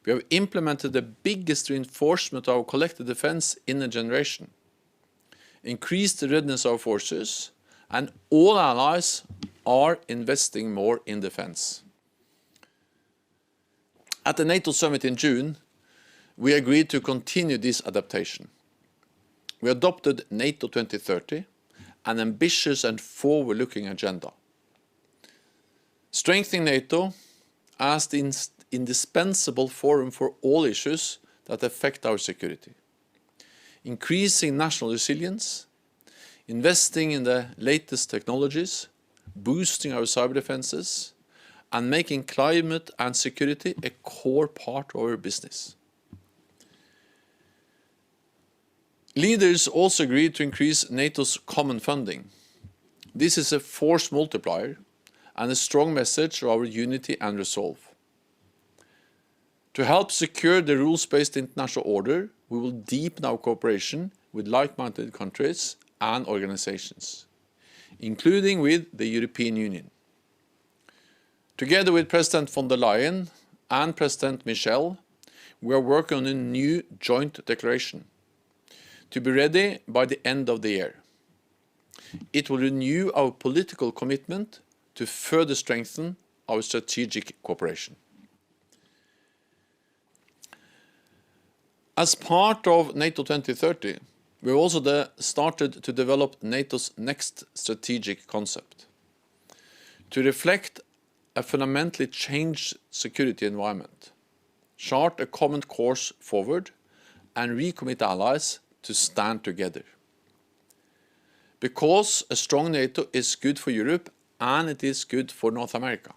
We have implemented the biggest reinforcement of our collective defense in a generation, increased the readiness of our forces, and all allies are investing more in defense. At the NATO summit in June, we agreed to continue this adaptation. We adopted NATO 2030, an ambitious and forward-looking agenda. Strengthening NATO as the indispensable forum for all issues that affect our security. Increasing national resilience, investing in the latest technologies, boosting our cyber defenses, and making climate and security a core part of our business. Leaders also agreed to increase NATO's common funding. This is a force multiplier and a strong message of our unity and resolve. To help secure the rules-based international order, we will deepen our cooperation with like-minded countries and organizations, including with the European Union. Together with President von der Leyen and President Michel, we are working on a new joint declaration to be ready by the end of the year. It will renew our political commitment to further strengthen our strategic cooperation. As part of NATO 2030, we also started to develop NATO's next strategic concept to reflect a fundamentally changed security environment, chart a common course forward, and recommit allies to stand together. Because a strong NATO is good for Europe and it is good for North America.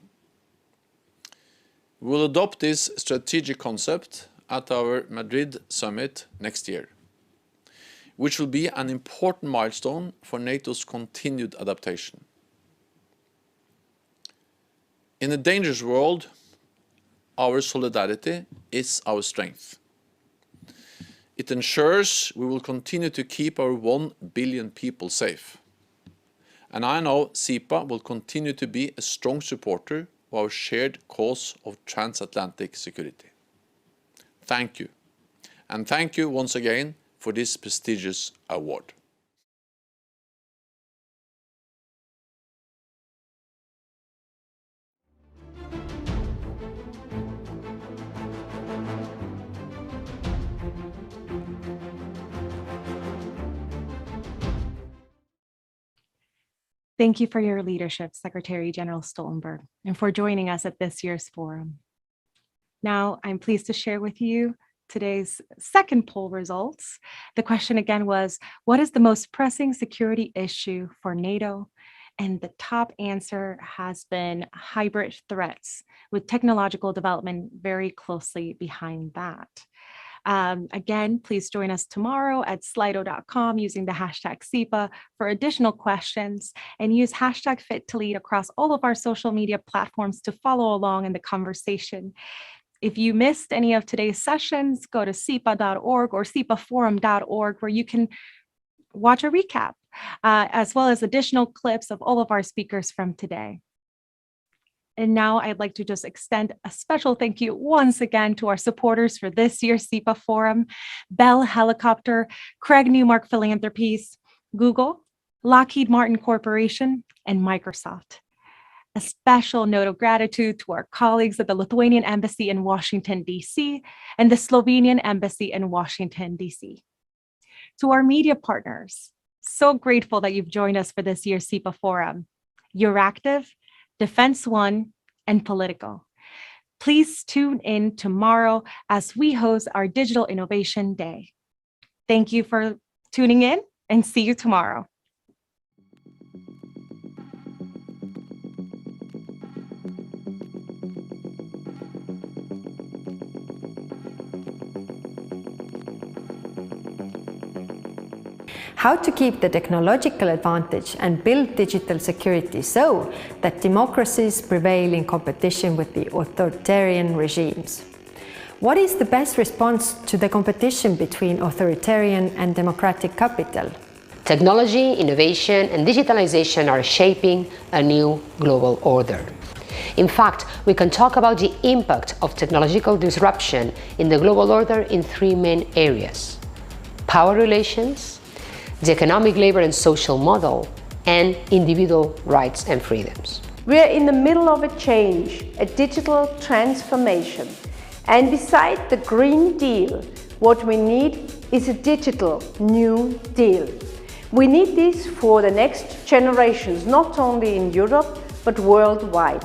We will adopt this strategic concept at our Madrid summit next year, which will be an important milestone for NATO's continued adaptation. In a dangerous world, our solidarity is our strength. It ensures we will continue to keep our 1 billion people safe. And I know CEPA will continue to be a strong supporter of our shared cause of transatlantic security. Thank you. And thank you once again for this prestigious award. Thank you for your leadership, Secretary General Stoltenberg, and for joining us at this year's forum. Now, I'm pleased to share with you today's second poll results. The question again was, what is the most pressing security issue for NATO? And the top answer has been hybrid threats, with technological development very closely behind that. Again, please join us tomorrow at slido.com using the hashtag CEPA for additional questions, and use hashtag #FitToLead across all of our social media platforms to follow along in the conversation. If you missed any of today's sessions, go to cepa.org or cepaforum.org, where you can watch a recap, as well as additional clips of all of our speakers from today. And now I'd like to just extend a special thank you once again to our supporters for this year's CEPA Forum: Bell Helicopter, Craig Newmark Philanthropies, Google, Lockheed Martin Corporation, and Microsoft. A special note of gratitude to our colleagues at the Lithuanian Embassy in Washington, D.C., and the Slovenian Embassy in Washington, D.C. To our media partners, so grateful that you've joined us for this year's CEPA Forum: Euractiv, Defense One, and Politico. Please tune in tomorrow as we host our Digital Innovation Day. Thank you for tuning in, and see you tomorrow. How to keep the technological advantage and build digital security so that democracies prevail in competition with the authoritarian regimes. What is the best response to the competition between authoritarian and democratic capital? Technology, innovation, and digitalization are shaping a new global order. In fact, we can talk about the impact of technological disruption in the global order in three main areas: power relations, the economic, labor, and social model, and individual rights and freedoms. We are in the middle of a change, a digital transformation. And beside the Green Deal, what we need is a digital New Deal. We need this for the next generations, not only in Europe, but worldwide.